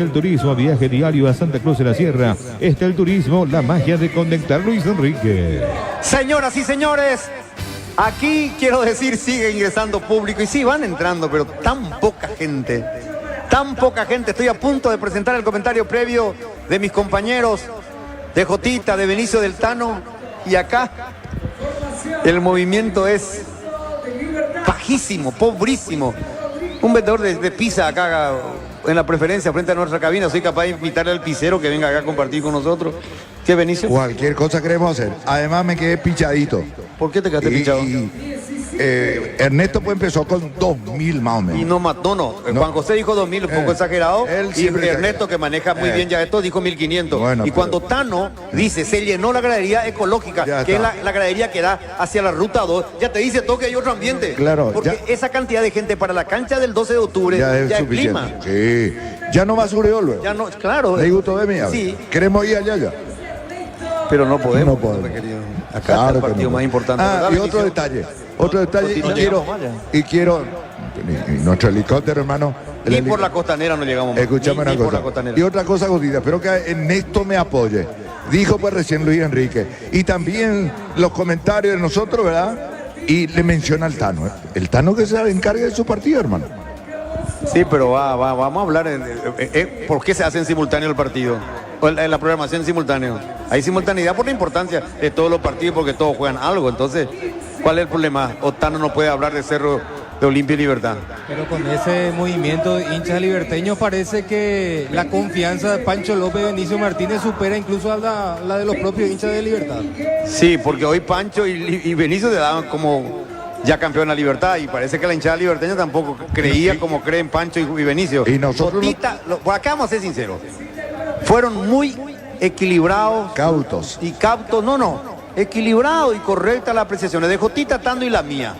El turismo, viaje diario a Santa Cruz de la Sierra. Está el turismo, la magia de conectar. Luis Enrique. Señoras y señores, aquí quiero decir, sigue ingresando público. Y sí, van entrando, pero tan poca gente. Tan poca gente. Estoy a punto de presentar el comentario previo de mis compañeros, de Jotita, de Benicio del Tano. Y acá el movimiento es bajísimo, pobrísimo. Un vendedor de pizza acá en la preferencia frente a nuestra cabina. Soy capaz de invitarle al pizzero que venga acá a compartir con nosotros. ¿Qué, Benicio? Cualquier cosa queremos hacer. Además me quedé pichadito. ¿Por qué te quedaste pichado? Ernesto pues empezó con 2.000 más o menos. Y no, Juan José dijo 2.000, un poco exagerado. Y Ernesto, que maneja muy bien ya esto, dijo 1.500. Bueno, y cuando Tano dice, se llenó la gradería ecológica, que es la gradería que da hacia la ruta 2, ya te dice todo que hay otro ambiente. Claro. Porque esa cantidad de gente para la cancha del 12 de octubre ya es clima. Sí. Ya no más Uriol luego. Ya no, claro. Le gustó de mí. Sí. Queremos ir allá ya. Pero no podemos. No podemos. Acá Claro, está el partido más importante. Y otro detalle. Y quiero y nuestro helicóptero, hermano. Ni por la costanera no llegamos más. Escuchame una cosa. Y otra cosa, Gotita, espero que en esto me apoye. Dijo pues recién Luis Enrique. Y también los comentarios de nosotros, ¿verdad? Y le menciona al Tano. El Tano que se encargue de su partido, hermano. Sí, pero vamos a hablar por qué se hace en simultáneo el partido. La programación en simultáneo. Hay simultaneidad por la importancia de todos los partidos porque todos juegan algo. Entonces, ¿cuál es el problema? Otano no puede hablar de Cerro de Olimpia y Libertad. Pero con ese movimiento de hinchas liberteños parece que la confianza de Pancho López y Benicio Martínez supera incluso a la de los propios hinchas de Libertad. Sí, porque hoy Pancho y Benicio le daban como ya campeón a Libertad y parece que la hinchada liberteña tampoco creía como creen Pancho y Benicio. Y nosotros por acá vamos a ser sinceros. Fueron muy equilibrados. Cautos. Y cautos, equilibrado y correcta la apreciación de Jotita, Tando y la mía.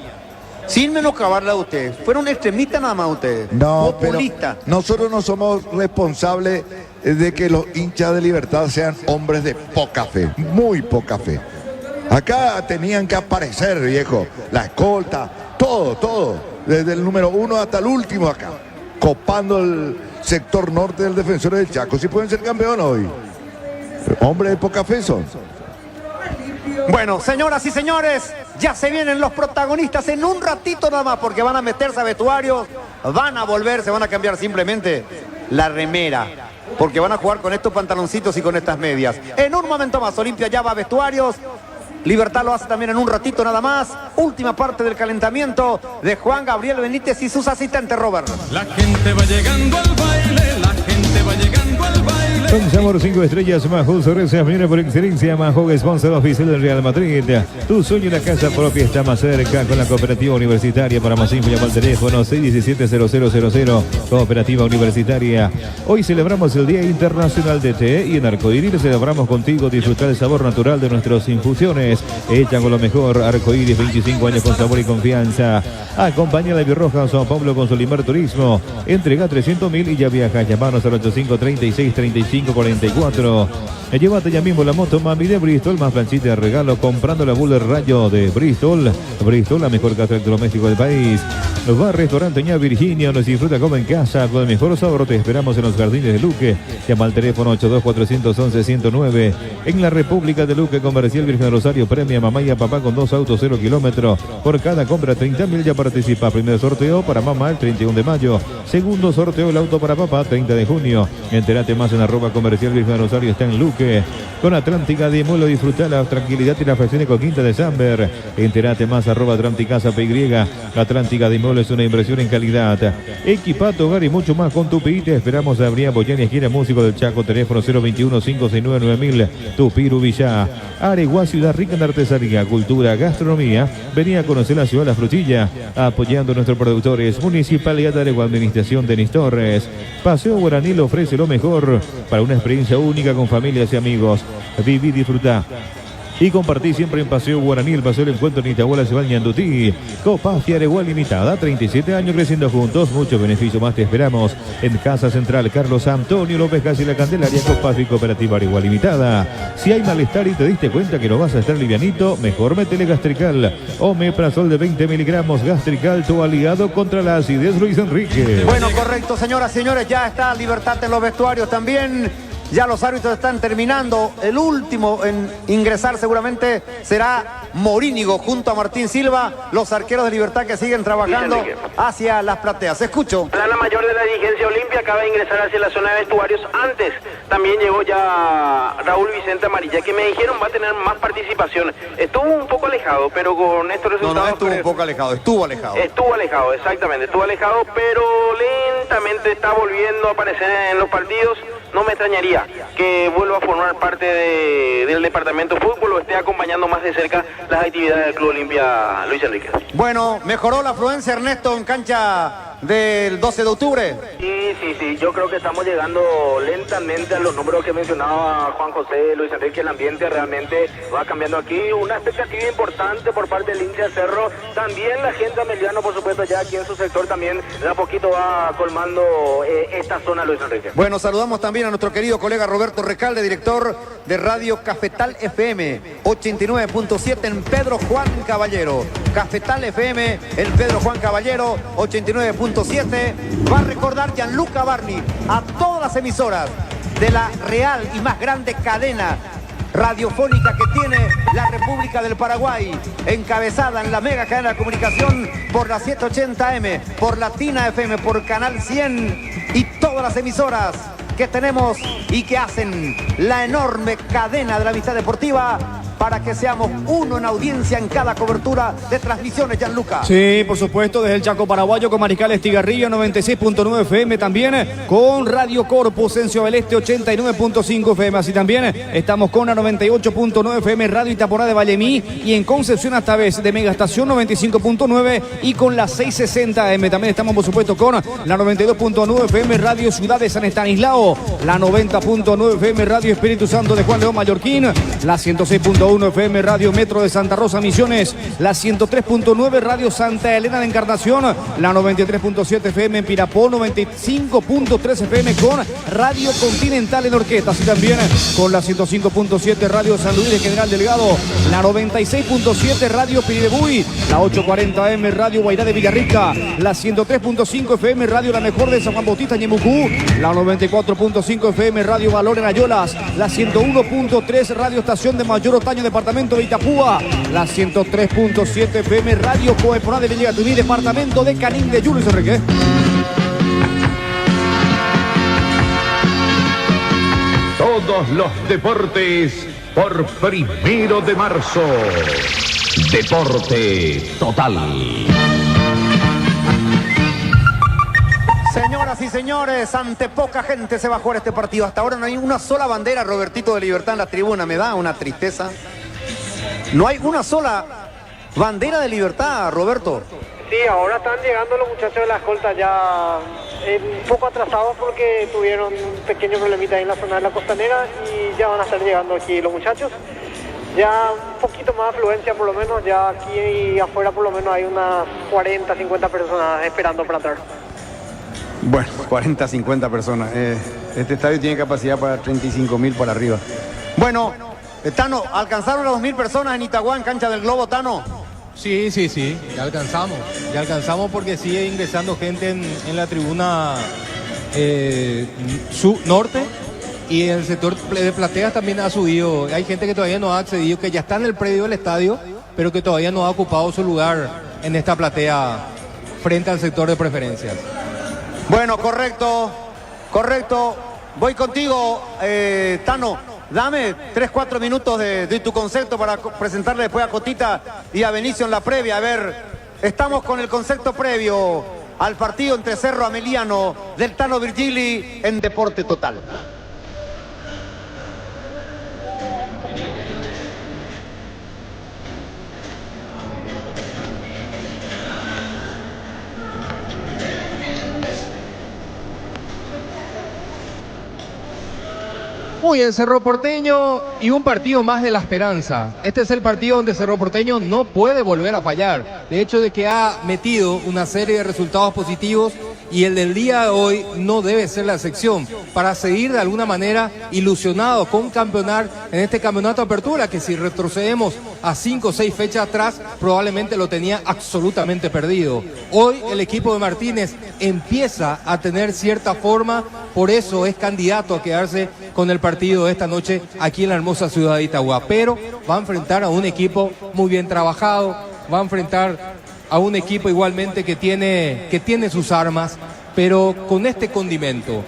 Sin menoscabarla a ustedes. Fueron extremistas nada más ustedes. No, populistas. Pero nosotros no somos responsables de que los hinchas de Libertad sean hombres de poca fe, muy poca fe. Acá tenían que aparecer, viejo, la escolta, todo, desde el número 1 hasta el último acá, copando el sector norte del Defensor del Chaco. Si pueden ser campeones hoy. Hombres de poca fe son. Bueno, señoras y señores, ya se vienen los protagonistas en un ratito nada más porque van a meterse a vestuarios, van a volver, se van a cambiar simplemente la remera porque van a jugar con estos pantaloncitos y con estas medias. En un momento más, Olimpia ya va a vestuarios. Libertad lo hace también en un ratito nada más. Última parte del calentamiento de Juan Gabriel Benítez y sus asistentes, Robert. La gente va llegando al baile, la gente va llegando al baile. Con sabor 5 estrellas, Mahou Sorresa, primera por excelencia, Mahou, sponsor oficial del Real Madrid. Tu sueño en la casa propia está más cerca con la Cooperativa Universitaria. Para más info llama al teléfono 617-0000. Cooperativa Universitaria. Hoy celebramos el Día Internacional de Té y en Arcoíris celebramos contigo disfrutar el sabor natural de nuestras infusiones. Hecha con lo mejor, Arcoíris, 25 años con sabor y confianza. Acompaña a la Virroja Sao Paulo con Solimar Turismo. Entrega 300.000 y ya viaja. Llamanos al 8536-3544. Llévate ya mismo la moto Mami de Bristol, más planchita de regalo comprando la Buller Rayo de Bristol. Bristol, la mejor casa electrodoméstico del país. Va al restaurante Ña Virginia, nos disfruta como en casa con el mejor sabor. Te esperamos en los jardines de Luque. Llama al teléfono 82-411-109. En la República de Luque, Comercial Virgen Rosario, premia a mamá y a papá con 2 autos 0 kilómetros. Por cada compra 30.000 ya participa. Primer sorteo para mamá el 31 de mayo. Segundo sorteo el auto para papá 30 de junio. Entérate más en @Comercial Virgen Rosario, está en Luque. Con Atlántica de Muelo disfruta la tranquilidad y la facción ecoquinta de Samber. Entérate más @Atlántica PY. Atlántica de Muelo es una inversión en calidad. Equipato, hogar y mucho más con Tupi. Te esperamos a Adrián Boyani, esquina Músico del Chaco, teléfono 021-569-9000. Tupi Villa. Areguá, ciudad rica en artesanía, cultura, gastronomía. Venía a conocer la ciudad de La Frutilla, apoyando a nuestros productores. Municipalidad de Areguá, administración Denis Torres. Paseo Guaranil ofrece lo mejor para una experiencia única con familias y amigos. Viví, disfruta. Y compartí siempre en Paseo Guaraní, el paseo del encuentro en Itahuala, Cebal, Ñandutí. Copa Fiaregua Limitada, 37 años creciendo juntos, mucho beneficio más te esperamos. En Casa Central, Carlos Antonio López, casi la Candelaria, Copa y Cooperativa Aregua Limitada. Si hay malestar y te diste cuenta que no vas a estar livianito, mejor métele Gastrical. Omeprazol de 20 miligramos, Gastrical, tu aliado contra la acidez, Luis Enrique. Bueno, correcto, señoras y señores, ya está Libertad en los vestuarios también. Ya los árbitros están terminando. El último en ingresar seguramente será Morínigo junto a Martín Silva. Los arqueros de Libertad que siguen trabajando hacia las plateas. Escucho. La plana mayor de la dirigencia Olimpia acaba de ingresar hacia la zona de vestuarios. Antes también llegó ya Raúl Vicente Amarilla, que me dijeron va a tener más participación. Estuvo un poco alejado, pero con estos resultados... No estuvo un poco alejado, estuvo alejado. Estuvo alejado, exactamente, estuvo alejado, pero lentamente está volviendo a aparecer en los partidos. No me extrañaría que vuelva a formar parte del departamento de fútbol o esté acompañando más de cerca las actividades del Club Olimpia, Luis Enrique. Bueno, mejoró la afluencia, Ernesto, en cancha del 12 de octubre. Sí, yo creo que estamos llegando lentamente a los números que mencionaba Juan José, Luis Enrique. El ambiente realmente va cambiando aquí, una expectativa importante por parte del hincha de Cerro, también la gente ameliano, por supuesto, ya aquí en su sector también de a poquito va colmando esta zona, Luis Enrique. Bueno, saludamos también a nuestro querido colega Roberto Recalde, director de Radio Cafetal FM 89.7 en Pedro Juan Caballero. Cafetal FM, el Pedro Juan Caballero 89.7. Va a recordar Gianluca Barni a todas las emisoras de la real y más grande cadena radiofónica que tiene la República del Paraguay, encabezada en la mega cadena de comunicación por la 780M, por Latina FM, por Canal 100 y todas las emisoras que tenemos y que hacen la enorme cadena de la amistad deportiva para que seamos uno en audiencia en cada cobertura de transmisiones, Gianluca. Sí, por supuesto, desde el Chaco Paraguayo con Mariscal Estigarribia 96.9 FM, también con Radio Corpus en Ciudad del Este 89.5 FM, así también estamos con la 98.9 FM Radio Itaporá de Vallemí y en Concepción hasta vez de Megastación 95.9 y con la 660 AM. También estamos por supuesto con la 92.9 FM Radio Ciudad de San Estanislao, la 90.9 FM Radio Espíritu Santo de Juan León Mallorquín, la 106.1 FM Radio Metro de Santa Rosa Misiones, la 103.9 Radio Santa Elena de Encarnación, la 93.7 FM en Pirapó, 95.3 FM con Radio Continental en Orquesta, así también con la 105.7 Radio San Luis de General Delgado, la 96.7 Radio Piribebuy, la 840 AM Radio Guairá de Villarrica, la 103.5 FM Radio La Mejor de San Juan Bautista Ñemucú, la 94.5 FM Radio Valor en Ayolas, la 101.3 Radio Estación de Mayor Otaño departamento de Itapúa, la 103.7 FM Radio Coeporá de Villegatuní, departamento de Canín de Luis Enrique. Todos los deportes por 1 de marzo. Deporte total. Señoras y señores, ante poca gente se va a jugar este partido. Hasta ahora no hay una sola bandera, Robertito, de Libertad en la tribuna. Me da una tristeza. No hay una sola bandera de Libertad, Roberto. Sí, ahora están llegando los muchachos de la escolta ya un poco atrasados porque tuvieron un pequeño problemita ahí en la zona de la costanera y ya van a estar llegando aquí los muchachos. Ya un poquito más de afluencia por lo menos, ya aquí y afuera por lo menos hay unas 40, 50 personas esperando para entrar. Bueno, 40, 50 personas. Este estadio tiene capacidad para 35.000 para arriba. Bueno, Tano, ¿alcanzaron las 2.000 personas en Itagua, en cancha del Globo, Tano? Sí, ya alcanzamos porque sigue ingresando gente en la tribuna norte y en el sector de plateas también ha subido. Hay gente que todavía no ha accedido, que ya está en el predio del estadio, pero que todavía no ha ocupado su lugar en esta platea frente al sector de preferencias. Bueno, correcto. Voy contigo, Tano. Dame 3-4 minutos de tu concepto para presentarle después a Cotita y a Benicio en la previa. A ver, estamos con el concepto previo al partido entre Cerro Ameliano del Tano Virgili en Deporte Total. Muy bien, Cerro Porteño y un partido más de la esperanza. Este es el partido donde Cerro Porteño no puede volver a fallar. De hecho, de que ha metido una serie de resultados positivos y el del día de hoy no debe ser la excepción para seguir de alguna manera ilusionado con campeonar en este campeonato de apertura, que si retrocedemos a 5 o 6 fechas atrás probablemente lo tenía absolutamente perdido. Hoy el equipo de Martínez empieza a tener cierta forma, por eso es candidato a quedarse con el partido de esta noche aquí en la hermosa ciudad de Itagua, pero va a enfrentar a un equipo muy bien trabajado, va a enfrentar a un equipo igualmente que tiene sus armas, pero con este condimento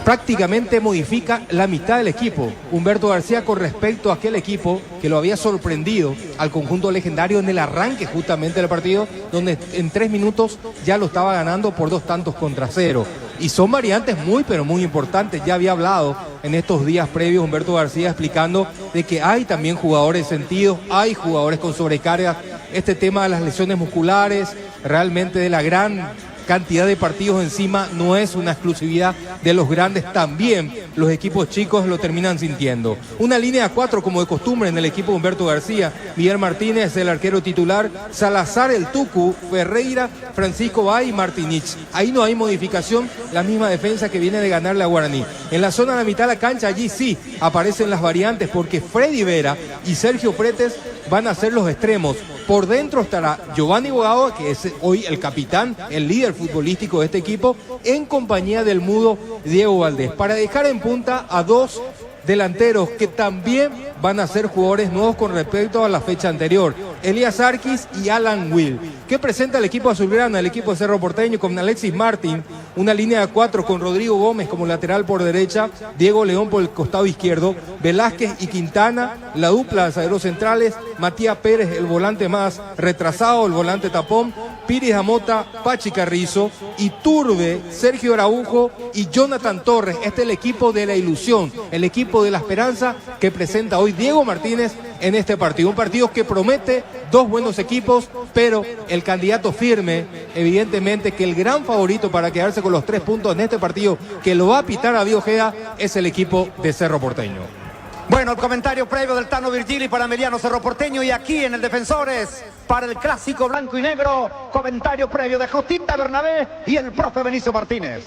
prácticamente modifica la mitad del equipo. Humberto García, con respecto a aquel equipo que lo había sorprendido al conjunto legendario en el arranque justamente del partido, donde en 3 minutos ya lo estaba ganando por 2-0. Y son variantes muy, pero muy importantes. Ya había hablado en estos días previos Humberto García explicando de que hay también jugadores sentidos, hay jugadores con sobrecarga. Este tema de las lesiones musculares, realmente de la gran cantidad de partidos encima, no es una exclusividad de los grandes, también los equipos chicos lo terminan sintiendo. Una línea de 4 como de costumbre en el equipo de Humberto García: Miguel Martínez, el arquero titular, Salazar, el Tucu, Ferreira, Francisco Bay y Martinich. Ahí no hay modificación, la misma defensa que viene de ganarle a Guaraní. En la zona de la mitad de la cancha, allí sí aparecen las variantes, porque Freddy Vera y Sergio Pretes van a ser los extremos. Por dentro estará Giovanni Bogado, que es hoy el capitán, el líder futbolístico de este equipo, en compañía del mudo Diego Valdés, para dejar en punta a 2 delanteros que también van a ser jugadores nuevos con respecto a la fecha anterior: Elías Arquis y Alan Will. ¿Qué presenta el equipo azulgrana, el equipo de Cerro Porteño? Con Alexis Martín, una línea de 4 con Rodrigo Gómez como lateral por derecha, Diego León por el costado izquierdo, Velázquez y Quintana, la dupla de zagueros centrales, Matías Pérez, el volante más retrasado, el volante tapón, Pires Amota, Pachi Carrizo, Iturbe, Sergio Araujo y Jonathan Torres. Este es el equipo de la ilusión, el equipo de la esperanza que presenta hoy Diego Martínez en este partido. Un partido que promete 2 buenos equipos, pero el candidato firme, evidentemente que el gran favorito para quedarse con los 3 puntos en este partido, que lo va a pitar David Ojeda, es el equipo de Cerro Porteño. Bueno, el comentario previo del Tano Virgili para Emiliano Cerro Porteño, y aquí en el Defensores, para el clásico blanco y negro, comentario previo de Justita Bernabé y el profe Benicio Martínez.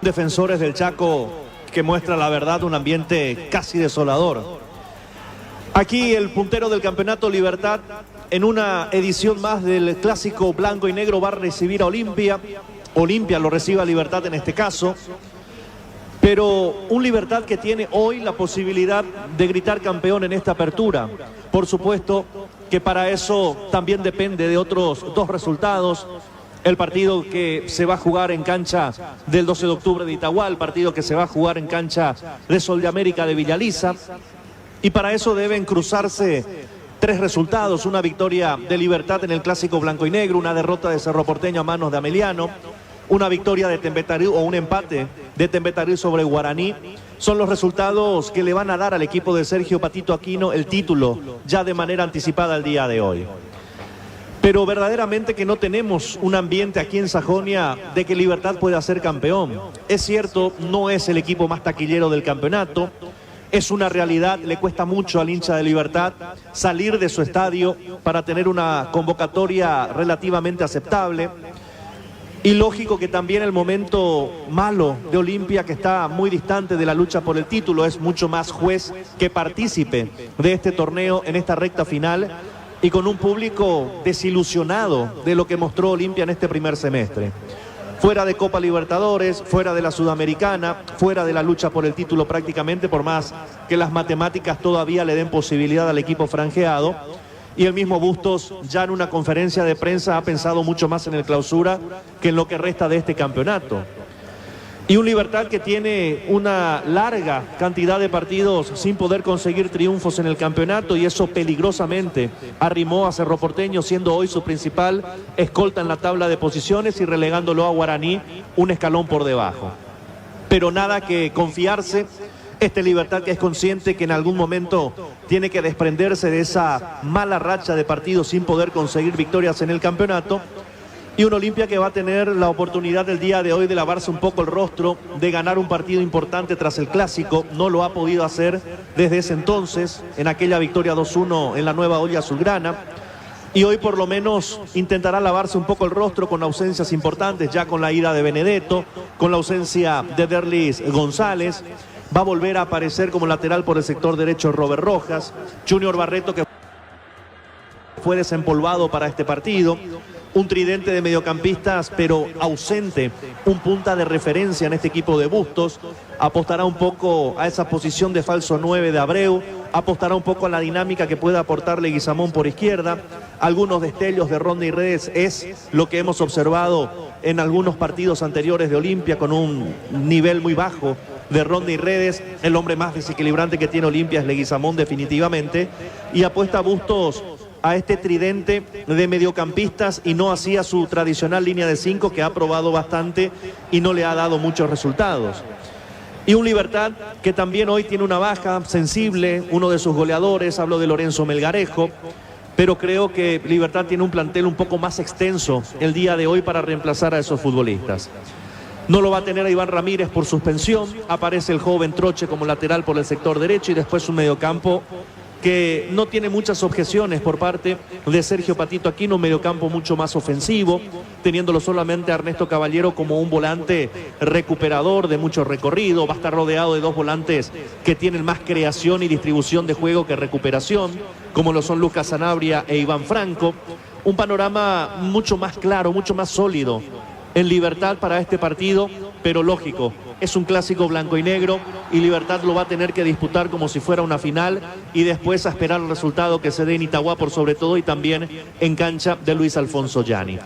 Defensores del Chaco, que muestra la verdad un ambiente casi desolador. Aquí el puntero del campeonato Libertad, en una edición más del clásico blanco y negro, va a recibir a Olimpia. Olimpia lo recibe a Libertad en este caso, pero un Libertad que tiene hoy la posibilidad de gritar campeón en esta apertura. Por supuesto que para eso también depende de otros 2 resultados. El partido que se va a jugar en cancha del 12 de octubre de Itagua, el partido que se va a jugar en cancha de Sol de América de Villaliza. Y para eso deben cruzarse 3 resultados: una victoria de Libertad en el clásico blanco y negro, una derrota de Cerro Porteño a manos de Ameliano, una victoria de Tembetarí o un empate de Tembetarí sobre Guaraní. Son los resultados que le van a dar al equipo de Sergio Patito Aquino el título ya de manera anticipada el día de hoy. Pero verdaderamente que no tenemos un ambiente aquí en Sajonia de que Libertad pueda ser campeón. Es cierto, no es el equipo más taquillero del campeonato, es una realidad, le cuesta mucho al hincha de Libertad salir de su estadio para tener una convocatoria relativamente aceptable. Y lógico que también el momento malo de Olimpia, que está muy distante de la lucha por el título, es mucho más juez que partícipe de este torneo en esta recta final, y con un público desilusionado de lo que mostró Olimpia en este primer semestre. Fuera de Copa Libertadores, fuera de la Sudamericana, fuera de la lucha por el título prácticamente, por más que las matemáticas todavía le den posibilidad al equipo franjeado. Y el mismo Bustos ya en una conferencia de prensa ha pensado mucho más en el clausura que en lo que resta de este campeonato. Y un Libertad que tiene una larga cantidad de partidos sin poder conseguir triunfos en el campeonato, y eso peligrosamente arrimó a Cerro Porteño, siendo hoy su principal escolta en la tabla de posiciones y relegándolo a Guaraní un escalón por debajo. Pero nada que confiarse. Este Libertad que es consciente que en algún momento tiene que desprenderse de esa mala racha de partidos sin poder conseguir victorias en el campeonato. Y un Olimpia que va a tener la oportunidad el día de hoy de lavarse un poco el rostro, de ganar un partido importante tras el Clásico. No lo ha podido hacer desde ese entonces, en aquella victoria 2-1 en la Nueva Olla Azulgrana. Y hoy por lo menos intentará lavarse un poco el rostro con ausencias importantes, ya con la ida de Benedetto, con la ausencia de Derlis González. Va a volver a aparecer como lateral por el sector derecho Robert Rojas, Junior Barreto, que fue desempolvado para este partido. Un tridente de mediocampistas, pero ausente un punta de referencia en este equipo de Bustos. Apostará un poco a esa posición de falso 9 de Abreu, apostará un poco a la dinámica que pueda aportarle Guizamón por izquierda. Algunos destellos de Rodney Redes es lo que hemos observado en algunos partidos anteriores de Olimpia, con un nivel muy bajo de Rodney Redes. El hombre más desequilibrante que tiene Olimpia es Leguizamón, definitivamente, y apuesta a Bustos a este tridente de mediocampistas y no hacía su tradicional línea de 5, que ha probado bastante y no le ha dado muchos resultados. Y un Libertad que también hoy tiene una baja sensible, uno de sus goleadores, hablo de Lorenzo Melgarejo, pero creo que Libertad tiene un plantel un poco más extenso el día de hoy para reemplazar a esos futbolistas. No lo va a tener a Iván Ramírez por suspensión, aparece el joven Troche como lateral por el sector derecho y después un mediocampo que no tiene muchas objeciones por parte de Sergio Patito Aquino, un mediocampo mucho más ofensivo, teniéndolo solamente a Ernesto Caballero como un volante recuperador de mucho recorrido. Va a estar rodeado de dos volantes que tienen más creación y distribución de juego que recuperación, como lo son Lucas Sanabria e Iván Franco. Un panorama mucho más claro, mucho más sólido en Libertad para este partido, pero lógico, es un clásico blanco y negro y Libertad lo va a tener que disputar como si fuera una final y después a esperar el resultado que se dé en Itagua por sobre todo, y también en cancha de Luis Alfonso Gianni.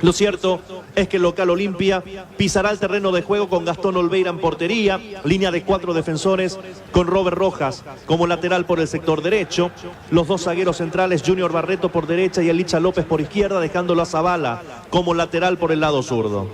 Lo cierto es que el local Olimpia pisará el terreno de juego con Gastón Olveira en portería, línea de 4 defensores con Robert Rojas como lateral por el sector derecho, los dos zagueros centrales Junior Barreto por derecha y Elicha López por izquierda, dejándolo a Zavala como lateral por el lado zurdo.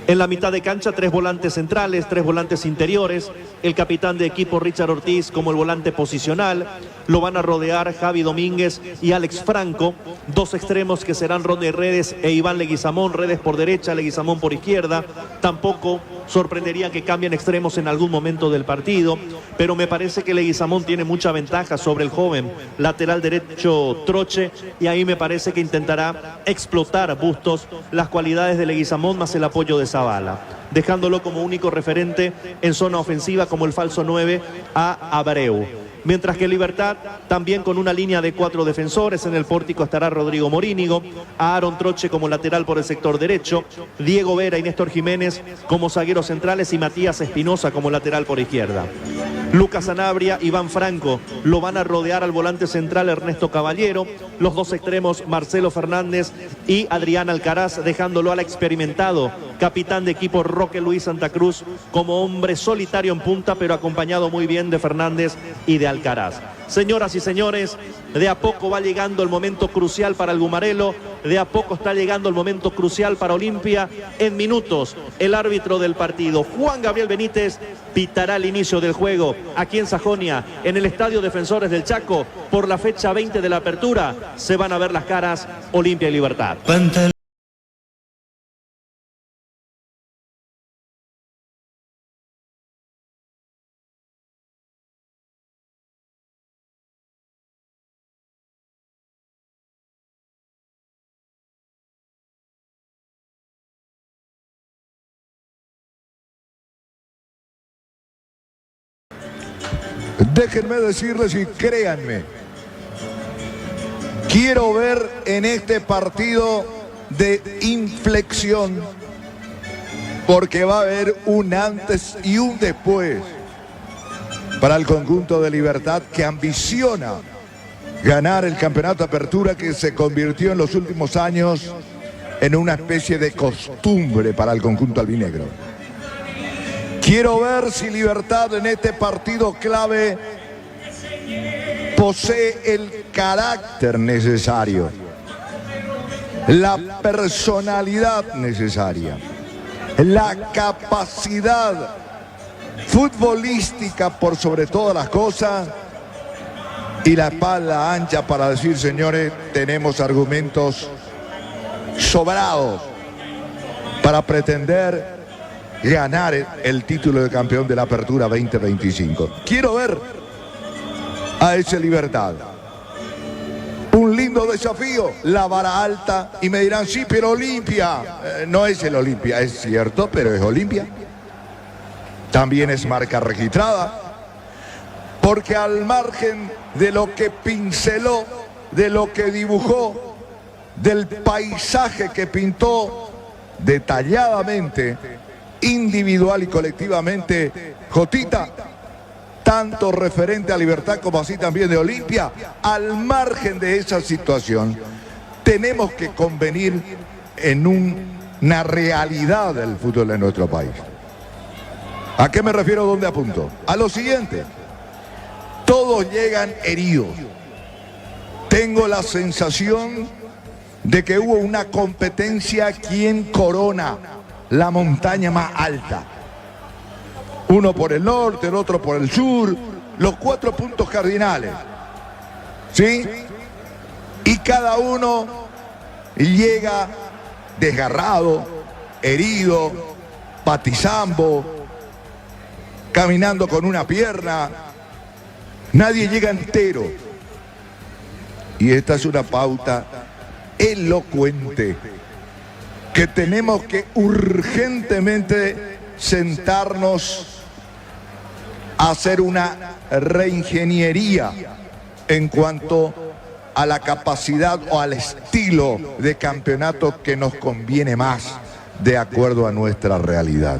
En la mitad de cancha, 3 volantes centrales, 3 volantes interiores, el capitán de equipo Richard Ortiz como el volante posicional, lo van a rodear Javi Domínguez y Alex Franco, 2 extremos que serán Rodney Redes e Iván Leguizamón, Redes por derecha, Leguizamón por izquierda. Tampoco sorprendería que cambien extremos en algún momento del partido, pero me parece que Leguizamón tiene mucha ventaja sobre el joven lateral derecho Troche, y ahí me parece que intentará explotar Bustos las cualidades de Leguizamón más el apoyo de Zavala, dejándolo como único referente en zona ofensiva como el falso 9 a Abreu. Mientras que Libertad también con una línea de 4 defensores. En el pórtico estará Rodrigo Morínigo, a Aaron Troche como lateral por el sector derecho, Diego Vera y Néstor Jiménez como zagueros centrales y Matías Espinosa como lateral por izquierda. Lucas Sanabria, Iván Franco lo van a rodear al volante central Ernesto Caballero, los dos extremos Marcelo Fernández y Adrián Alcaraz, dejándolo al experimentado capitán de equipo Roque Luis Santa Cruz como hombre solitario en punta, pero acompañado muy bien de Fernández y de Alcaraz. Señoras y señores, de a poco va llegando el momento crucial para el Gumarelo, de a poco está llegando el momento crucial para Olimpia. En minutos, el árbitro del partido, Juan Gabriel Benítez, pitará el inicio del juego aquí en Sajonia, en el Estadio Defensores del Chaco, por la fecha 20 de la apertura. Se van a ver las caras Olimpia y Libertad. Déjenme decirles y créanme, quiero ver en este partido de inflexión, porque va a haber un antes y un después para el conjunto de Libertad, que ambiciona ganar el campeonato Apertura, que se convirtió en los últimos años en una especie de costumbre para el conjunto albinegro. Quiero ver si Libertad en este partido clave posee el carácter necesario, la personalidad necesaria, la capacidad futbolística por sobre todas las cosas y la espalda ancha para decir, señores, tenemos argumentos sobrados para pretender ganar el título de campeón de la Apertura 2025. Quiero ver a ese Libertad. Un lindo desafío, la vara alta, y me dirán, sí, pero Olimpia. No es el Olimpia, es cierto, pero es Olimpia. También es marca registrada, porque al margen de lo que pinceló, de lo que dibujó, del paisaje que pintó detalladamente, individual y colectivamente, Jotita, tanto referente a Libertad como así también de Olimpia, al margen de esa situación, tenemos que convenir en una realidad del fútbol de nuestro país. ¿A qué me refiero? ¿Dónde apunto? A lo siguiente: todos llegan heridos. Tengo la sensación de que hubo una competencia quién corona la montaña más alta. Uno por el norte, el otro por el sur, los 4 puntos cardinales, ¿sí? Y cada uno llega desgarrado, herido, patizambo, caminando con una pierna. Nadie llega entero. Y esta es una pauta elocuente que tenemos que urgentemente sentarnos a hacer una reingeniería en cuanto a la capacidad o al estilo de campeonato que nos conviene más de acuerdo a nuestra realidad.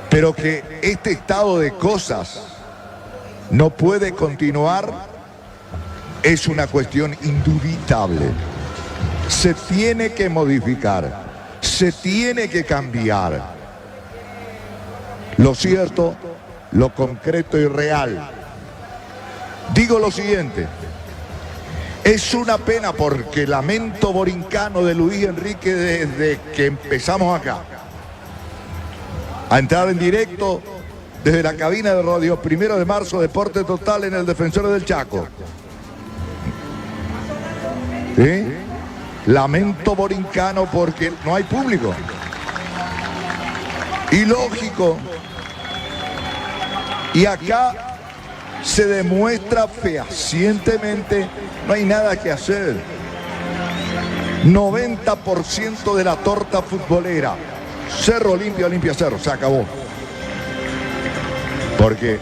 Pero que este estado de cosas no puede continuar es una cuestión indubitable. Se tiene que modificar, se tiene que cambiar. Lo cierto, lo concreto y real. Digo lo siguiente: es una pena porque lamento borincano de Luis Enrique desde que empezamos acá a entrar en directo desde la cabina de Radio 1 de Marzo, Deporte Total en el Defensores del Chaco. ¿Sí? Lamento borincano porque no hay público. Ilógico. Y acá se demuestra fehacientemente, no hay nada que hacer. 90% de la torta futbolera. Cerro Olimpia, Olimpia Cerro, se acabó. Porque,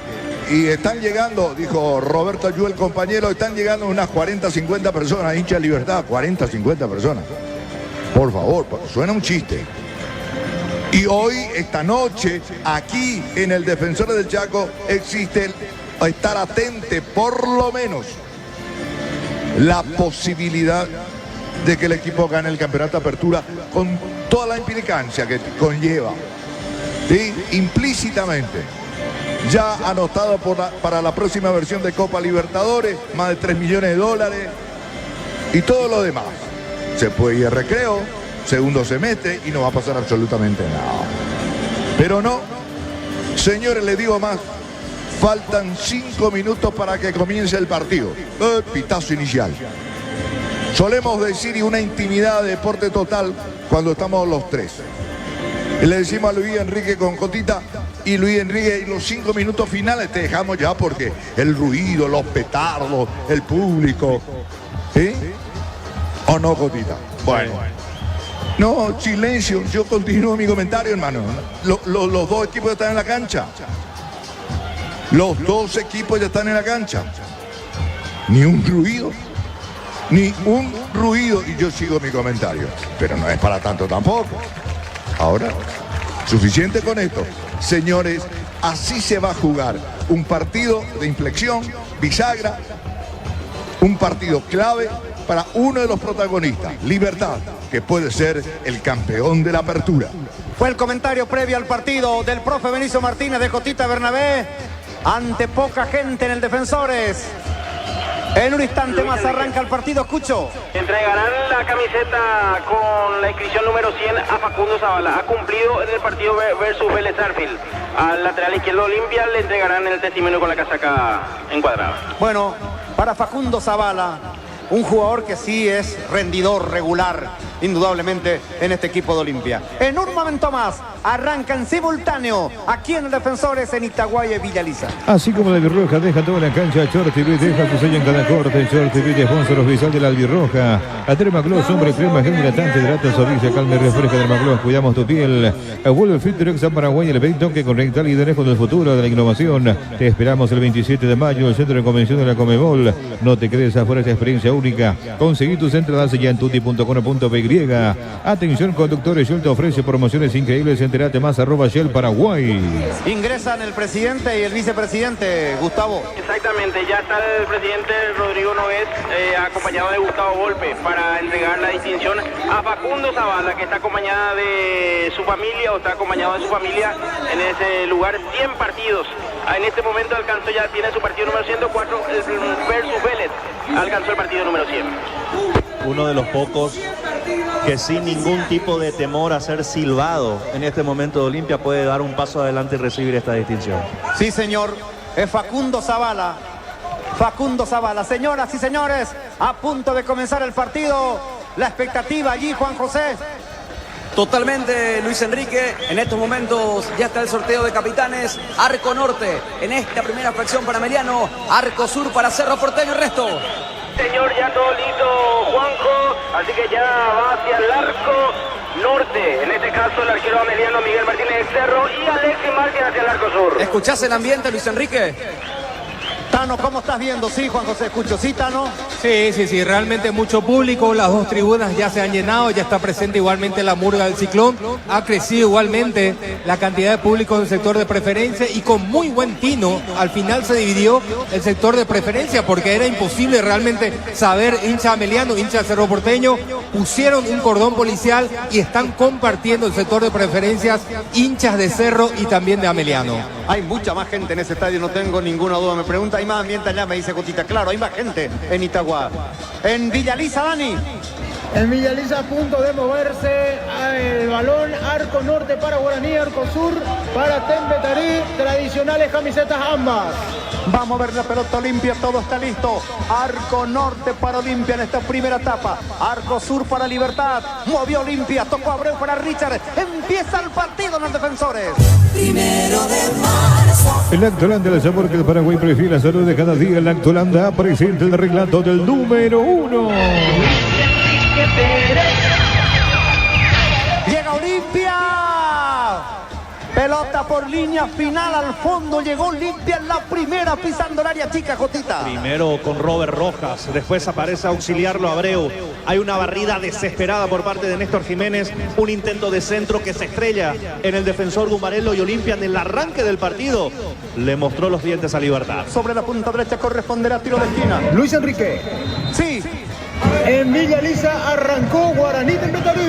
y están llegando, dijo Roberto Ayú, el compañero, están llegando unas 40, 50 personas, hincha de Libertad, 40, 50 personas. Por favor, suena un chiste. Y hoy, esta noche, aquí en el Defensores del Chaco, existe estar atente, por lo menos, la posibilidad de que el equipo gane el campeonato Apertura con toda la implicancia que conlleva, ¿sí? Implícitamente. Ya anotado para la próxima versión de Copa Libertadores, más de 3 millones de dólares y todo lo demás. Se puede ir a recreo, segundo semestre y no va a pasar absolutamente nada. Pero no, señores, les digo más, faltan 5 minutos para que comience el partido. Pitazo inicial. Solemos decir, y una intimidad de Deporte Total cuando estamos los tres. Y le decimos a Luis Enrique con Jotita, y Luis Enrique, y los 5 minutos finales te dejamos ya porque el ruido, los petardos, el público. ¿Sí? ¿O no, Jotita? Bueno. No, silencio, yo continúo mi comentario, hermano. Los dos equipos ya están en la cancha. Los dos equipos ya están en la cancha. Ni un ruido. Ni un ruido. Y yo sigo mi comentario. Pero no es para tanto tampoco. Ahora, suficiente con esto. Señores, así se va a jugar un partido de inflexión, bisagra, Un partido clave para uno de los protagonistas, Libertad, que puede ser el campeón de la apertura. Fue el comentario previo al partido del profe Benicio Martínez de Jotita Bernabé ante poca gente en el Defensores. En un instante más arranca el partido, Cucho. Entregarán la camiseta con la inscripción número 100 a Facundo Zavala. Ha cumplido en el partido versus Vélez Sarsfield. Al lateral izquierdo Olimpia le entregarán el testimonio con la casaca encuadrada. Bueno, para Facundo Zavala, un jugador que sí es rendidor, regular, indudablemente en este equipo de Olimpia. En un momento más, arranca en simultáneo aquí en el Defensores en Itaguaye, Villa Lisa. Así como la albirroja deja toda la cancha, Short TV deja su sello en cada corte. Short TV de sponsor oficial de la albirroja. A Dermagloss, hombre, crema, gel hidratante, hidrata, suaviza, calma y refresca. Dermagloss, cuidamos tu piel. Vuelve Filtrex a Paraguay, el evento que conecta líderes con el futuro de la innovación. Te esperamos el 27 de mayo en el Centro de Convención de la Comebol. No te quedes afuera, esta experiencia única. Conseguí tus entradas ya en tuti.com.py. Atención conductores, Shell te ofrece promociones increíbles. Entérate más @Shell Paraguay. Ingresan el presidente y el vicepresidente, Gustavo. Exactamente, ya está el presidente Rodrigo Nogués acompañado de Gustavo Volpe para entregar la distinción a Facundo Zavala, que está acompañada de su familia o está acompañado de su familia en ese lugar. 100 partidos. En este momento alcanzó, ya tiene su partido número 104 versus Vélez. Alcanzó el partido número 100. Uno de los pocos que sin ningún tipo de temor a ser silbado en este momento de Olimpia puede dar un paso adelante y recibir esta distinción. Sí, señor, es Facundo Zavala. Facundo Zavala. Señoras y señores, a punto de comenzar el partido. La expectativa allí, Juan José. Totalmente, Luis Enrique. En estos momentos ya está el sorteo de capitanes. Arco Norte en esta primera fracción para Meliano. Arco Sur para Cerro Porteño y resto. Señor, ya todo listo, Juanjo, así que ya va hacia el arco norte, en este caso el arquero ameliano Miguel Martínez Cerro y Alexis Martínez hacia el arco sur. ¿Escuchás el ambiente, Luis Enrique? Tano, ¿cómo estás viendo? Sí, Juan José, escucho. ¿Sí, Tano? Sí, realmente mucho público, las dos tribunas ya se han llenado, ya está presente igualmente la murga del Ciclón, ha crecido igualmente la cantidad de público en el sector de preferencia y con muy buen tino, al final se dividió el sector de preferencia porque era imposible realmente saber hincha ameliano, hincha Cerro Porteño, pusieron un cordón policial y están compartiendo el sector de preferencias hinchas de Cerro y también de ameliano. Hay mucha más gente en ese estadio, no tengo ninguna duda. Me pregunta, ¿hay más ambiente allá? Me dice Cotita. Claro, hay más gente en Itagua. En Villa Lisa, Dani. En Villa Lisa a punto de moverse el balón. Arco norte para Guaraní, arco sur para Tembetarí. Tradicionales camisetas ambas. Vamos a ver la pelota Olimpia, todo está listo. Arco norte para Olimpia en esta primera etapa. Arco sur para Libertad. Movió Olimpia, tocó Abreu para Richard. Empieza el partido en los Defensores. 1 de marzo. El Lactolanda, el sabor que el Paraguay prefiere, la salud de cada día. El Lactolanda presente el relato del número 1. Llega Olimpia. Pelota por línea final al fondo. Llegó Olimpia en la primera pisando el área chica, Jotita. Primero con Robert Rojas, después aparece a auxiliarlo Abreu. Hay una barrida desesperada por parte de Néstor Jiménez. Un intento de centro que se estrella en el defensor Gumarelo y Olimpia en el arranque del partido le mostró los dientes a Libertad. Sobre la punta derecha corresponderá tiro de esquina. Luis Enrique. Sí. En Villa Lisa arrancó Guaraní Tembetarí.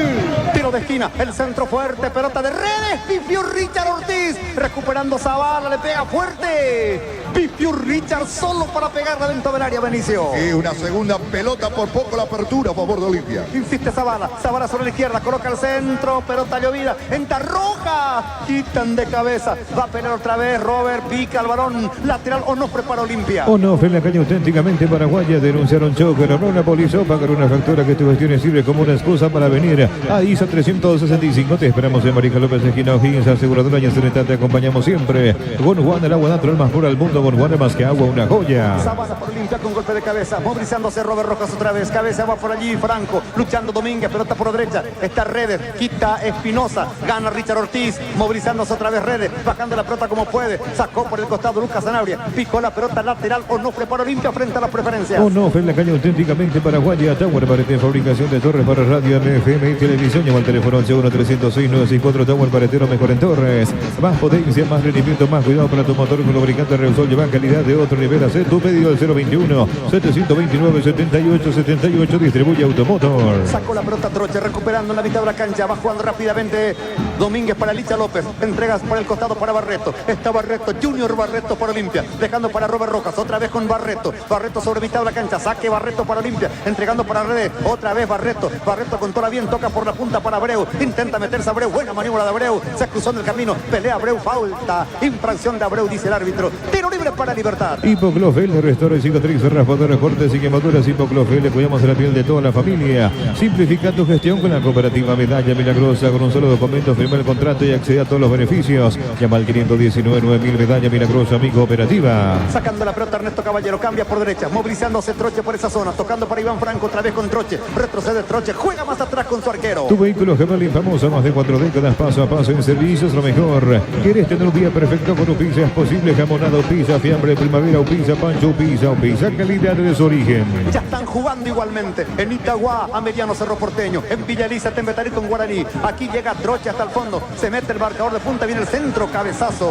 Tiro de esquina, el centro fuerte, pelota de redes, pifió Richard Ortiz, recuperando Zavala, le pega fuerte, pifió Richard solo para pegarla dentro del área, Benicio. Y una segunda pelota, por poco la apertura a favor de Olimpia. Insiste Zavala sobre la izquierda, coloca el centro, pelota llovida, entra Roja, quitan de cabeza, va a pelear otra vez, Robert pica el balón, lateral Onofre para Olimpia. Onofre en la calle auténticamente paraguaya, denunciaron choque, no una policía, pagar una factura que tu gestión sirve como una excusa para venir a ISA 365. Te esperamos en Marija López, esquina O'Higgins, aseguradora y Serenidad. Te acompañamos siempre. Bon Juan, el agua natural más pura del mundo. Bon Juan, más que agua, una joya. Zavala por Olimpia con golpe de cabeza, movilizándose Robert Rojas otra vez. Cabeza va por allí, Franco, luchando Domínguez, pelota por derecha. Está Redes, quita Espinosa, gana Richard Ortiz, movilizándose otra vez Redes, bajando la pelota como puede. Sacó por el costado Lucas Sanabria, picó la pelota lateral. Onofre para Olimpia frente a las preferencias. Onofre en la calle auténticamente para Paraguaya, Tower Paretero, fabricación de torres para radio, FM y televisión. Llama al teléfono 11-306-964, Tower Paretero, mejor en torres. Más potencia, más rendimiento, más cuidado para tu motor con lubricante Repsol. Lleva calidad de otro nivel. Hacer tu pedido al 021-729-7878. Distribuye Automotor. Sacó la pelota Troche, recuperando en la mitad de la cancha. Va jugando rápidamente Domínguez para Licha López. Entregas por el costado para Barreto. Está Barreto, Junior Barreto para Olimpia. Dejando para Robert Rojas. Otra vez con Barreto. Barreto sobre mitad de la cancha. Saque Barreto para Olimpia. Entregando para Redes. Otra vez Barreto. Barreto controla bien. Toca por la punta para Abreu. Intenta meterse a Abreu. Buena maniobra de Abreu. Se cruzó en el camino. Pelea Abreu. Falta. Infracción de Abreu, dice el árbitro. Tiro libre para Libertad. Hipoclofel de Restore Cicatriz, raspadores, cortes y quemaduras. Hipoclofel, le cuidamos de la piel de toda la familia. Simplifica tu gestión con la cooperativa Medalla Milagrosa. Con un solo documento, firma el contrato y accede a todos los beneficios. Llama al 519-9000 Medalla Milagrosa, mi cooperativa. Sacando la pelota Ernesto Caballero, cambia por derecha, movilizándose Troche por esa zona, tocando para Iván Franco, otra vez con Troche, retrocede Troche, juega más atrás con su arquero. Tu vehículo Gemelli, famoso, más de 4 décadas, paso a paso en servicios, lo mejor. ¿Quieres tener un día perfecto con Upisa? Es posible, jamonado, pizza, fiambre, primavera, Upisa, pancho, Upisa, calidad de su origen. Ya están jugando igualmente en Itagua, a Mediano Cerro Porteño, en Villa Elisa, Tembetarí con Guaraní. Aquí llega Troche hasta el fondo, se mete el marcador de punta, viene el centro, cabezazo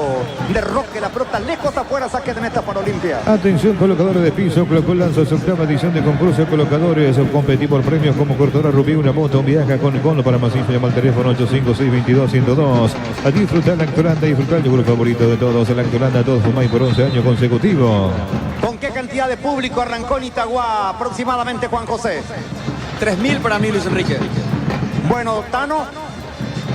de Roque, la pelota lejos afuera, saque de meta para Olimpia. Atención, colocadores de piso, colocó lanza su octava edición de concurso de colocadores. Competí por premios como cortadora Rubí, una moto, un viaje con Cono. Para más info, llama al teléfono 856-22-102. A disfrutar la Actoranda, disfrutar el yogur favorito de todos. La Actoranda, todos fumáis por 11 años consecutivos. ¿Con qué cantidad de público arrancó en Itagua aproximadamente, Juan José? 3.000 para mí, Luis Enrique. Bueno, Tano.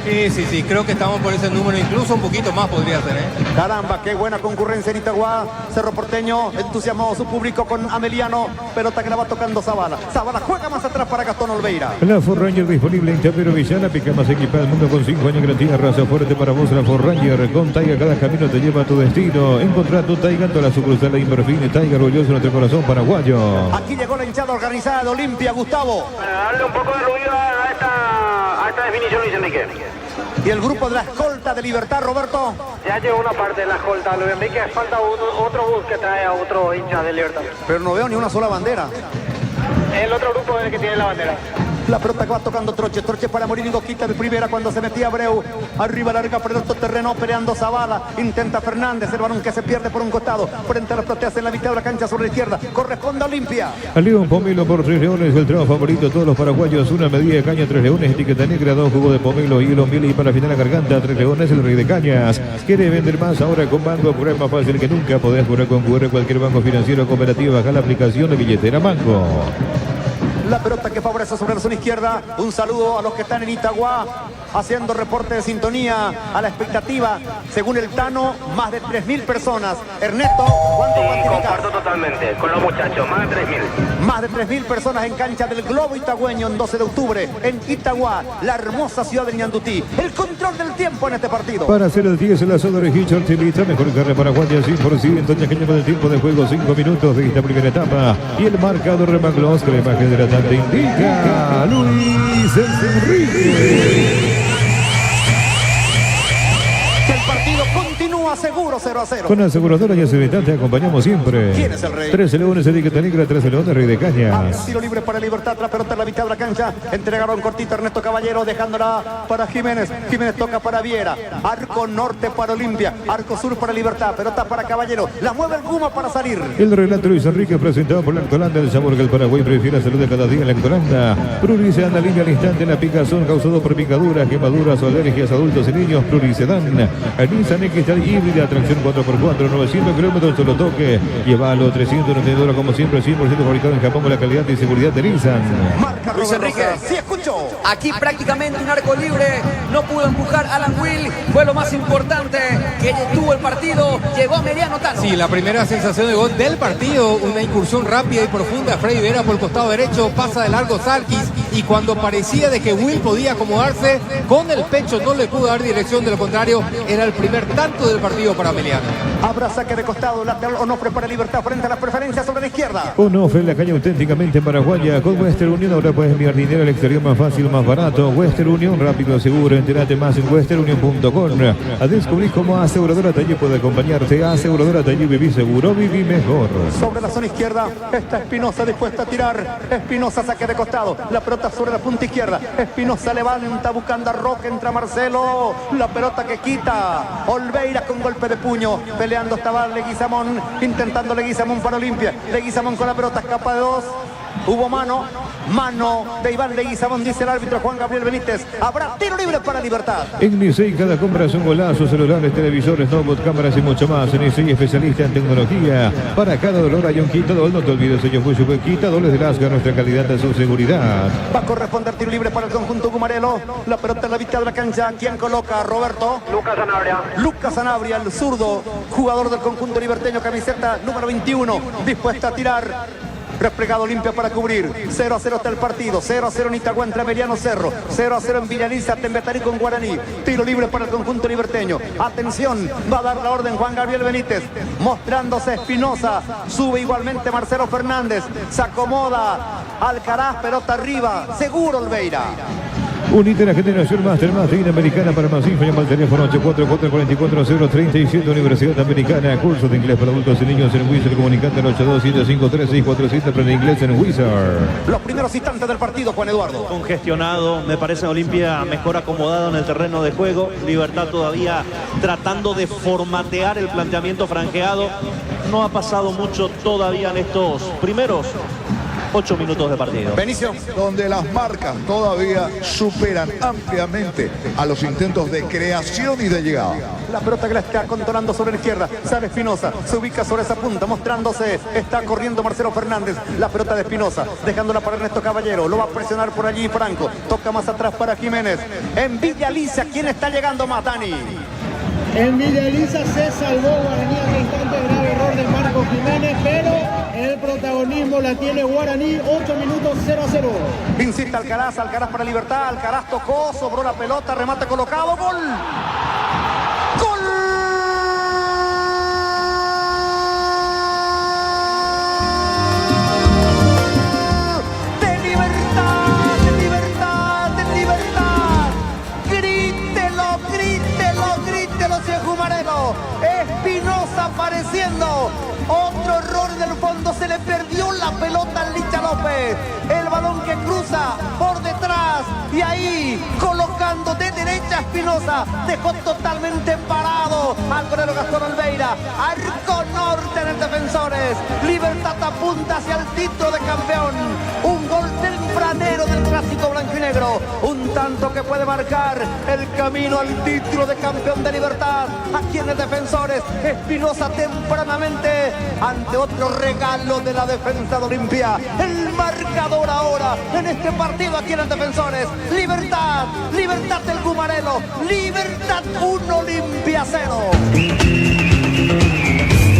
Sí, creo que estamos por ese número, incluso un poquito más podría ser, Caramba, qué buena concurrencia en Itagua. Cerro Porteño entusiasmó su público con Ameliano, pelota que la va tocando Zavala. Zavala juega más atrás para Gastón Olveira. La Ford Ranger disponible en Chapero Villana, pica más equipada del mundo con 5 años garantía, raza fuerte para vos. La Ford Ranger con Taiga, cada camino te lleva a tu destino. Encontrá tu Taiga, toda la sucursal de Inverfine. Taiga, orgulloso de nuestro corazón paraguayo. Aquí llegó la hinchada organizada de Olimpia, Gustavo. Darle un poco de ruido a esta definición, Luis Enrique. Y el grupo de la escolta de Libertad, Roberto. Ya llegó una parte de la escolta, Luis Enrique. Falta otro bus que trae a otro hincha de Libertad. Pero no veo ni una sola bandera. El otro grupo es el que tiene la bandera. La pelota que va tocando Troche para Morínigo, quita de primera cuando se metía Abreu. Arriba larga por el otro terreno, peleando Zavala. Intenta Fernández, el balón que se pierde por un costado. Frente a las plateas en la mitad de la cancha sobre la izquierda. Corresponde a Olimpia. A León Pomelo por 3 leones, el trabajo favorito de todos los paraguayos. Una medida de caña, 3 leones, etiqueta negra, 2 jugos de pomelo, hielo, miel y para final la garganta. 3 leones, el rey de cañas. ¿Quiere vender más? Ahora con Banco Popular es más fácil que nunca. Podés cobrar con QR cualquier banco financiero o cooperativa. Baja la aplicación de billetera Banco. La pelota que favorece sobre la zona izquierda. Un saludo a los que están en Itagua haciendo reporte de sintonía a la expectativa. Según el Tano, más de 3.000 personas. Ernesto, ¿cuánto cuantificas? Comparto totalmente con los muchachos, más de 3.000. Más de 3.000 personas en cancha del Globo Itagüeño en 12 de octubre en Itagua, la hermosa ciudad de Ñandutí. El control del tiempo en este partido. Para hacer el 10, el asado de Hitch Artilita, mejor carne paraguaya 100%. Ñaqueño con el tiempo de juego, 5 minutos de esta primera etapa. Y el marcador Remaglos, que la imagen de la tarde indica Luis Enrique. Que el partido continúa seguro 0-0. Con aseguradora y Acevedat te acompañamos siempre. ¿Quién es el rey? 13 leones, etiqueta negra, 13 leones, rey de cañas. Tiro libre para Libertad, la pelota en la mitad de la cancha. Entregaron cortito a Ernesto Caballero, dejándola para Jiménez. Jiménez toca para Viera. Arco norte para Olimpia. Arco sur para Libertad. Pelota para Caballero. La mueve el Guma para salir. El relato Luis Enrique presentado por la Actoranda. El sabor que el Paraguay prefiere, salud de cada día en la Actoranda. Prurisedan alivia al instante la picazón causado por picaduras, quemaduras o alergias adultos y niños. Prurisedan. Nissan X-Trail híbrida, tracción 4x4, 900 kilómetros, solo toque. Llévalo, 392 como siempre, 100% fabricado en Japón con la calidad y seguridad de Nissan. Marca Luis Enrique. Sí, escucho. Aquí prácticamente un arco libre. No pudo empujar Alan Will. Fue lo más importante que tuvo el partido. Llegó a mediano Tano. Sí, la primera sensación de gol del partido. Una incursión rápida y profunda. Freddy Vera por el costado derecho. Pasa de largo Sarkis. Y cuando parecía de que Will podía acomodarse, con el pecho no le pudo dar dirección. De lo contrario, era el primer tanto del partido. partido para Meliano. Habrá saque de costado, lateral Onofre para Libertad frente a las preferencias sobre la izquierda. Onofre en la calle auténticamente paraguaya. Con Western Union ahora puedes enviar dinero al exterior más fácil, más barato. Western Union, rápido, seguro. Entérate más en westernunion.com. A descubrir cómo Aseguradora Taller puede acompañarte. Aseguradora Taller, viví seguro, viví mejor. Sobre la zona izquierda está Espinosa dispuesta a tirar. Espinosa saque de costado. La pelota sobre la punta izquierda. Espinosa levanta buscando a Roque. Entra Marcelo. La pelota que quita. Olveira con golpe de puño. Peleando estaba Leguizamón. Intentando Leguizamón para Olimpia. Leguizamón con la pelota. Escapa de dos. Hubo mano de Iván Leguizamón, dice el árbitro Juan Gabriel Benítez. Habrá tiro libre para Libertad. En Nicey cada compra es un golazo. Celulares, televisores, notebook, cámaras y mucho más. En Nicey, especialista en tecnología. Para cada dolor hay un quitadol. No te olvides, ellos fue su quitadoles de Lasga, nuestra calidad de su seguridad. Va a corresponder tiro libre para el conjunto gumarelo. La pelota en la mitad de la cancha. ¿Quién coloca? Roberto. Lucas Sanabria. Lucas Sanabria, el zurdo, jugador del conjunto liberteño, camiseta número 21, dispuesta a tirar. Replegado Olimpia para cubrir. 0-0 está el partido. 0-0 en Itagua entre Meliano Cerro. 0-0 en Villaliza, Tembetarí con Guaraní. Tiro libre para el conjunto liberteño. Atención, va a dar la orden Juan Gabriel Benítez. Mostrándose Espinosa. Sube igualmente Marcelo Fernández. Se acomoda Alcaraz, pelota arriba. Seguro Olveira. Unite la generación Master Americana. Para más info llama al teléfono 844-44-037. Universidad Americana. Curso de inglés para adultos y niños en Wizard. Comunicante al 82753-647. Aprende inglés en Wizard. Los primeros instantes del partido, Juan Eduardo. Congestionado, me parece Olimpia mejor acomodado en el terreno de juego. Libertad todavía tratando de formatear el planteamiento franjeado. No ha pasado mucho todavía en estos primeros 8 minutos de partido. Benicio. Donde las marcas todavía superan ampliamente a los intentos de creación y de llegada. La pelota que la está controlando sobre la izquierda. Sale Espinosa, se ubica sobre esa punta, mostrándose. Está corriendo Marcelo Fernández. La pelota de Espinosa, dejándola para Ernesto Caballero. Lo va a presionar por allí Franco. Toca más atrás para Jiménez. En Villaliza, ¿quién está llegando más, Dani? En Villaliza se salvó Guaraní al instante, grave error de Marco Jiménez, pero el protagonismo la tiene Guaraní, 8 minutos 0-0. Insiste Alcaraz, Alcaraz para Libertad, Alcaraz tocó, sobró la pelota, remate colocado, gol. ¡Gol! ¡De Libertad! ¡De Libertad! ¡De Libertad! ¡Grítelo, grítelo, grítelo, señor Gumarelo! Espinosa apareciendo. Otro error del fondo, se le perdió la pelota al Licha López. El balón que cruza por detrás y ahí colocando de derecha Espinosa. Dejó totalmente parado al golero Gastón Olveira. Arco norte en el Defensores. Libertad apunta hacia el título de campeón. Un gol tempranero del clásico blanco y negro. Un tanto que puede marcar el camino al título de campeón de Libertad. Aquí en el Defensores, Espinosa tempranamente ante otro regalo de la defensa de Olimpia. El marcador ahora en este partido aquí en el Defensores. Libertad, Libertad del Gumarelo. Libertad 1, Olimpia 0.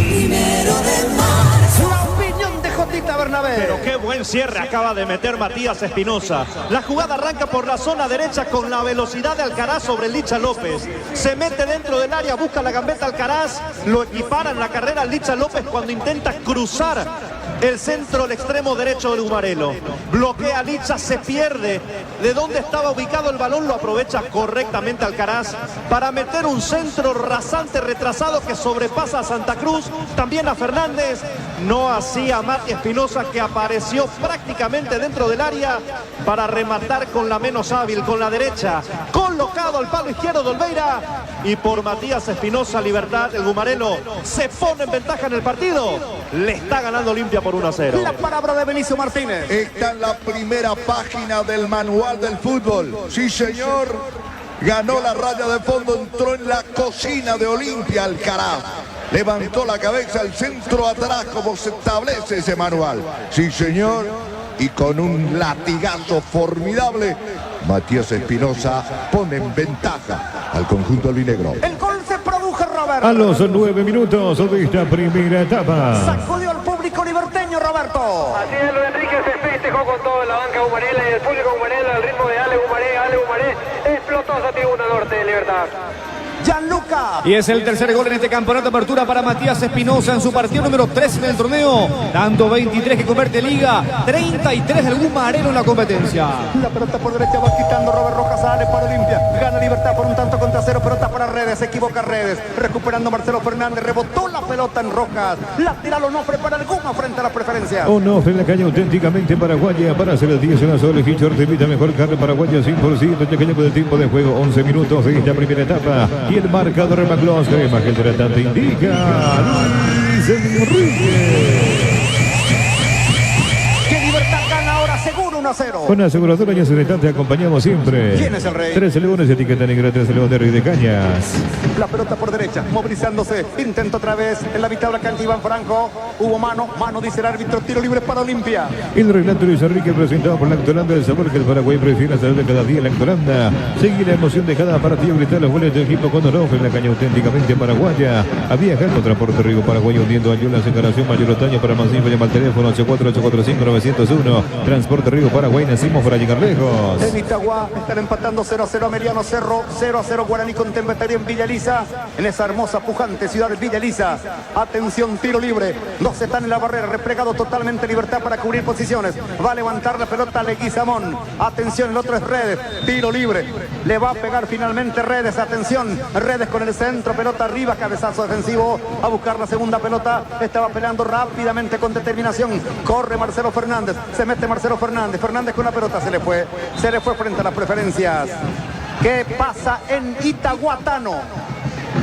Primero de marzo. La opinión de Jotita Bernabé. Pero qué buen cierre acaba de meter Matías Espinosa. La jugada arranca por la zona derecha con la velocidad de Alcaraz sobre Licha López. Se mete dentro del área, busca la gambeta Alcaraz. Lo equipara en la carrera Licha López cuando intenta cruzar el centro, el extremo derecho del Gumarelo. Bloquea Licha, se pierde de dónde estaba ubicado el balón. Lo aprovecha correctamente Alcaraz para meter un centro rasante, retrasado, que sobrepasa a Santa Cruz, también a Fernández. No hacía Mati Espinosa, que apareció prácticamente dentro del área para rematar con la menos hábil, con la derecha, colocado al palo izquierdo de Olveira. Y por Matías Espinosa, Libertad, el Gumarelo se pone en ventaja en el partido. Le está ganando Olimpia por 1-0. La palabra de Benicio Martínez. Está en la primera página del manual del fútbol. Sí, señor. Ganó la raya de fondo, entró en la cocina de Olimpia Alcaraz. Levantó la cabeza, el centro atrás, como se establece ese manual. Sí, señor. Y con un latigazo formidable, Matías Espinosa pone en ventaja al conjunto albinegro. El gol se produjo, Roberto. A los 9 minutos de esta primera etapa. Sacudió al público liberteño, Roberto. Así es, Luis Enrique se festejó con todo en la banca Gumarela y el público Gumarela al ritmo de Ale Gumaré, explotó esa tribuna norte de Libertad. Gianluca. Y es el tercer gol en este campeonato de apertura para Matías Espinosa en su partido número 3 en el torneo, dando 23 que convierte Liga, 33 del Guma Areno en la competencia. La pelota por derecha va quitando Robert Rojas, sale para Olimpia, gana Libertad por un tanto contra cero, pelota para Redes, se equivoca Redes, recuperando Marcelo Fernández, rebotó la pelota en Rojas, lateral Onofre para el Guma frente a la preferencia. Onofre en la calle auténticamente paraguaya para hacer el 10 en la sola. Hichor te invita mejor carne paraguaya 100%, ya que lleva el tiempo de juego 11 minutos de esta primera etapa. Y el marcador de McCloskey, más que el tratante indica Luis Enrique. Que Libertad gana ahora seguro 1-0. Con aseguradora y Aseguradora te acompañamos siempre. ¿Quién es el rey? 13 Leones, etiqueta negra, 13 Leones de Rey de Cañas. La pelota por derecha, movilizándose, intenta otra vez en la mitad de la cancha Iván Franco, hubo mano, dice el árbitro, tiro libre para Olimpia. El relato Luis Enrique presentado por la Lactolanda, el sabor que el Paraguay prefiere saber de cada día la Lactolanda. Sigue la emoción de cada partido, gritar los goles del equipo con Onofre en la caña auténticamente paraguaya. A viajar con Transporte Río Paraguay hundiendo a Yola, separación mayor otoño para Mancini, llama al teléfono 84845-901. Transporte Río Paraguay, nacimos para llegar lejos. En Itagua están empatando 0-0 Meriano Cerro, 0-0 Guaraní con Tempetaría en Villaliza, en esa hermosa pujante ciudad de Villaliza. Atención, tiro libre, dos están en la barrera, replegado totalmente Libertad para cubrir posiciones, va a levantar la pelota Leguizamón, atención, el otro es Redes, tiro libre, le va a pegar finalmente Redes, atención, Redes con el centro, pelota arriba, cabezazo defensivo, a buscar la segunda pelota, estaba peleando rápidamente con determinación, corre Marcelo Fernández, se mete Marcelo Fernández, Fernández con la pelota, se le fue frente a las preferencias. ¿Qué pasa en Itaguatano?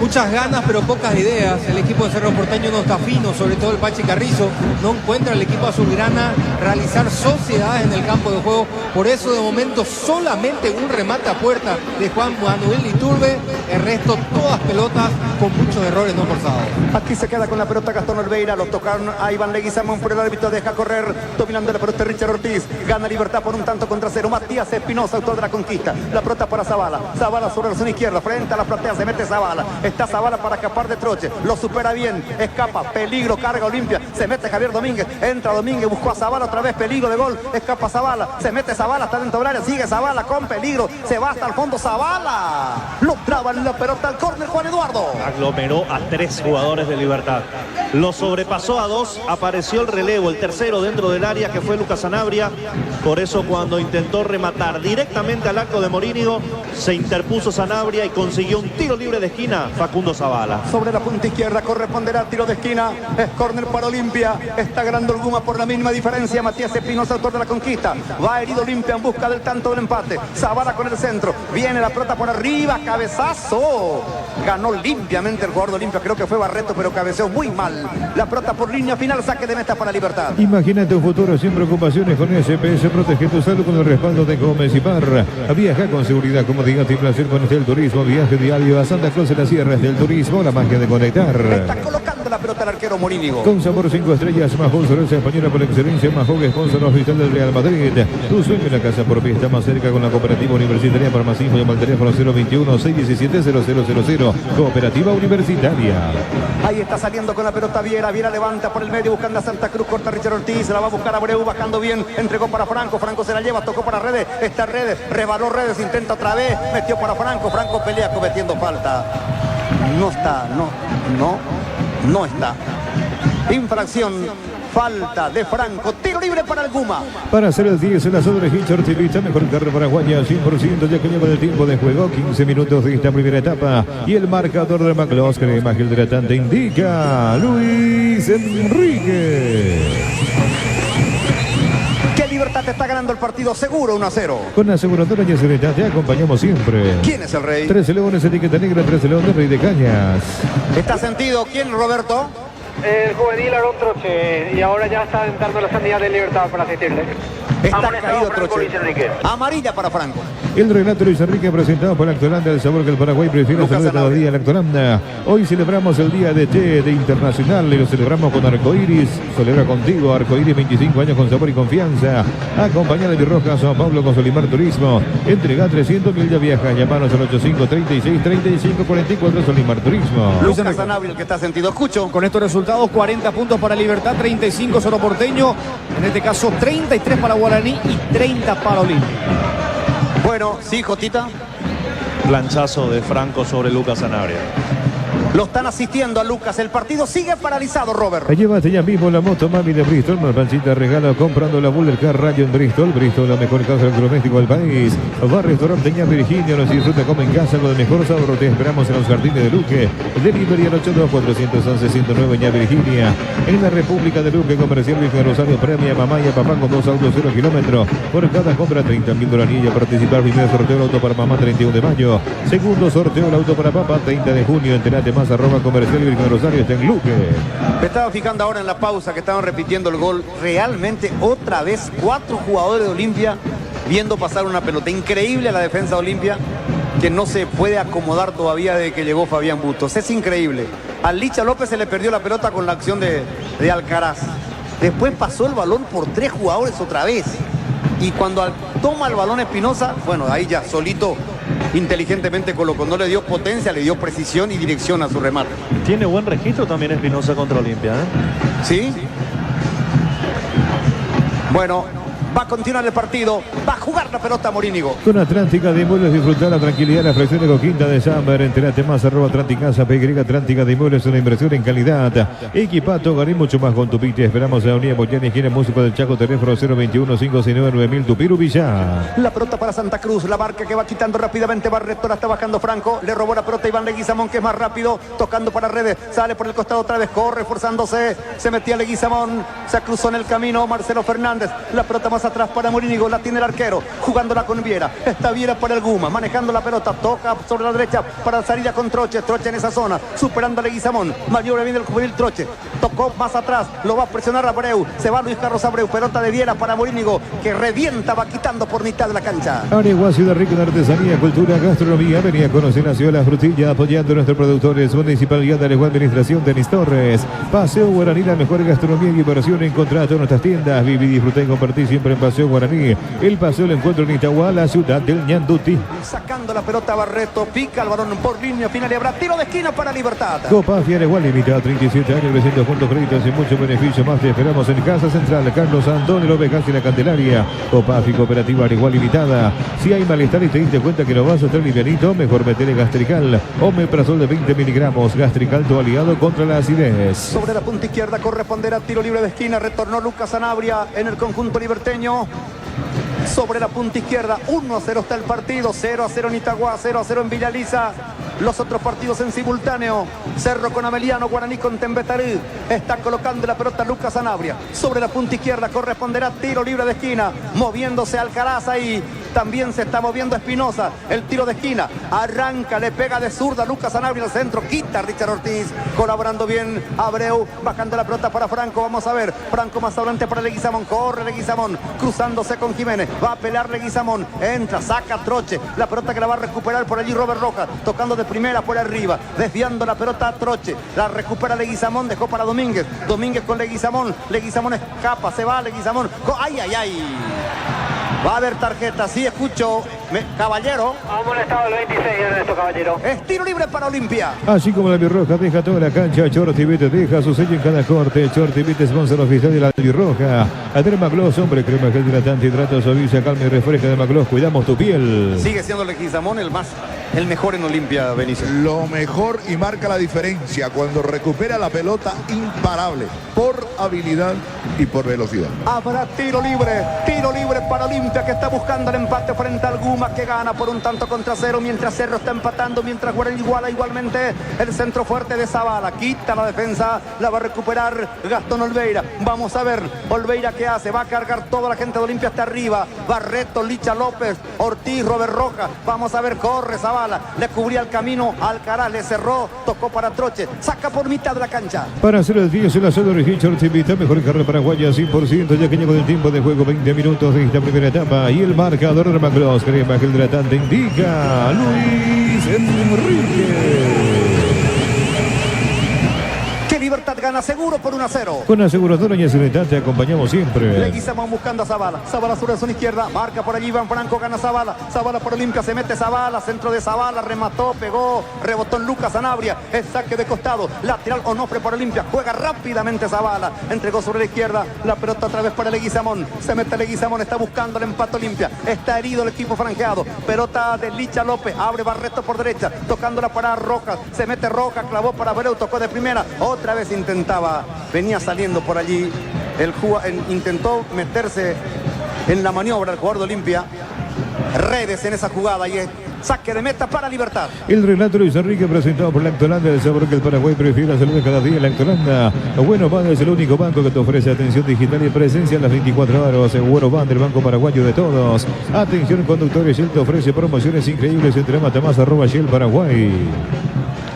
Muchas ganas, pero pocas ideas. El equipo de Cerro Porteño no está fino, sobre todo el Pachi Carrizo. No encuentra el equipo azulgrana realizar sociedades en el campo de juego. Por eso, de momento, solamente un remate a puerta de Juan Manuel Iturbe. El resto, todas pelotas con muchos errores no forzados. Aquí se queda con la pelota Gastón Olveira. Lo tocaron a Iván Leguizamón, pero el árbitro deja correr. Dominando la pelota Richard Ortiz. Gana Libertad por un tanto contra cero. Matías Espinosa, autor de la conquista. La pelota para Zavala. Zavala sobre la zona izquierda. Frente a la platea se mete Zavala. Está Zavala para escapar de Troche, lo supera bien, escapa, peligro, carga Olimpia, se mete Javier Domínguez, entra Domínguez, buscó a Zavala otra vez, peligro de gol, escapa Zavala, se mete Zavala, está dentro del área, sigue Zavala con peligro, se va hasta el fondo Zavala, lo traba en la pelota al córner Juan Eduardo. Aglomeró a 3 jugadores de Libertad, lo sobrepasó a 2, apareció el relevo, el tercero dentro del área que fue Lucas Sanabria, por eso cuando intentó rematar directamente al arco de Morínigo, se interpuso Sanabria y consiguió un tiro libre de esquina, Facundo Zavala. Sobre la punta izquierda corresponderá tiro de esquina, es córner para Olimpia, está ganando el Guma por la mínima diferencia, Matías Espinosa, autor de la conquista, va herido Olimpia en busca del tanto del empate, Zavala con el centro, viene la pelota por arriba, cabezazo, ganó limpiamente el jugador de Olimpia, creo que fue Barreto, pero cabeceó muy mal, la pelota por línea final, saque de meta para Libertad. Imagínate un futuro sin preocupaciones con SPS, protege tu salud con el respaldo de Gómez y Parra. Viaja con seguridad, comodidad y placer con el turismo, viaje diario a Santa Cruz en las sierras del turismo, la magia de conectar. Está colocando la pelota al arquero Morínigo. Con sabor 5 estrellas, Mahón, cerveza española por excelencia, Mahón, sponsor oficial del Real Madrid. Tu sueño en la casa propia está más cerca con la Cooperativa Universitaria. Para más info, llama al teléfono 021-617-0000. Cooperativa Universitaria. Ahí está saliendo con la pelota Viera, Viera levanta por el medio buscando a Santa Cruz, corta Richard Ortiz, se la va a buscar a Abreu, bajando bien, entregó para Franco, Franco se la lleva, tocó para Redes, está Redes, rebaló Redes, intenta otra vez, metió para Franco, Franco pelea cometiendo falta. No está. Infracción, falta de Franco, tiro libre para el Guma. Para hacer el 10 en la zona de Hitcher, Tivita, mejor carne paraguaya, 100%, ya que lleva el tiempo de juego, 15 minutos de esta primera etapa. Y el marcador de McCloskey, más que el tratante indica Luis Enrique. Libertad está ganando el partido seguro 1-0. Con aseguradora y Aseguradora te acompañamos siempre. ¿Quién es el rey? 13 Leones, etiqueta negra, 13 Leones, Rey de Cañas. ¿Está sentido? ¿Quién, Roberto? El juvenil Aarón Troche, y ahora ya está entrando la sanidad de Libertad para asistirle. Está caído Troche. Amarilla para Franco. El relato Luis Enrique presentado por Lactolanda, el sabor que el Paraguay prefiere saber cada día Lactolanda. Hoy celebramos el día de té de internacional y lo celebramos con Arcoiris. Celebra contigo Arcoiris, 25 años con sabor y confianza. Acompaña de Birroja San Pablo con Solimar Turismo. Entrega 300.000 de viajes. Llamanos al 85-36-35-44 Solimar Turismo. Lucas Sanabria, el que está sentido. Escucho. Con estos resultados, 40 puntos para Libertad, 35 Cerro Porteño. En este caso, 33 para Guaraní y 30 para Olimpia. Bueno, sí, Jotita. planchazo de Franco sobre Lucas Sanabria. Lo están asistiendo a Lucas. El partido sigue paralizado, Robert. Llévate ya mismo la moto Mami de Bristol. Más pancita regalo comprando la Buller Car Rayo en Bristol. Bristol, la mejor casa electrodoméstico del país. Va a Restaurante Ña Virginia. Nos disfruta como en casa con el mejor sabor. Te esperamos en los jardines de Luque. Delivery al 82411-109 Ña Virginia. En la República de Luque, Comercial Virgen Rosario, premia mamá y a papá con 2 autos 0 kilómetros. Por cada compra 30.000 dolanillas. Participar primer sorteo el auto para mamá 31 de mayo. Segundo sorteo el auto para papá 30 de junio. Enterate más @Comercial Virgen Rosario, está en Luque. Me estaba fijando ahora en la pausa que estaban repitiendo el gol. Realmente otra vez 4 jugadores de Olimpia viendo pasar una pelota. Increíble la defensa de Olimpia, que no se puede acomodar todavía desde que llegó Fabián Bustos. Es increíble. Al Licha López se le perdió la pelota con la acción de Alcaraz. Después pasó el balón por 3 jugadores otra vez. Y cuando toma el balón Espinosa, bueno, ahí ya solito inteligentemente colocó, no le dio potencia, le dio precisión y dirección a su remate. Tiene buen registro también Espinosa contra Olimpia, ¿eh? ¿Sí? Bueno, va a continuar el partido, va a jugar la pelota Morínigo. Con Atlántica de Inmuebles disfrutar la tranquilidad, la fracción de Coquinta de Samber. Enterate más @Atlántica PY. Atlántica de Inmuebles, una inversión en calidad. Equipato, gané mucho más con Tupite. Esperamos a Unidad Boyani, esquina Músico del Chaco, teléfono 021-569-9000, Tupiru Villar. La pelota para Santa Cruz, la marca que va quitando rápidamente Barreto, la está bajando Franco, le robó la pelota Iván Leguizamón, que es más rápido, tocando para redes, sale por el costado otra vez, corre, forzándose, se metía Leguizamón, se cruzó en el camino Marcelo Fernández, la pelota más atrás para Morínigo, la tiene el arquero, jugándola con Viera, está Viera para el Guma, manejando la pelota, toca sobre la derecha para la salida con Troche en esa zona, superando a Leguizamón, maniobra bien el juvenil Troche, tocó más atrás, lo va a presionar Abreu, se va Luis Carlos Abreu, pelota de Viera para Morínigo, que revienta, va quitando por mitad de la cancha. Aregua, Ciudad Rica en artesanía, cultura, gastronomía. Venía a conocer la ciudad de la frutilla, apoyando a nuestros productores. Municipalidad de Aregua, Administración Denis Torres. Paseo Guaraní, la mejor gastronomía y inversión. Encontrá todas nuestras tiendas. Viví, disfruté y compartí siempre en Paseo Guaraní. El paseo lo encuentro en Itagua, la ciudad del Ñanduti. Sacando la pelota Barreto, pica el balón por línea final y habrá tiro de esquina para Libertad. Copa Aregua, limitada 37 años, 300 puntos créditos y mucho beneficio más. Te esperamos en Casa Central, Carlos Antonio Lovejas y la Candelaria. Copa Cooperativa Aregua Limitada. Si hay malestar y te diste cuenta que lo vas a estar livianito, mejor metele Gastrical. Omeprazol de 20 miligramos. Gastrical, tu aliado contra la acidez. Sobre la punta izquierda corresponderá tiro libre de esquina. Retornó Lucas Sanabria en el conjunto liberteño. Sobre la punta izquierda, 1-0 está el partido, 0-0 en Itagua, 0-0 en Villaliza. Los otros partidos en simultáneo. Cerro con Ameliano, Guaraní con Tembetarí. Está colocando la pelota Lucas Sanabria. Sobre la punta izquierda corresponderá tiro libre de esquina. Moviéndose Alcaraz ahí. También se está moviendo Espinosa. El tiro de esquina. Arranca, le pega de zurda Lucas Sanabria al centro. Quita Richard Ortiz. Colaborando bien Abreu. Bajando la pelota para Franco. Vamos a ver. Franco más adelante para Leguizamón. Corre Leguizamón. Cruzándose con Jiménez. Va a pelear Leguizamón. Entra, saca Troche. La pelota que la va a recuperar por allí Robert Rojas. Tocando de primera por arriba, desviando la pelota a Troche, la recupera Leguizamón, dejó para Domínguez, Domínguez con Leguizamón, Leguizamón escapa, se va Leguizamón, ¡ay, ay, ay! Va a haber tarjeta, sí, escucho, Caballero. Ha molestado el 26 Ernesto Caballero. Es tiro libre para Olimpia. Así como la Albirroja deja toda la cancha, Chortibite deja su sello en cada corte. Chortibite, sponsor oficial de la Albirroja. Dermagloss, hombre, crema gel hidratante, hidrata, suaviza, calma y refresca. Dermagloss, cuidamos tu piel. Sigue siendo Leguizamón el mejor en Olimpia, Benicio. Lo mejor y marca la diferencia cuando recupera la pelota, imparable por habilidad y por velocidad. Habrá tiro libre para Olimpia, que está buscando el empate frente al Guma, que gana por 1-0 mientras Cerro está empatando, mientras Guaraní iguala igualmente. El centro fuerte de Zavala, quita la defensa, la va a recuperar Gastón Olveira. Vamos a ver Olveira qué hace, va a cargar toda la gente de Olimpia hasta arriba. Barreto, Licha López, Ortiz, Robert Rojas. Vamos a ver, corre Zavala, le cubría el camino Alcaraz, le cerró, tocó para Troche, saca por mitad de la cancha. Para hacer el 10 en la zona de Richard se invita mejor carrera paraguaya 100%, ya que llegó el tiempo de juego 20 minutos de esta primera etapa y el marcador de Macross, crema gel hidratante indica Luis Enrique. ¡Qué Libertad gana seguro por 1-0. Con aseguradora y Serenidad te acompañamos siempre. Leguizamón buscando a Zavala. Zavala sobre su izquierda. Marca por allí Iván Franco. Gana Zavala. Zavala por Olimpia. Se mete Zavala. Centro de Zavala. Remató. Pegó. Rebotó en Lucas Sanabria. El saque de costado. Lateral Onofre por Olimpia. Juega rápidamente Zavala. Entregó sobre la izquierda. La pelota otra vez para Leguizamón. Se mete Leguizamón. Está buscando el empate Olimpia. Está herido el equipo franqueado. Pelota de Licha López. Abre Barreto por derecha. Tocándola para Rojas. Se mete Rojas. Clavó para Abreu. Tocó de primera. Otra vez intentaba. Venía saliendo por allí. Intentó meterse en la maniobra el jugador de Olimpia. Redes en esa jugada y es saque de meta para Libertad. El relato Luis Enrique presentado por Lactolanda, el sabor que el Paraguay prefiere hacerlo cada día. Lactolanda, Bueno Band es el único banco que te ofrece atención digital y presencia en las 24 horas. Bueno Band, el banco paraguayo de todos. Atención conductores, Shell te ofrece promociones increíbles. Entre más @Shell Paraguay.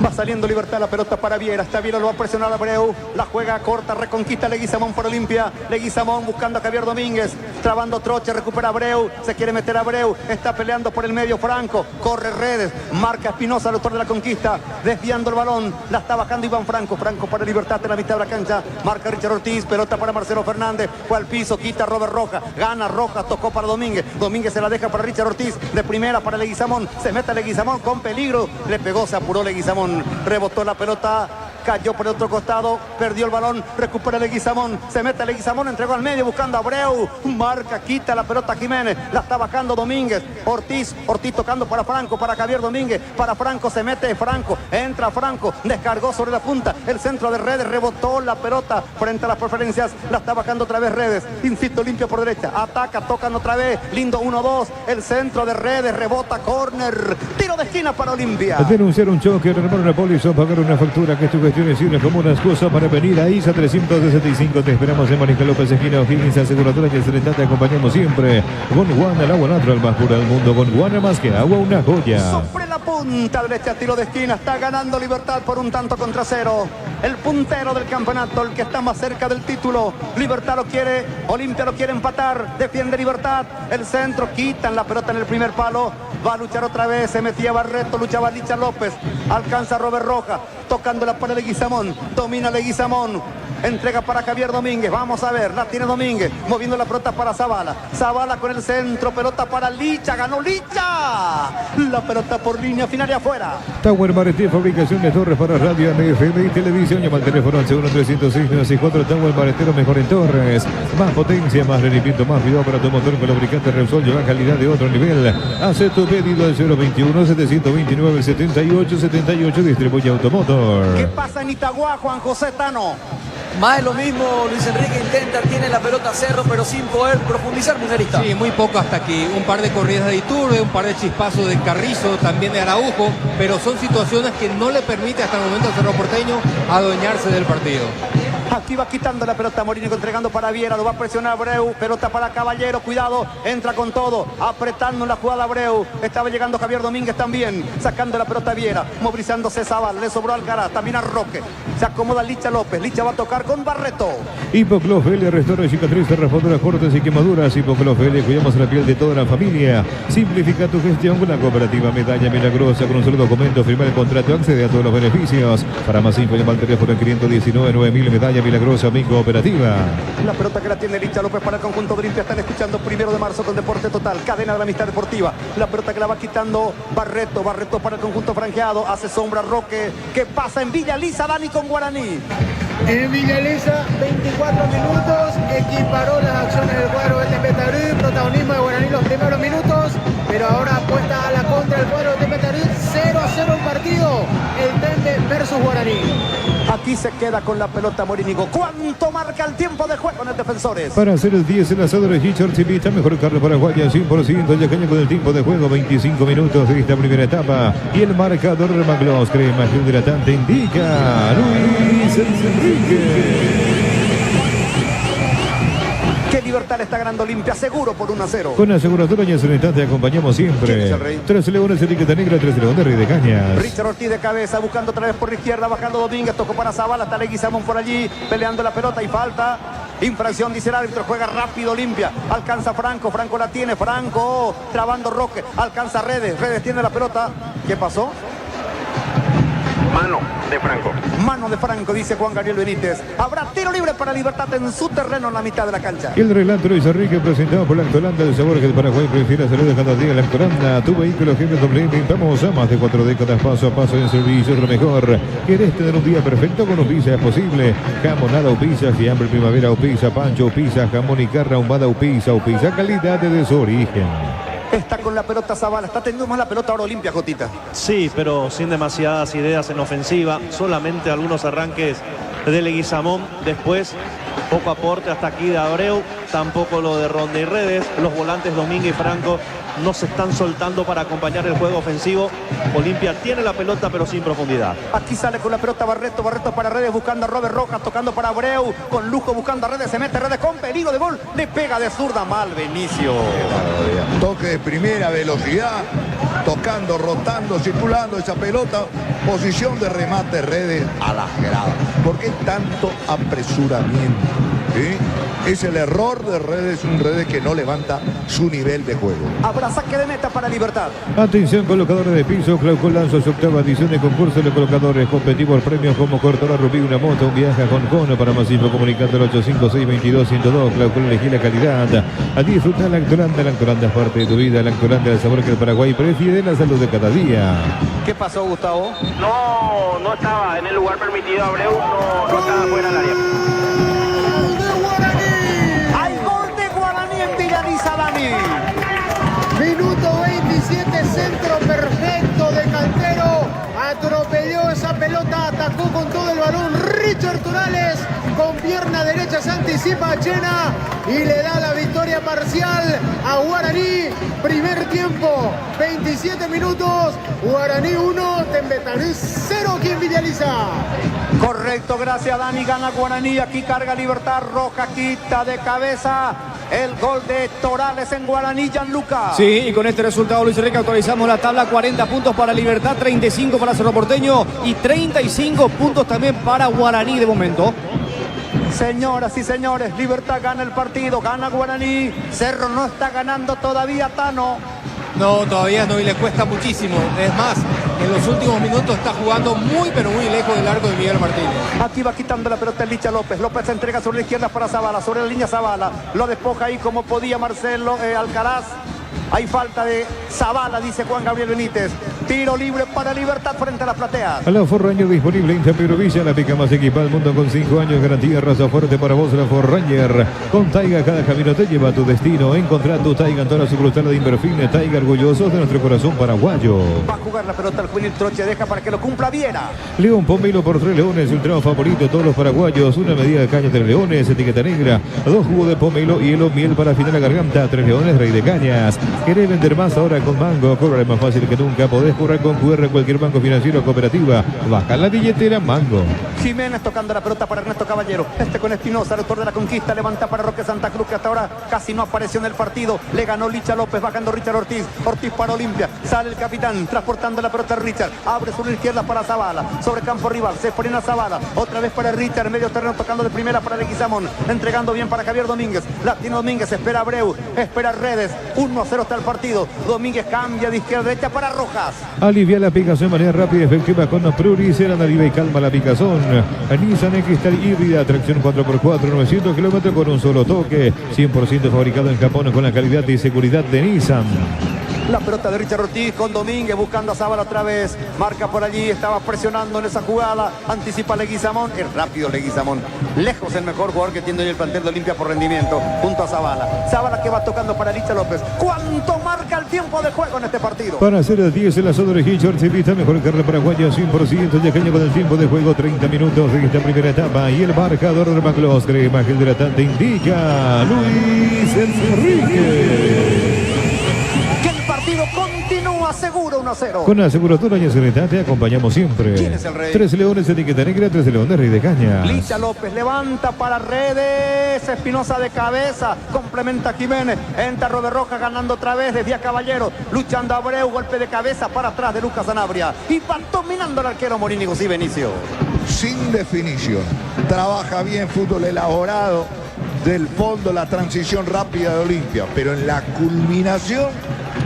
Va saliendo Libertad, la pelota para Viera. Está Viera, lo va a presionar Abreu. La juega corta, reconquista Leguizamón por Olimpia. Leguizamón buscando a Javier Domínguez. Trabando Troche, recupera Abreu. Se quiere meter Abreu. Está peleando por el medio Franco. Corre Redes. Marca Espinosa, el autor de la conquista. Desviando el balón. La está bajando Iván Franco. Franco para Libertad en la mitad de la cancha. Marca Richard Ortiz. Pelota para Marcelo Fernández. Fue al piso. Quita Robert Rojas. Gana Rojas. Tocó para Domínguez. Domínguez se la deja para Richard Ortiz. De primera para Leguizamón. Se mete Leguizamón con peligro. Le pegó, se apuró Leguizamón. Rebotó la pelota, cayó por el otro costado, perdió el balón, recupera Leguizamón, se mete Leguizamón, entregó al medio buscando a Abreu, marca, quita la pelota Jiménez, la está bajando Domínguez, Ortiz tocando para Franco, para Javier Domínguez, para Franco, se mete Franco, entra Franco, descargó sobre la punta, el centro de Redes, rebotó la pelota frente a las preferencias, la está bajando otra vez Redes, insisto, limpio por derecha, ataca, tocan otra vez, lindo 1-2, el centro de Redes, rebota, córner, tiro de esquina para Olimpia. Denunciar un choque, hermano Napolis o pagar una factura, que tu gestión es una como una excusa para venir a ISA 365. Te esperamos en Mariscal López, esquina O'Higgins, aseguradora y Serenidad. Te acompañamos siempre. Con Guana, el agua natural más pura del mundo. Con Guana, más que agua, una joya. Sobre la punta derecha, tiro de esquina, está ganando Libertad por 1-0. El puntero del campeonato, el que está más cerca del título. Libertad lo quiere, Olimpia lo quiere empatar, defiende Libertad, el centro, quitan la pelota en el primer palo, va a luchar otra vez, se metía Barreto, luchaba Licha López, alcanza Robert Rojas, tocándola para Leguizamón, domina Leguizamón, entrega para Javier Domínguez, vamos a ver, la tiene Domínguez, moviendo la pelota para Zavala, Zavala con el centro, pelota para Licha, ganó Licha, la pelota por línea final y afuera. Tower Mareté, fabricación de torres para radio, FM y televisión. Llama al teléfono al 1-306-964. Tower Maretero, mejor en torres. Más potencia, más rendimiento, más video para tu motor con lubricante Repsol. Lleva calidad de otro nivel. Hace tu pedido al 021-729-7878. Distribuye Automotor. ¿Qué pasa en Itagua, Juan José Tano? Más de lo mismo, Luis Enrique intenta, tiene la pelota Cerro, pero sin poder profundizar, Mungerista. Sí, muy poco hasta aquí. Un par de corridas de Iturbe, un par de chispazos de Carrizo, también de Araujo, pero son situaciones que no le permite hasta el momento al Cerro Porteño adueñarse del partido. Aquí va quitando la pelota Morínigo, entregando para Viera, lo va a presionar Abreu, pelota para Caballero, cuidado, entra con todo, apretando la jugada Abreu, estaba llegando Javier Domínguez también, sacando la pelota a Viera, movilizándose Zavala, le sobró Alcaraz, también a Roque, se acomoda Licha López, Licha va a tocar con Barreto. Hipoclov L, restaura cicatriz, raspaduras, cortes y quemaduras. Hipoclov L, cuidamos la piel de toda la familia. Simplifica tu gestión con la cooperativa Medalla Milagrosa. Con un solo documento, firma el contrato, accede a todos los beneficios. Para más info, llama al teléfono 519-9000, Medalla Milagrosa, mi cooperativa. La pelota que la tiene Licha López para el conjunto de Olimpia. Están escuchando 1 de marzo con Deporte Total, cadena de la amistad deportiva. La pelota que la va quitando Barreto para el conjunto franqueado. Hace sombra Roque, que pasa en Villa Lisa, Dani con Guaraní. En Villa Elisa, 24 minutos, equiparó las acciones del cuadro del Tempe Tarí, protagonismo de Guaraní los primeros minutos, pero ahora apuesta a la contra el cuadro del Tempe Tarí, 0-0 el partido, el Tempe versus Guaraní. Aquí se queda con la pelota Morínigo. ¿Cuánto marca el tiempo de juego en el Defensores? Para hacer el 10, el asador de Richard Civita, mejor carne paraguaya, 100%, ya caña con el tiempo de juego, 25 minutos de esta primera etapa. Y el marcador de Maglos, crema hidratante, indica Luis Enrique. Que Libertad está ganando Olimpia, seguro por 1-0. Con aseguradora y Serenidad te acompañamos siempre. ¿Quién es el rey? 3 leones, etiqueta negra, 3 leones, Rey de Cañas. Richard Ortiz de cabeza, buscando otra vez por la izquierda, bajando Domínguez, tocó para Zavala, está Leguizamón por allí, peleando la pelota y falta. Infracción, dice el árbitro, juega rápido Olimpia, alcanza Franco, Franco la tiene, Franco, trabando Roque, alcanza Redes, Redes tiene la pelota. ¿Qué pasó? Mano de Franco. Mano de Franco, dice Juan Gabriel Benítez. Habrá tiro libre para Libertad en su terreno en la mitad de la cancha. El relato Luis Enrique presentado por Lactolanda, el sabor que el Paraguay prefiere salud de cada día. Lactolanda, tu vehículo GMW. Vamos a más de 4 décadas paso a paso en servicio, es lo mejor. ¿Quieres tener un día perfecto? Con Upisa es posible. Jamonada Upisa, fiambre primavera Upisa, pancho Upisa, jamón y carne ahumada Upisa, calidad de su origen. Está con la pelota Zavala, está teniendo más la pelota ahora Olimpia, Jotita. Sí, pero sin demasiadas ideas en ofensiva, solamente algunos arranques de Leguizamón, después poco aporte hasta aquí de Abreu, tampoco lo de Ronda y Redes, los volantes Domínguez y Franco no se están soltando para acompañar el juego ofensivo. Olimpia tiene la pelota pero sin profundidad. Aquí sale con la pelota Barreto para Redes buscando a Robert Rojas, tocando para Abreu, con lujo buscando a Redes, se mete Redes con peligro de gol, le pega de zurda mal Benicio. Toque de primera velocidad, tocando, rotando, circulando esa pelota, posición de remate Redes a las gradas. ¿Por qué tanto apresuramiento? ¿Sí? Es el error de Redes, un Redes que no levanta su nivel de juego. Habrá saque de meta para Libertad. Atención, colocadores de piso. Clauco lanza su octava edición de concurso de colocadores. Competimos premios como cortadora Rubí, una moto, un viaje a Hong Kong. Para más info comunicando al 856-22-102. Clauco, elegí la calidad. A disfrutar Lactolanda. Lactolanda es parte de tu vida. Lactolanda es el sabor que el Paraguay prefiere, la salud de cada día. ¿Qué pasó, Gustavo? No estaba en el lugar permitido. Abreu no estaba fuera del área. Minuto 27, centro perfecto de Cantero. Atropelló esa pelota, atacó con todo el balón. Richard Turales con pierna derecha se anticipa a Chena y le da la victoria parcial a Guaraní. Primer tiempo, 27 minutos. Guaraní 1, Tembetarú 0. ¿Quién visualiza? Correcto, gracias Dani, gana Guaraní, aquí carga Libertad, Roja quita de cabeza el gol de Torales en Guaraní, Gianluca. Sí, y con este resultado, Luis Enrique, actualizamos la tabla, 40 puntos para Libertad, 35 para Cerro Porteño y 35 puntos también para Guaraní de momento. Señoras y señores, Libertad gana el partido, gana Guaraní, Cerro no está ganando todavía, Tano. No, todavía no, y le cuesta muchísimo. Es más, en los últimos minutos está jugando muy, pero muy lejos del arco de Miguel Martínez. Aquí va quitando la pelota el Licha López. López se entrega sobre la izquierda para Zavala, sobre la línea Zavala. Lo despoja ahí como podía Marcelo Alcaraz. Hay falta de Zavala, dice Juan Gabriel Benítez. Tiro libre para Libertad frente a las plateas. A la Forranger disponible en San Pedro Villa, la pica más equipada del mundo con 5 años. Garantía, raza fuerte para vos, la Forranger. Con Taiga cada camino te lleva a tu destino. Encontrá tu Taiga en toda la sucursal de Inverfine. Taiga, orgullosos de nuestro corazón paraguayo. Va a jugar la pelota el juvenil Troche, deja para que lo cumpla Viera. León Pomelo por 3 leones, el tramo favorito de todos los paraguayos. Una medida de caña 3 leones, etiqueta negra. 2 jugos de pomelo, hielo, miel para afinar la garganta. 3 leones, rey de cañas. ¿Querés vender más ahora con Mango? Cobrar más fácil que nunca. Podés cobrar con QR en cualquier banco financiero o cooperativa. Baja la billetera Mango. Jiménez tocando la pelota para Ernesto Caballero. Este con Espinosa, el autor de la conquista. Levanta para Roque Santa Cruz, que hasta ahora casi no apareció en el partido. Le ganó Licha López, bajando Richard Ortiz. Ortiz para Olimpia. Sale el capitán, transportando la pelota a Richard. Abre sobre la izquierda para Zavala. Sobre campo rival, se frena Zavala. Otra vez para Richard, medio terreno tocando de primera para Leguizamón. Entregando bien para Javier Domínguez. La tiene Domínguez, espera Abreu. Espera Redes. 1-0 está el partido. Domínguez cambia de izquierda a derecha para Rojas. Alivia la picazón de manera rápida y efectiva con Pruris. Serán alivia y calma la picazón. Nissan X-Style híbrida, tracción 4x4, 900 kilómetros con un solo toque. 100% fabricado en Japón con la calidad y seguridad de Nissan. La pelota de Richard Ortiz con Domínguez buscando a Zavala otra vez. Marca por allí, estaba presionando en esa jugada. Anticipa Leguizamón. Es rápido Leguizamón. Lejos el mejor jugador que tiene hoy el plantel de Olimpia por rendimiento. Junto a Zavala. Zavala que va tocando para Licha López. ¿Cuánto marca el tiempo de juego en este partido? Para hacer el 10 el asado de Hitchard se vista mejor carne paraguaya 100% de caña con el tiempo de juego 30 minutos en esta primera etapa. Y el marcador de McCloskey, imagen hidratante indica Luis Enrique. Continúa seguro 1-0. Con aseguradora y seguridad te acompañamos siempre. ¿Quién es el rey? 3 leones, etiqueta negra, 3 leones, rey de caña. Licha López levanta para Redes. Espinosa de cabeza. Complementa Jiménez. Entra Robert Rojas ganando otra vez. Desvía Caballero. Luchando Abreu. Golpe de cabeza para atrás de Lucas Sanabria. Y va dominando el arquero Morínigo y Benicio. Sin definición. Trabaja bien, fútbol elaborado. Del fondo, la transición rápida de Olimpia. Pero en la culminación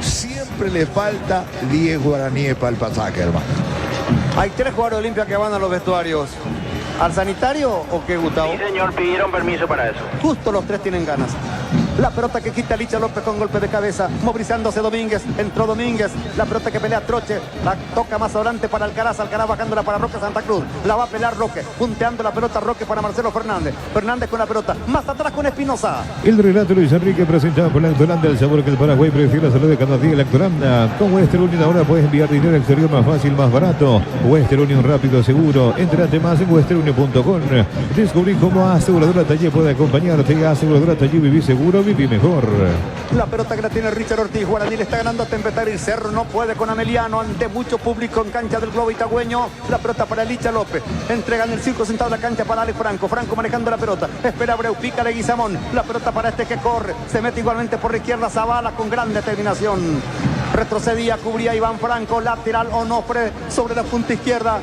siempre le falta 10 guaraníes para el pasaje, hermano. Hay 3 jugadores de Olimpia que van a los vestuarios. ¿Al sanitario o qué, Gustavo? Sí, señor, pidieron permiso para eso. Justo los 3 tienen ganas. La pelota que quita Licha López con golpe de cabeza, movilizándose Domínguez, entró Domínguez, la pelota que pelea Troche, la toca más adelante para Alcaraz bajándola para Roque Santa Cruz, la va a pelear Roque, punteando la pelota Roque para Marcelo Fernández, Fernández con la pelota, más atrás con Espinosa. El relato Luis Enrique presentado por Lactolanda, el sabor que el Paraguay prefiere, la salud de cada día. Lactolanda, con Western Union ahora puedes enviar dinero al exterior más fácil, más barato. Western Union, rápido, seguro. Entrate más en westernunion.com. Descubrí cómo Aseguradora Taller puede acompañarte. Aseguradora Taller, viví seguro, viví mejor. La pelota que la tiene Richard Ortiz, Guaraní le está ganando a Tempetarí, Cerro no puede con Ameliano, ante mucho público en cancha del Globo Itagüeño, la pelota para Licha López, entregan el circo sentado en la cancha para Alex Franco, Franco manejando la pelota, espera Abreu, pica Leguizamón, la pelota para este que corre, se mete igualmente por la izquierda Zavala con gran determinación, retrocedía, cubría Iván Franco, lateral Onofre sobre la punta izquierda.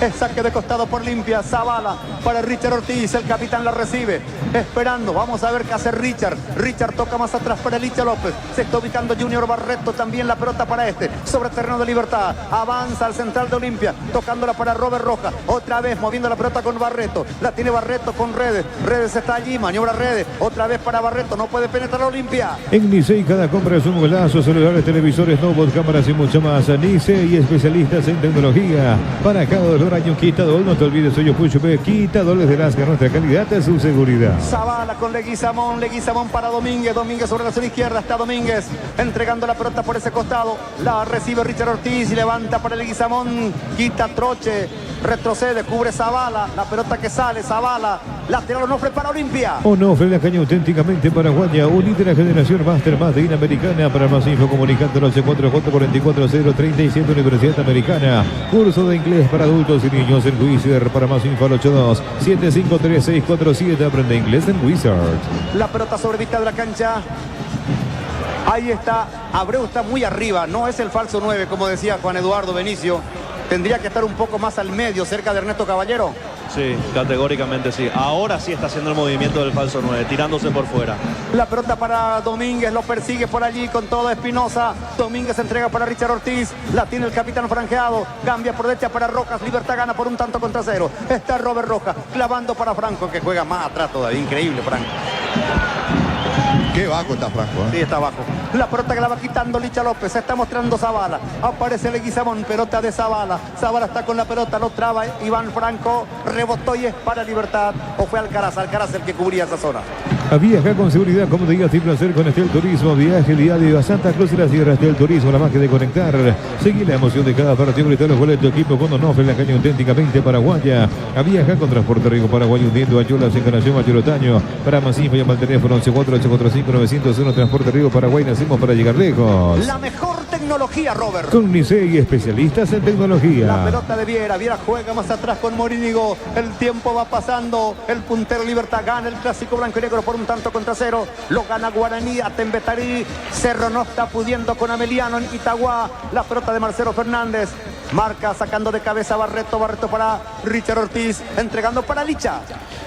Es saque de costado por Olimpia, Zavala para Richard Ortiz, el capitán la recibe, esperando, vamos a ver qué hace Richard, Richard toca más atrás para Licha López, se está ubicando Junior Barreto, también la pelota para este, sobre terreno de Libertad, avanza al central de Olimpia, tocándola para Robert Rojas, otra vez moviendo la pelota con Barreto, la tiene Barreto con Redes, Redes está allí, maniobra Redes, otra vez para Barreto, no puede penetrar Olimpia. En Nicey cada compra es un golazo, celulares, televisores, notebooks, cámaras y mucho más. Nicey, especialistas en tecnología, para cada dolor hay un quitador, no te olvides, soy yo Pucho B, quitadores de Lascar, nuestra calidad es su seguridad. Zavala con Leguizamón, Leguizamón para Domínguez, Domínguez sobre la zona izquierda, está Domínguez, entregando la pelota por ese costado, la recibe Richard Ortiz y levanta para Leguizamón, quita Troche, retrocede, cubre Zavala, la pelota que sale, Zavala, lateral Onofre para Olimpia. Onofre, la caña auténticamente paraguaya, unida a la generación Master más de Inamericana. Para más info comunicando al 844-44037 Universidad Americana. Curso de inglés para adultos y niños en Wizard. Para más info al 82-753-647. Aprende inglés en Wizard. La pelota sobre vista de la cancha. Ahí está, Abreu está muy arriba, no es el falso 9 como decía Juan Eduardo Benicio. Tendría que estar un poco más al medio, cerca de Ernesto Caballero. Sí, categóricamente sí. Ahora sí está haciendo el movimiento del falso 9, tirándose por fuera. La pelota para Domínguez, lo persigue por allí con todo Espinosa. Domínguez entrega para Richard Ortiz, la tiene el capitán franjeado, cambia por derecha para Rojas, Libertad gana por un tanto contra 0. Está Robert Rojas, clavando para Franco, que juega más atrás todavía, increíble Franco. Qué bajo está Franco, ¿eh? Sí, está abajo. La pelota que la va quitando Licha López, se está mostrando Zavala. Aparece Leguizamón, pelota de Zavala. Zavala está con la pelota, lo traba Iván Franco, rebotó y es para Libertad. O fue Alcaraz, Alcaraz el que cubría esa zona. Viaja con seguridad, como te digas, y placer con Estel Turismo. Viaje el día de Santa Cruz y la Sierra. Estel Turismo, la magia de conectar. Seguí la emoción de cada partido. Grita los goles de tu equipo con Onofre, la caña auténticamente paraguaya. Viaja con Transporte Rigo Paraguay, hundiendo a Yola, Encarnación, a Yolotaño. Para más info, llama al teléfono 114845-901. Transporte Rigo Paraguay, nacimos para llegar lejos. La mejor tecnología, Robert. Con Nicey, especialistas en tecnología. La pelota de Viera, Viera juega más atrás con Morínigo. El tiempo va pasando. El puntero Libertad gana el clásico blanco y negro por un tanto contra 0. Lo gana Guaraní a Tembetarí. Cerro no está pudiendo con Ameliano en Itagua. La pelota de Marcelo Fernández. Marca sacando de cabeza Barreto, Barreto para Richard Ortiz, entregando para Licha.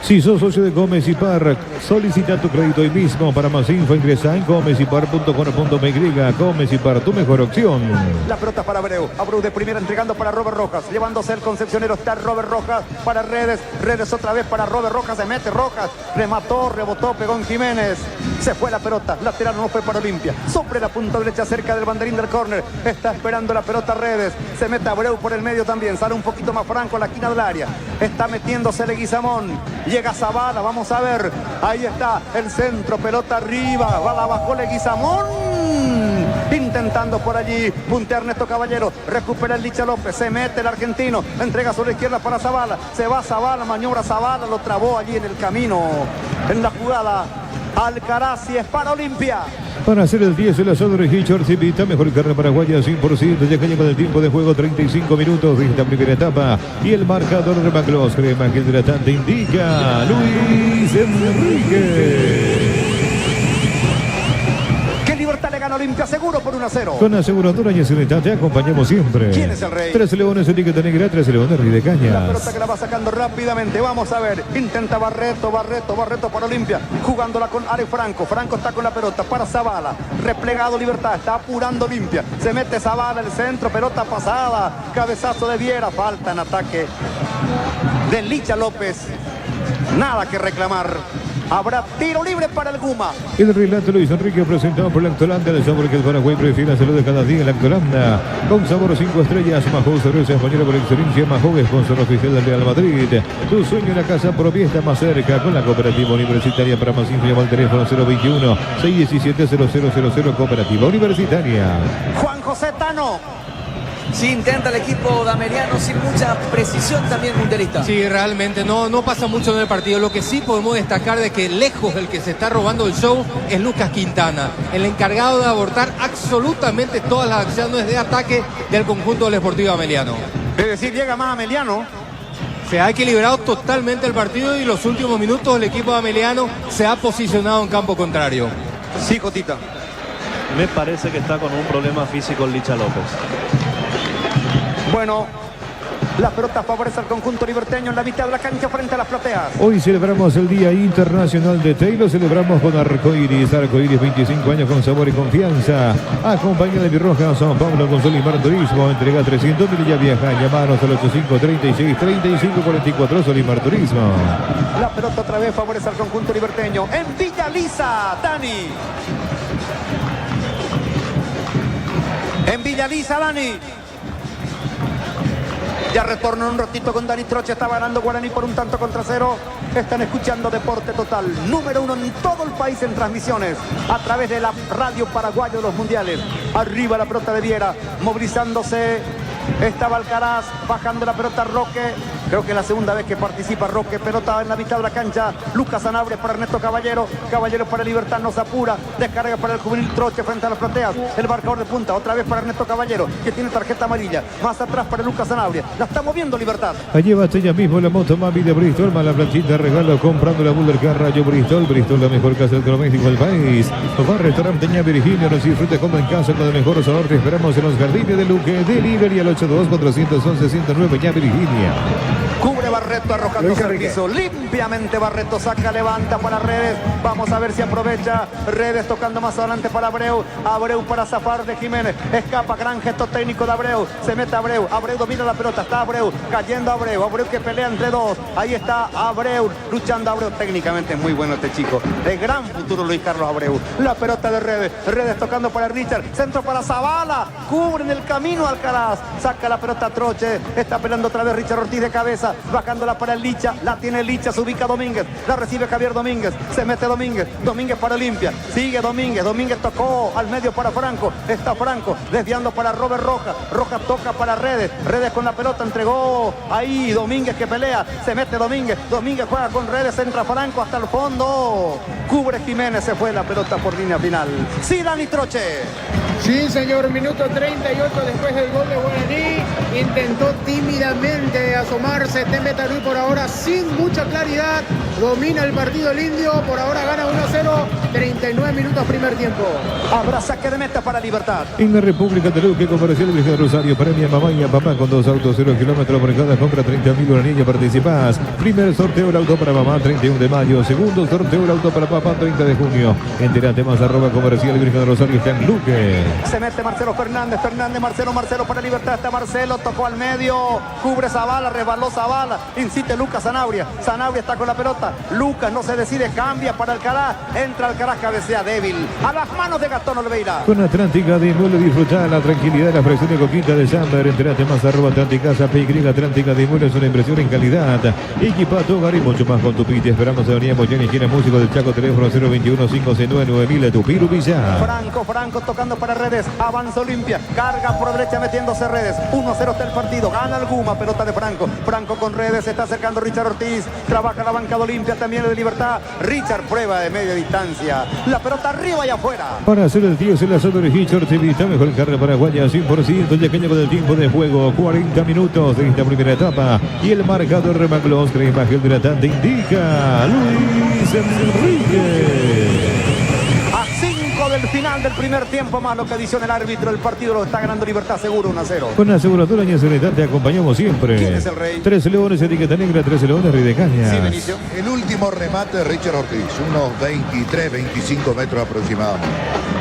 Si sos socio de Gómez y Par, solicita tu crédito hoy mismo. Para más info ingresa en gómezypar.com.py. Gómez y Par, tu mejor opción. La pelota para Abreu, Abreu de primera entregando para Robert Rojas, llevándose el concepcionero, está Robert Rojas para Redes, Redes otra vez para Robert Rojas, se mete Rojas, remató, rebotó, pegó en Jiménez, se fue la pelota, lateral no fue para Olimpia, sobre la punta derecha cerca del banderín del córner, está esperando la pelota Redes, se mete Abreu por el medio también, sale un poquito más franco a la esquina del área, está metiéndose Leguizamón, llega Zavala, vamos a ver, ahí está el centro, pelota arriba, va la bajó Leguizamón, intentando por allí, puntea Ernesto Caballero, recupera el Licha López, se mete el argentino, entrega sobre la izquierda para Zavala, se va Zavala, maniobra Zavala, lo trabó allí en el camino, en la jugada, Alcaraz y es para Olimpia. Para hacer el 10, el asado de Richard se invita mejor carne paraguaya 100%. Ya que lleva el tiempo de juego 35 minutos de esta primera etapa. Y el marcador de Maclos, crema que hidratante indica Luis Enrique. ¿Qué Libertad le gana Olimpia, seguro por 1-0. Con aseguradora y Ciudad te acompañamos siempre. ¿Quién es el rey? 13 Leones, etiqueta negra, 13 Leones, Rey de La Cañas. pelota que la va sacando rápidamente. Vamos a ver. Intenta Barreto para Olimpia. Jugándola con Are Franco. Franco está con la pelota para Zavala. Replegado Libertad. Está apurando Olimpia. Se mete Zavala el centro. Pelota pasada. Cabezazo de Viera. Falta en ataque de Licha López. Nada que reclamar. Habrá tiro libre para el Guma. El relato Luis Enrique presentado por la Lactolanda, el sabor que el Paraguay prefiere la salud de cada día. Lactolanda, con sabor 5 estrellas. Mahou, cerveza española por excelencia. Mahou, sponsor oficial del Real Madrid. Tu sueño en la casa propia está más cerca con la Cooperativa Universitaria. Para más info llama al teléfono 021-617-0000. Cooperativa Universitaria. Juan José Tano. Sí, intenta el equipo dameriano sin mucha precisión también mundialista. Sí, realmente no pasa mucho en el partido. Lo que sí podemos destacar de que lejos del que se está robando el show es Lucas Quintana, el encargado de abortar absolutamente todas las acciones de ataque del conjunto del Sportivo Ameliano. Es decir, llega más Ameliano. Se ha equilibrado totalmente el partido y los últimos minutos el equipo ameliano se ha posicionado en campo contrario. Sí, Cotita. Me parece que está con un problema físico el Licha López. Bueno, la pelota favorece al conjunto liberteño en la mitad de la cancha frente a las plateas. Hoy celebramos el Día Internacional de Té y lo celebramos con Arcoiris. Arcoiris, 25 años con sabor y confianza. Acompaña de Virroja, San Pablo con Solimar Turismo. Entrega 300.000 y ya viaja. Llamanos al 8536-3544 Solimar Turismo. La pelota otra vez favorece al conjunto liberteño. En Villa Lisa, Dani. En Villa Lisa, Dani. Ya retorno un ratito con Dani Troche. Está ganando Guaraní por 1-0. Están escuchando Deporte Total, número 1 en todo el país en transmisiones a través de la radio paraguayo de los mundiales. Arriba la pelota de Viera, movilizándose. Estaba Alcaraz, bajando la pelota Roque. Creo que es la segunda vez que participa Roque. Pelota en la mitad de la cancha. Lucas Sanabria para Ernesto Caballero. Caballero para Libertad, no se apura. Descarga para el juvenil Troche frente a las plateas. El marcador de punta, otra vez para Ernesto Caballero, que tiene tarjeta amarilla. Más atrás para Lucas Sanabria. La está moviendo Libertad. Llévate ya mismo la moto Mami de Bristol, más la planchita regalo comprando la Buller Car Rayo Bristol. Bristol, la mejor casa electrodoméstico del país. Va restaurante Ña Virginia, nos disfruta como en casa con el mejor sabor. Te esperamos en los jardines de Luque. Delivery al 82-411-109 Ña Virginia. Cubre Barreto arrojando servicio. Limpiamente Barreto saca, levanta para Redes. Vamos a ver si aprovecha. Redes tocando más adelante para Abreu. Abreu para zafar de Jiménez. Escapa, gran gesto técnico de Abreu. Se mete Abreu. Abreu domina la pelota. Está Abreu. Cayendo Abreu. Abreu que pelea entre dos. Ahí está Abreu. Luchando Abreu. Técnicamente es muy bueno este chico. De gran futuro Luis Carlos Abreu. La pelota de Redes. Redes tocando para Richard. Centro para Zavala. Cubre en el camino Alcaraz. Saca la pelota Troche. Está peleando otra vez Richard Ortiz de cabeza. Bajándola para el Licha. La tiene Licha. Se ubica Domínguez. La recibe Javier Domínguez. Se mete Domínguez. Domínguez para Olimpia. Sigue Domínguez. Domínguez tocó al medio para Franco. Está Franco desviando para Robert Rojas. Rojas toca para Redes. Redes con la pelota. Entregó ahí Domínguez que pelea. Se mete Domínguez. Domínguez juega con Redes. Entra Franco hasta el fondo. Cubre Jiménez. Se fue la pelota por línea final. Sí, Dani Troche. Sí, señor, minuto 38 después del gol de Guaraní. Intentó tímidamente asomarse Tembetaruy por ahora sin mucha claridad. Domina el partido el indio, por ahora gana 1-0, 39 minutos primer tiempo. Habrá saque de meta para Libertad. En la República de Luque, Comercial Virgen Rosario, premia mamá y a papá con 2 autos 0 kilómetros por cada compra, 30.000 una niña participás. Primer sorteo el auto para mamá, 31 de mayo. Segundo sorteo el auto para papá, 30 de junio. Entérate más, @Comercial Virgen Rosario, está en Luque. Se mete Marcelo Fernández, Marcelo para Libertad, está Marcelo, tocó al medio, cubre Zavala, resbaló Zavala, incite Lucas Sanabria está con la pelota, Lucas no se decide, cambia para Alcaraz, entra Alcaraz, cabecea débil, a las manos de Gastón Olveira. Con Atlántica de Inmueble disfrutar la tranquilidad de la fracción de Coquita de Samber. Entérate más, @Atlántica, PY Atlántica de Inmueble, es una inversión en calidad. Equipa tu hogar y mucho más con Tupi. Te esperamos en Avenida Moyano, esquina Músico del Chaco, teléfono 021-569-9000, Tupiru Villar. Franco tocando para Redes, avanza Olimpia, carga por derecha metiéndose Redes, 1-0 está el partido, gana el Guma, pelota de Franco con Redes, se está acercando Richard Ortiz, trabaja la banca de Olimpia, también el de Libertad, Richard prueba de media distancia, la pelota arriba y afuera. Para hacer el 10 en la zona de Richard, se visita mejor carne paraguaya, 100%, ya que con el tiempo de juego, 40 minutos de esta primera etapa, y el marcador Remaglos, la imagen de la tanda indica Luis Enrique. A 5 del Final del primer tiempo, más lo que adiciona el árbitro. El partido lo está ganando Libertad seguro 1-0. Con aseguradora Añez Sanidad te acompañamos siempre. ¿Quién es el rey? 13 Leones, etiqueta negra, 13 Leones, Rey de Cañas. Sí, Benicio. El último remate de Richard Ortiz, unos 23, 25 metros aproximadamente.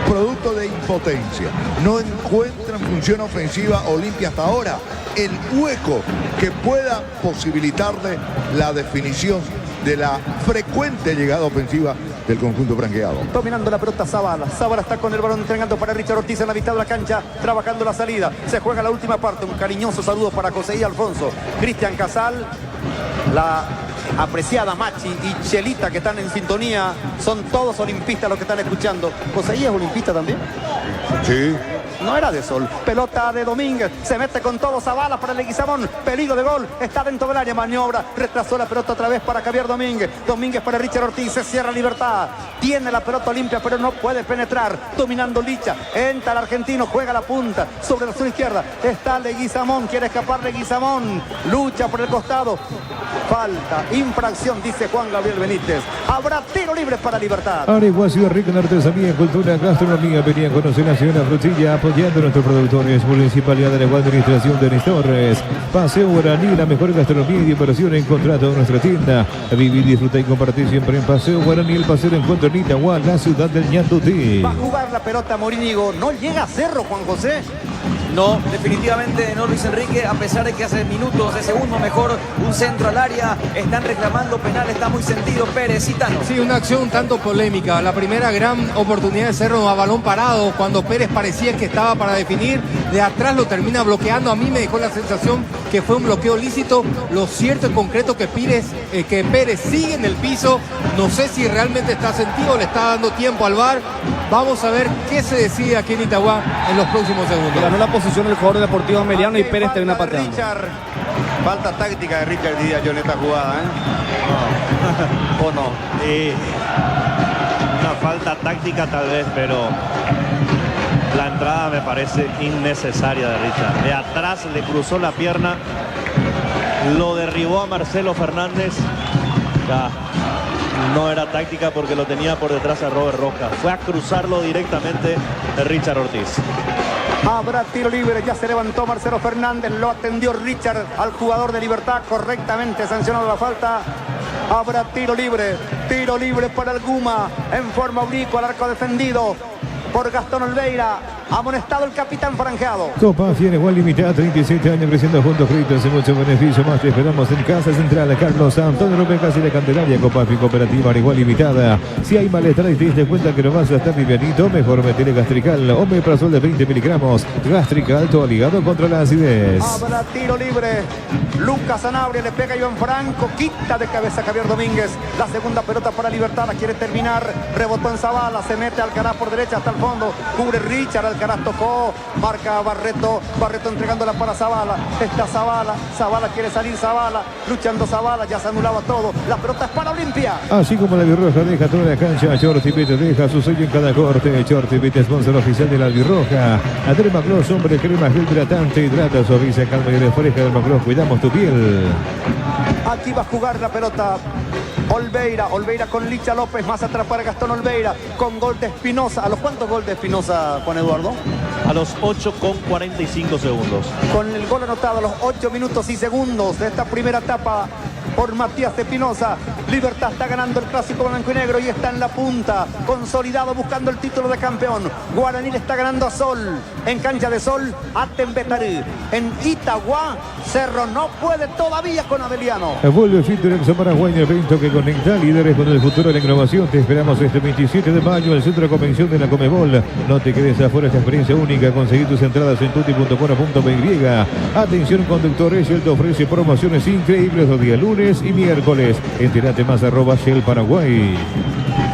Producto de impotencia. No encuentra en función ofensiva Olimpia hasta ahora el hueco que pueda posibilitarle la definición de la frecuente llegada ofensiva del conjunto branqueado. Dominando la pelota Zavala. Zavala está con el balón entregando para Richard Ortiz en la mitad de la cancha, trabajando la salida. Se juega la última parte. Un cariñoso saludo para José y Alfonso. Cristian Casal, la apreciada Machi y Chelita que están en sintonía. Son todos olimpistas los que están escuchando. ¿José y es olimpista también? Sí. No era de Sol. Pelota de Domínguez. Se mete con todo Zavala para Leguizamón. Peligro de gol. Está dentro del área. Maniobra. Retrasó la pelota otra vez para Javier Domínguez. Domínguez para Richard Ortiz. Se cierra Libertad. Tiene la pelota limpia, pero no puede penetrar. Dominando Licha. Entra el argentino. Juega la punta. Sobre la zona izquierda. Está Leguizamón. Quiere escapar Leguizamón. Lucha por el costado. Falta. Infracción, dice Juan Gabriel Benítez. Habrá tiro libre para Libertad. Aregua, Ciudad Rica en artesanía, cultura, gastronomía. Venía a conocer la señora Frutilla, apoyando a nuestros productores. Municipalidad de Aregua, administración de Denis Torres. Paseo Guaraní, la mejor gastronomía y diversión en contrato de nuestra tienda. Vivir, disfrutar y compartir siempre en Paseo Guaraní, el paseo de encuentro en Itagua, la ciudad del Ñandutí. Va a jugar la pelota Morínigo. No llega a Cerro, Juan José. No, definitivamente no, Luis Enrique, a pesar de que hace minutos de segundo mejor un centro al área, están reclamando penal, está muy sentido Pérez y Tano. Sí, una acción un tanto polémica. La primera gran oportunidad de Cerro a balón parado, cuando Pérez parecía que estaba para definir, de atrás lo termina bloqueando. A mí me dejó la sensación que fue un bloqueo lícito. Lo cierto y concreto que Pérez sigue en el piso. No sé si realmente está sentido, le está dando tiempo al VAR. Vamos a ver qué se decide aquí en Itagua en los próximos segundos. Ganó la posición el jugador deportivo Ameliano y Pérez termina pateando. Richard. Falta táctica de Richard Díaz en esta jugada, ¿O no? Una falta táctica tal vez, pero la entrada me parece innecesaria de Richard. De atrás le cruzó la pierna, lo derribó a Marcelo Fernández. Ya, no era táctica porque lo tenía por detrás a Robert Rojas. Fue a cruzarlo directamente de Richard Ortiz. Habrá tiro libre, ya se levantó Marcelo Fernández, lo atendió Richard al jugador de Libertad, correctamente sancionado la falta. Habrá tiro libre para el Guma, en forma oblicua al arco defendido por Gastón Olveira. Amonestado el capitán franjeado. Copa Fiera igual limitada, 37 años creciendo juntos, créditos y mucho beneficio más. Te esperamos en Casa Central, Carlos Antonio López, casi de Candelaria. Copa Fi Cooperativa igual limitada. Si hay malestar y te diste cuenta que no vas a estar livianito, mejor metele Gastrical. Omeprazol de 20 miligramos. Gastrical, todo ligado contra la acidez. Habrá tiro libre. Lucas Sanabria le pega a Iván Franco. Quita de cabeza a Javier Domínguez. La segunda pelota para Libertad. La quiere terminar. Rebotó en Zavala. Se mete Alcaraz por derecha hasta el fondo. Cubre Richard. Alcaraz tocó. Marca Barreto. Barreto entregándola para Zavala. Está Zavala. Zavala quiere salir. Zavala. Luchando Zavala. Ya se anulaba todo. La pelota es para Olimpia. Así como la Albirroja deja toda la cancha, Chortipit deja su sello en cada corte. Chortipit, sponsor oficial de la Albirroja. Adrema Gloss, hombre, crema gel hidratante, hidrata, suaviza, calma y refresca. Adrema Gloss, cuidamos tu piel. Aquí va a jugar la pelota Olveira con Licha López, más atrás para Gastón Olveira, con gol de Espinosa. ¿A los cuántos gol de Espinosa, Juan Eduardo? A los 8,45 segundos. Con el gol anotado a los 8 minutos y segundos de esta primera etapa por Matías Espinosa. Libertad está ganando el clásico blanco y negro y está en la punta, consolidado buscando el título de campeón. Guaraní le está ganando a Sol, en cancha de Sol, a Tembetarí. En Itagua, Cerro no puede todavía con Abeliano. Vuelve Filtrex Paraguay, evento que conecta líderes con el futuro de la innovación. Te esperamos este 27 de mayo en el Centro de Convención de la Comebol. No te quedes afuera, esta experiencia única. Conseguí tus entradas en tuti.cora.py. Atención conductores, Shell te ofrece promociones increíbles los días lunes y miércoles. Entérate más @Shell Paraguay.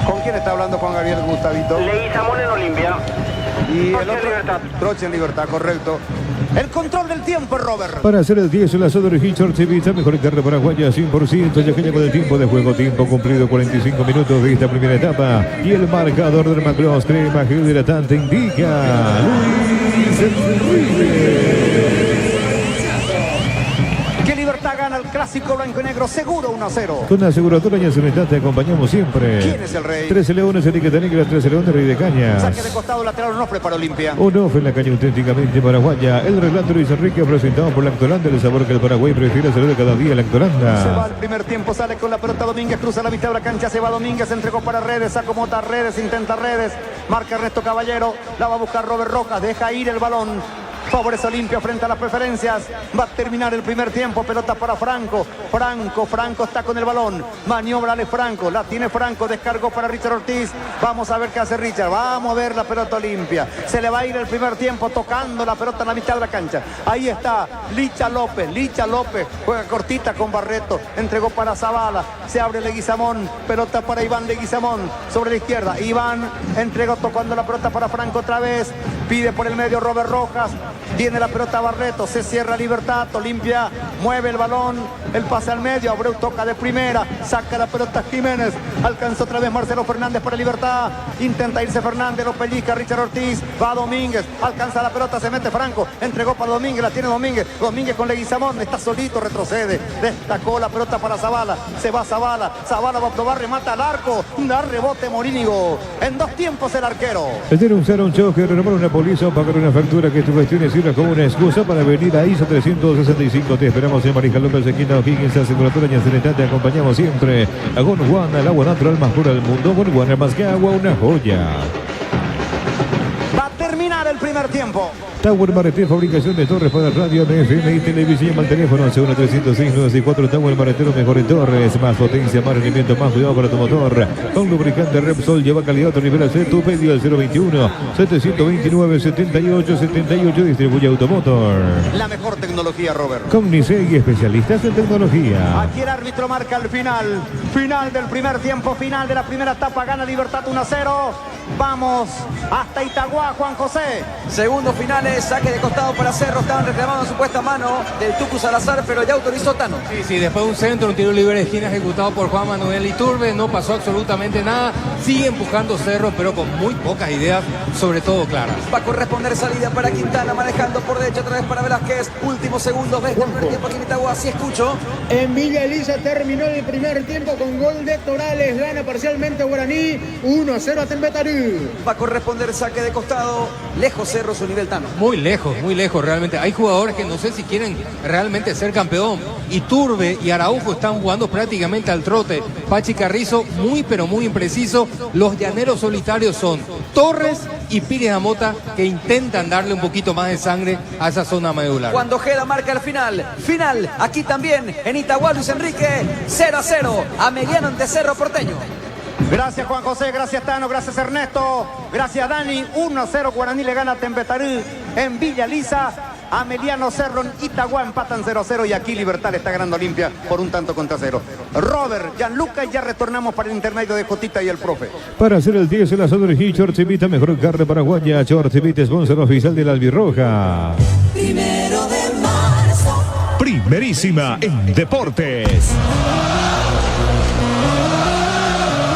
¿Con quién está hablando Juan Gabriel Gustavito? Leguizamón en Olimpia. Y el otro, Troche en Libertad, correcto. El control del tiempo, Robert. Para hacer el 10, la Soda Richard Civita, mejor carne paraguaya 100%, ya que llegó el tiempo de juego, tiempo cumplido, 45 minutos de esta primera etapa. Y el marcador del Macross, crema gel hidratante, indica Luis Enrique. Que Libertad gana el clásico clásico blanco y negro, seguro 1-0. Con aseguradora y Serenidad te acompañamos siempre. ¿Quién es el rey? 13 Leones, etiqueta negra, 13 Leones, Rey de Cañas. Saque de costado lateral, Onofre para Olimpia. Onofre en la caña auténticamente paraguaya. El relato Luis Enrique presentado por la Lactolanda, el sabor que el Paraguay prefiere salir cada día la Lactolanda. Se va al primer tiempo, sale con la pelota Domínguez, cruza la mitad de la cancha, se va Domínguez, entregó para Redes, acomota Redes, intenta Redes, marca Ernesto Caballero, la va a buscar Robert Rojas, deja ir el balón. Favorece Olimpia frente a las preferencias. Va a terminar el primer tiempo. Pelota para Franco. Franco está con el balón. Manióbrale Franco. La tiene Franco. Descargó para Richard Ortiz. Vamos a ver qué hace Richard. Vamos a ver la pelota Olimpia. Se le va a ir el primer tiempo tocando la pelota en la mitad de la cancha. Ahí está Licha López. Juega cortita con Barreto. Entregó para Zavala. Se abre Leguizamón. Pelota para Iván Leguizamón. Sobre la izquierda. Iván entregó tocando la pelota para Franco otra vez. Pide por el medio Robert Rojas. Tiene la pelota Barreto, se cierra Libertad, Olimpia mueve el balón, el pase al medio, Abreu toca de primera, saca la pelota Jiménez, alcanza otra vez Marcelo Fernández para Libertad, intenta irse Fernández, lo pellizca Richard Ortiz, va Domínguez, alcanza la pelota, se mete Franco, entregó para Domínguez, la tiene Domínguez con Leguizamón, está solito, retrocede, destacó la pelota para Zavala, se va Zavala va a probar, remata al arco, da rebote Morínigo, en 2 tiempos el arquero. Denunciar un choque, renovar una póliza o pagar una factura que tu gestión sirva como una excusa para venir a ISO 365. Te esperamos en Mariscal López, esquina O'Higgins, aseguradora y Serenidad. Te acompañamos siempre. Agua One, el agua natural más pura del mundo. Agua One, más que agua, una joya. Va a terminar el primer tiempo. Tower Mareté, fabricación de torres para radio, FM y televisión. Al teléfono 1-306-964. Tower Maretero, mejor en torres, más potencia, más rendimiento, más cuidado para tu motor. Con lubricante Repsol, lleva calidad a otro nivel. Hacer tu pedido al 021-729-7878. Distribuye Automotor. La mejor tecnología, Robert. Comniseg, especialistas en tecnología. Aquí el árbitro marca el final del primer tiempo, final de la primera etapa. Gana Libertad 1-0. Vamos hasta Itagua, Juan José. Segundo finales, saque de costado para Cerro. Estaban reclamando supuesta mano del Tucu Salazar, pero ya autorizó Tano. Sí, después de un centro, un tiro libre de esquina ejecutado por Juan Manuel Iturbe, no pasó absolutamente nada. Sigue empujando Cerro, pero con muy pocas ideas, sobre todo claras. Va a corresponder salida para Quintana, manejando por derecha otra vez para Velázquez. Últimos segundos de este primer tiempo aquí en Itagua, así escucho. En Villa Elisa terminó el primer tiempo con gol de Torales. Gana parcialmente Guaraní 1-0 a Tembetarú. Va a corresponder saque de costado. Lejos Cerro su nivel Tano. Muy lejos realmente. Hay jugadores que no sé si quieren realmente ser campeón. Iturbe y Araujo están jugando prácticamente al trote. Pachi Carrizo muy pero muy impreciso. Los llaneros solitarios son Torres y Pires Amota, que intentan darle un poquito más de sangre a esa zona medular. Cuando Ojeda marca el final, aquí también en Itagua, Luis Enrique, 0-0, Ameliano ante Cerro Porteño. Gracias Juan José, gracias Tano, gracias Ernesto, gracias Dani. 1-0 Guaraní le gana a Tembetarú en Villa Lisa. Ameliano, Cerro, Itagua empatan 0-0 y aquí Libertad está ganando Olimpia por 1-0. Robert, Gianluca, y ya retornamos para el intermedio de Jotita y el profe. Para hacer el 10, el asador y Chorchivita, mejor carne paraguaya. Chorchivita, sponsor oficial de la Albirroja. 1 de marzo. Primerísima en deportes.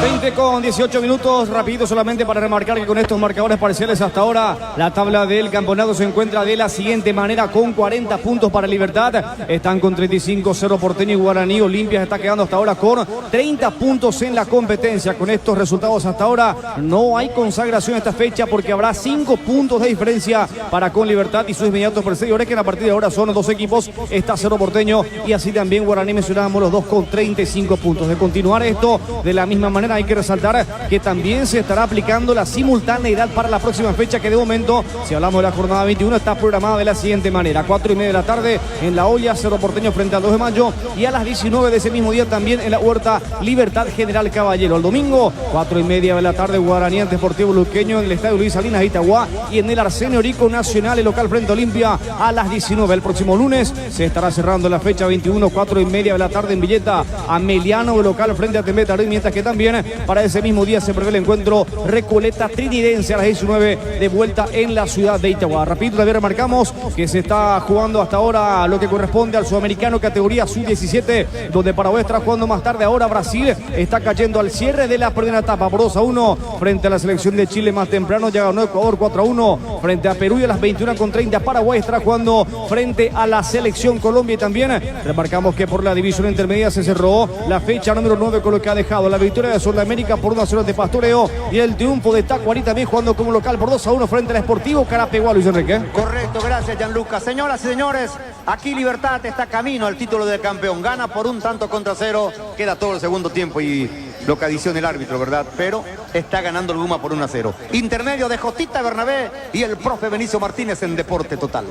20:18, rapidito solamente para remarcar que con estos marcadores parciales hasta ahora la tabla del campeonato se encuentra de la siguiente manera con 40 puntos para Libertad, están con 35 Cerro Porteño y Guaraní. Olimpia está quedando hasta ahora con 30 puntos en la competencia. Con estos resultados hasta ahora no hay consagración esta fecha porque habrá 5 puntos de diferencia para con Libertad y sus inmediatos perseguidores, que a partir de ahora son 2 equipos, está Cerro Porteño y así también Guaraní, mencionábamos los dos con 35 puntos. De continuar esto de la misma manera, hay que resaltar que también se estará aplicando la simultaneidad para la próxima fecha, que de momento, si hablamos de la jornada 21, está programada de la siguiente manera: 4:30 de la tarde en La Olla, Cerro Porteño frente al 2 de mayo, y a las 19 de ese mismo día también en la Huerta, Libertad General Caballero. El domingo, 4:30 de la tarde, Guaraní ante Deportivo Luqueño en el Estadio Luis Salinas Itagua, y en el Arsenio Rico Nacional, el local frente a Olimpia, a las 19. El próximo lunes se estará cerrando la fecha 21, 4:30 de la tarde en Villeta, Ameliano, el local frente a Tembetarú, mientras que también para ese mismo día se prevé el encuentro Recoleta Trinidense a las 19 de vuelta en la ciudad de Itagua. Rapidito también remarcamos que se está jugando hasta ahora lo que corresponde al sudamericano categoría sub-17, donde Paraguay estará jugando más tarde. Ahora Brasil está cayendo al cierre de la primera etapa por 2-1 frente a la selección de Chile más temprano. Ya ganó Ecuador 4-1 frente a Perú, y a las 21:30 Paraguay estará jugando frente a la selección Colombia. Y también remarcamos que por la división intermedia se cerró la fecha número 9 con lo que ha dejado la victoria de Sudamérica por 1-0 de Pastoreo y el triunfo de Tacuarí también jugando como local por 2-1 frente al Sportivo Carapeguá. Luis Enrique. Correcto, gracias Gianluca. Señoras y señores, aquí Libertad está camino al título de campeón. Gana por 1-0. Queda todo el segundo tiempo y lo que adiciona el árbitro, ¿verdad? Pero está ganando el Guma por 1-0. Intermedio de Jotita Bernabé y el profe Benicio Martínez en Deporte Total.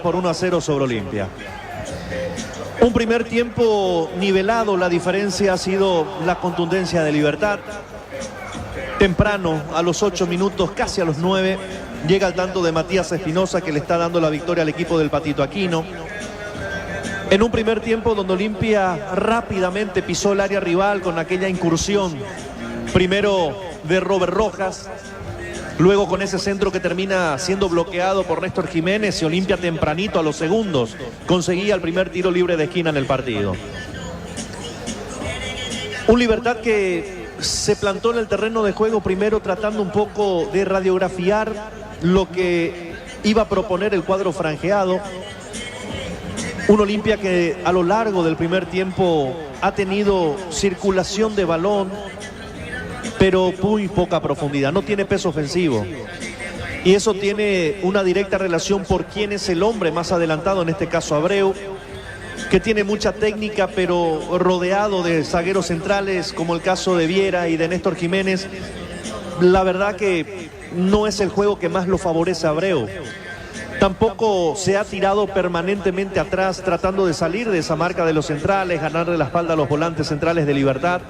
Por 1-0 sobre Olimpia. Un primer tiempo nivelado, la diferencia ha sido la contundencia de Libertad. Temprano, a los 8 minutos, casi a los 9, llega el tanto de Matías Espinosa que le está dando la victoria al equipo del Patito Aquino. En un primer tiempo donde Olimpia rápidamente pisó el área rival con aquella incursión, primero de Robert Rojas, luego con ese centro que termina siendo bloqueado por Néstor Jiménez, y Olimpia tempranito a los segundos conseguía el primer tiro libre de esquina en el partido. Un Libertad que se plantó en el terreno de juego primero tratando un poco de radiografiar lo que iba a proponer el cuadro franjeado. Un Olimpia que a lo largo del primer tiempo ha tenido circulación de balón, pero muy poca profundidad, no tiene peso ofensivo. Y eso tiene una directa relación por quién es el hombre más adelantado, en este caso Abreu, que tiene mucha técnica, pero rodeado de zagueros centrales, como el caso de Viera y de Néstor Jiménez. La verdad que no es el juego que más lo favorece a Abreu. Tampoco se ha tirado permanentemente atrás, tratando de salir de esa marca de los centrales, ganarle la espalda a los volantes centrales de Libertad.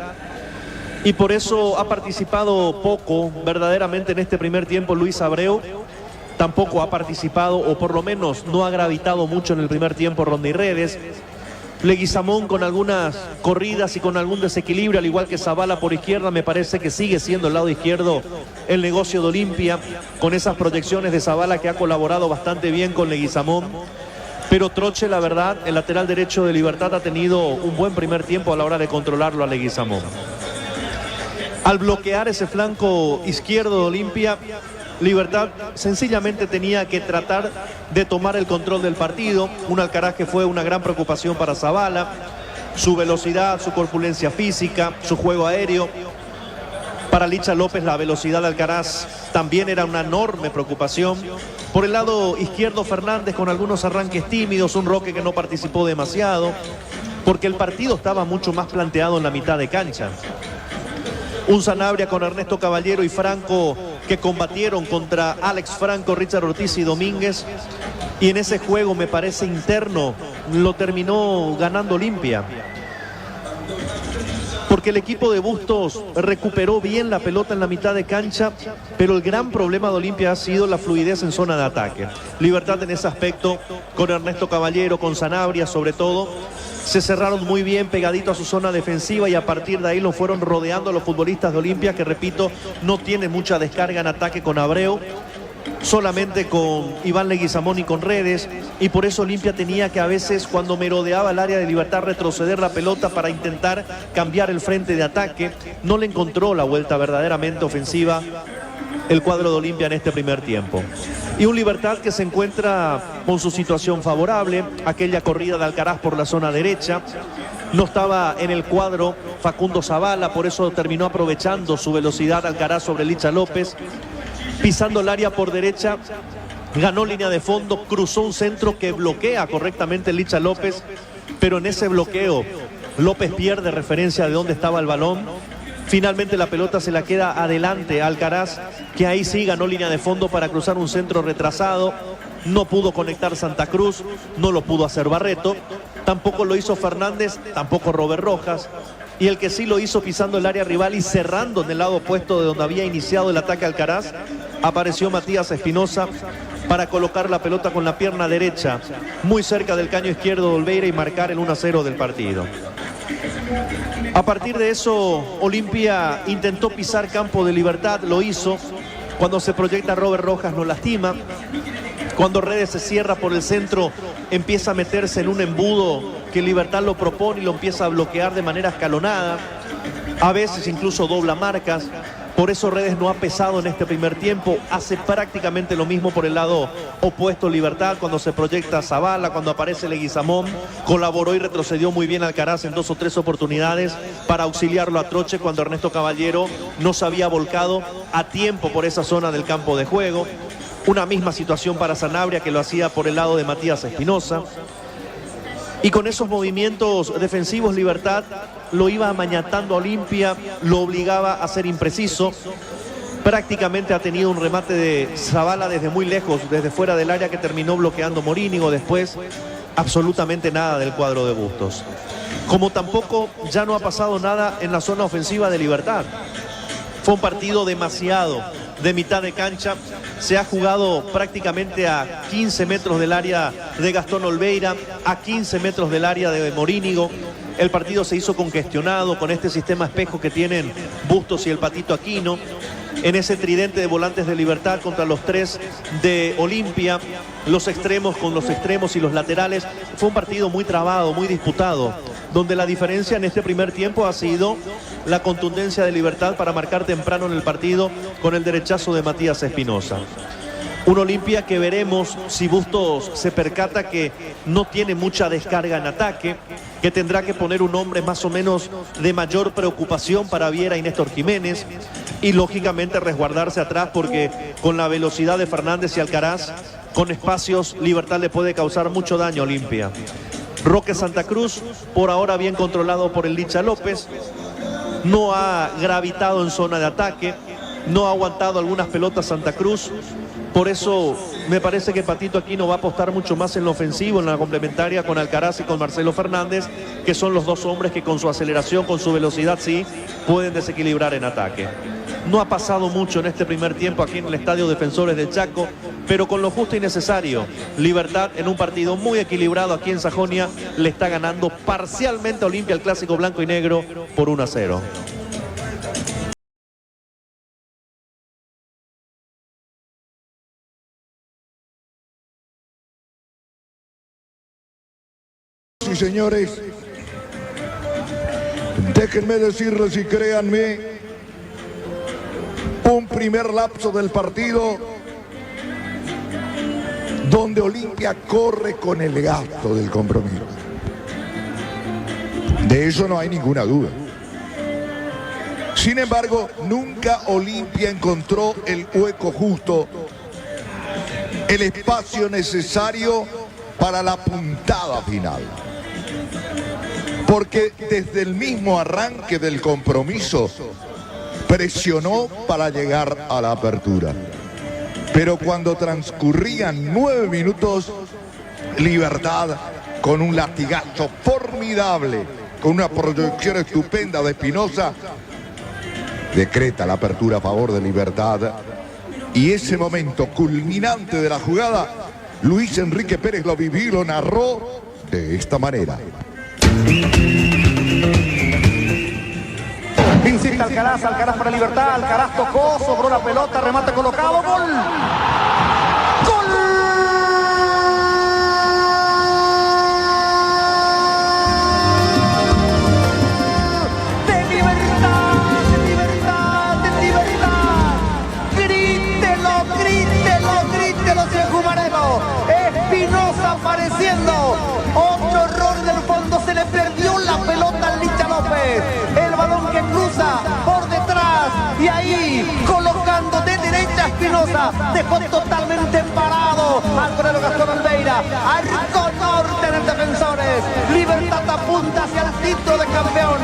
Y por eso ha participado poco verdaderamente en este primer tiempo Luis Abreu. Tampoco ha participado, o por lo menos no ha gravitado mucho en el primer tiempo, Ronda Redes. Leguizamón con algunas corridas y con algún desequilibrio, al igual que Zavala por izquierda. Me parece que sigue siendo el lado izquierdo el negocio de Olimpia, con esas proyecciones de Zavala que ha colaborado bastante bien con Leguizamón. Pero Troche, la verdad, el lateral derecho de Libertad, ha tenido un buen primer tiempo a la hora de controlarlo a Leguizamón. Al bloquear ese flanco izquierdo de Olimpia, Libertad sencillamente tenía que tratar de tomar el control del partido. Un Alcaraz que fue una gran preocupación para Zavala. Su velocidad, su corpulencia física, su juego aéreo. Para Licha López la velocidad de Alcaraz también era una enorme preocupación. Por el lado izquierdo Fernández con algunos arranques tímidos, un Roque que no participó demasiado, porque el partido estaba mucho más planteado en la mitad de cancha. Un Sanabria con Ernesto Caballero y Franco que combatieron contra Alex Franco, Richard Ortiz y Domínguez. Y en ese juego, me parece interno, lo terminó ganando Olimpia. Porque el equipo de Bustos recuperó bien la pelota en la mitad de cancha, pero el gran problema de Olimpia ha sido la fluidez en zona de ataque. Libertad en ese aspecto, con Ernesto Caballero, con Sanabria sobre todo, se cerraron muy bien pegadito a su zona defensiva, y a partir de ahí lo fueron rodeando a los futbolistas de Olimpia, que repito, no tiene mucha descarga en ataque con Abreu, solamente con Iván Leguizamón y con Redes, y por eso Olimpia tenía que a veces, cuando merodeaba el área de Libertad, retroceder la pelota para intentar cambiar el frente de ataque. No le encontró la vuelta verdaderamente ofensiva el cuadro de Olimpia en este primer tiempo. Y un Libertad que se encuentra con su situación favorable, aquella corrida de Alcaraz por la zona derecha. No estaba en el cuadro Facundo Zavala, por eso terminó aprovechando su velocidad Alcaraz sobre Licha López. Pisando el área por derecha, ganó línea de fondo, cruzó un centro que bloquea correctamente Licha López, pero en ese bloqueo López pierde referencia de dónde estaba el balón. Finalmente la pelota se la queda adelante a Alcaraz, que ahí sí ganó línea de fondo para cruzar un centro retrasado. No pudo conectar Santa Cruz, no lo pudo hacer Barreto, tampoco lo hizo Fernández, tampoco Robert Rojas. Y el que sí lo hizo pisando el área rival y cerrando en el lado opuesto de donde había iniciado el ataque Alcaraz, apareció Matías Espinosa para colocar la pelota con la pierna derecha muy cerca del caño izquierdo de Olveira y marcar el 1-0 del partido. A partir de eso, Olimpia intentó pisar campo de Libertad, lo hizo. Cuando se proyecta Robert Rojas no lastima. Cuando Redes se cierra por el centro, empieza a meterse en un embudo que Libertad lo propone y lo empieza a bloquear de manera escalonada. A veces incluso dobla marcas. Por eso Redes no ha pesado en este primer tiempo. Hace prácticamente lo mismo por el lado opuesto Libertad. Cuando se proyecta Zavala, cuando aparece Leguizamón, colaboró y retrocedió muy bien Alcaraz en 2 o 3 oportunidades para auxiliarlo a Troche cuando Ernesto Caballero no se había volcado a tiempo por esa zona del campo de juego. Una misma situación para Sanabria, que lo hacía por el lado de Matías Espinosa. Y con esos movimientos defensivos Libertad lo iba amañatando a Olimpia, lo obligaba a ser impreciso. Prácticamente ha tenido un remate de Zavala desde muy lejos, desde fuera del área, que terminó bloqueando Morínigo. Después absolutamente nada del cuadro de Bustos. Como tampoco ya no ha pasado nada en la zona ofensiva de Libertad. Fue un partido demasiado de mitad de cancha. Se ha jugado prácticamente a 15 metros del área de Gastón Olveira, a 15 metros del área de Morínigo. El partido se hizo congestionado con este sistema espejo que tienen Bustos y el Patito Aquino. En ese tridente de volantes de Libertad contra los 3 de Olimpia, los extremos con los extremos y los laterales. Fue un partido muy trabado, muy disputado, donde la diferencia en este primer tiempo ha sido la contundencia de Libertad para marcar temprano en el partido con el derechazo de Matías Espinosa. Un Olimpia que veremos si Bustos se percata que no tiene mucha descarga en ataque, que tendrá que poner un hombre más o menos de mayor preocupación para Viera y Néstor Jiménez, y lógicamente resguardarse atrás, porque con la velocidad de Fernández y Alcaraz, con espacios, Libertad le puede causar mucho daño a Olimpia. Roque Santa Cruz, por ahora bien controlado por el Licha López, no ha gravitado en zona de ataque, no ha aguantado algunas pelotas Santa Cruz. Por eso me parece que Patito Aquino va a apostar mucho más en lo ofensivo, en la complementaria con Alcaraz y con Marcelo Fernández, que son los dos hombres que con su aceleración, con su velocidad, sí, pueden desequilibrar en ataque. No ha pasado mucho en este primer tiempo aquí en el Estadio Defensores del Chaco, pero con lo justo y necesario. Libertad, en un partido muy equilibrado aquí en Sajonia, le está ganando parcialmente a Olimpia el clásico blanco y negro por 1-0. Sí, señores, déjenme decirles y créanme, un primer lapso del partido donde Olimpia corre con el gasto del compromiso. De eso no hay ninguna duda. Sin embargo, nunca Olimpia encontró el hueco justo, el espacio necesario para la puntada final. Porque desde el mismo arranque del compromiso presionó para llegar a la apertura. Pero cuando transcurrían 9 minutos, Libertad, con un latigazo formidable, con una proyección estupenda de Espinosa, decreta la apertura a favor de Libertad. Y ese momento culminante de la jugada, Luis Enrique Pérez lo vivió y lo narró de esta manera. Insiste Alcaraz, Alcaraz para Libertad, Alcaraz tocó, sobró la pelota, remate colocado, gol. ¡Gol! ¡De Libertad! ¡De Libertad! ¡De Libertad! ¡Grítelo, grítelo, grítelo! apareciendo. Otro error del fondo, se le perdió la pelota al Licha López. El balón que cruza por detrás y ahí colocando de derecha Espinosa, dejó totalmente parado al golero Gastón Almeida. Arco norte en el Defensores. Libertad apunta hacia el título de campeón.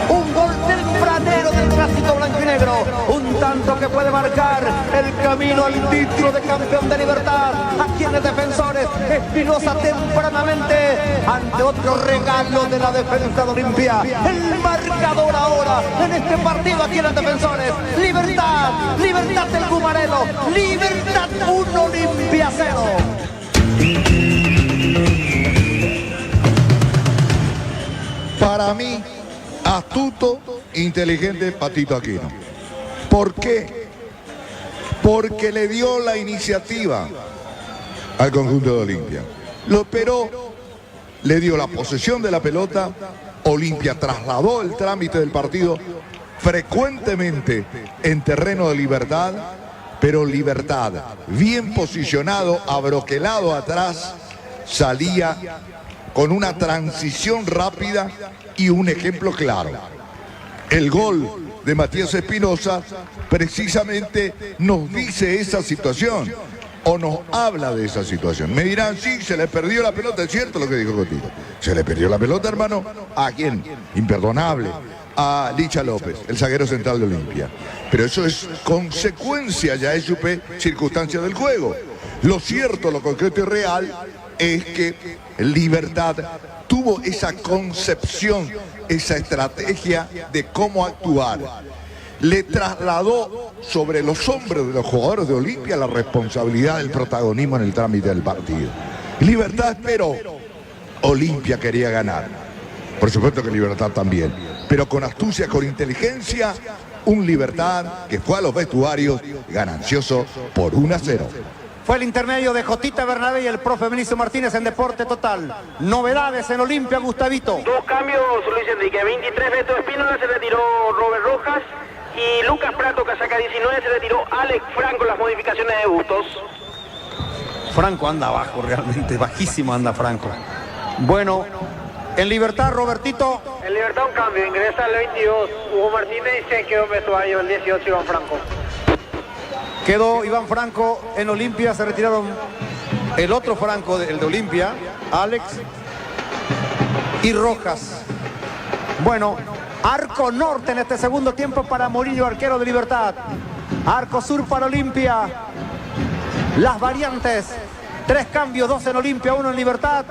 Un gol tempranero del clásico blanco y negro. Un tanto que puede marcar el camino al título de campeón de Libertad. Aquí en el Defensores, Espinosa tempranamente ante otro regalo de la defensa de Olimpia. El marcador ahora en este partido aquí en el Defensores. Libertad, Libertad del Gumarelo. Libertad 1, Olimpia 0. Para mí, astuto, inteligente Patito Aquino. ¿Por qué? Porque le dio la iniciativa al conjunto de Olimpia. Lo esperó, le dio la posesión de la pelota. Olimpia trasladó el trámite del partido frecuentemente en terreno de Libertad, pero Libertad, bien posicionado, abroquelado atrás, salía con una transición rápida y un ejemplo claro. El gol de Matías Espinosa precisamente nos dice esa situación o nos habla de esa situación. Me dirán, sí, se le perdió la pelota, es cierto lo que dijo Coutinho. Se le perdió la pelota, hermano. ¿A quién? Imperdonable. A Licha López, el zaguero central de Olimpia. Pero eso es consecuencia, ya es circunstancia del juego. Lo cierto, lo concreto y real es que Libertad tuvo esa concepción, esa estrategia de cómo actuar. Le trasladó sobre los hombros de los jugadores de Olimpia la responsabilidad del protagonismo en el trámite del partido. Libertad esperó, Olimpia quería ganar. Por supuesto que Libertad también, pero con astucia, con inteligencia, un Libertad que fue a los vestuarios ganancioso por 1-0. Fue el intermedio de Jotita Bernabé y el profe Benicio Martínez en Deporte Total. Novedades en Olimpia, Gustavito. Dos cambios, Luis Enrique. 23 Beto Espínola, se retiró Robert Rojas. Y Lucas Prato, que saca 19, se retiró Alex Franco. Las modificaciones de Bustos. Franco anda abajo realmente, bajísimo anda Franco. Bueno, en Libertad, Robertito. En Libertad un cambio, ingresa el 22 Hugo Martínez y se quedó en vestuario el 18 Iván Franco. Quedó Iván Franco en Olimpia, se retiraron el otro Franco, el de Olimpia, Alex y Rojas. Bueno, arco norte en este segundo tiempo para Murillo, arquero de Libertad. Arco sur para Olimpia. Las variantes, 3 cambios, 2 en Olimpia, 1 en Libertad.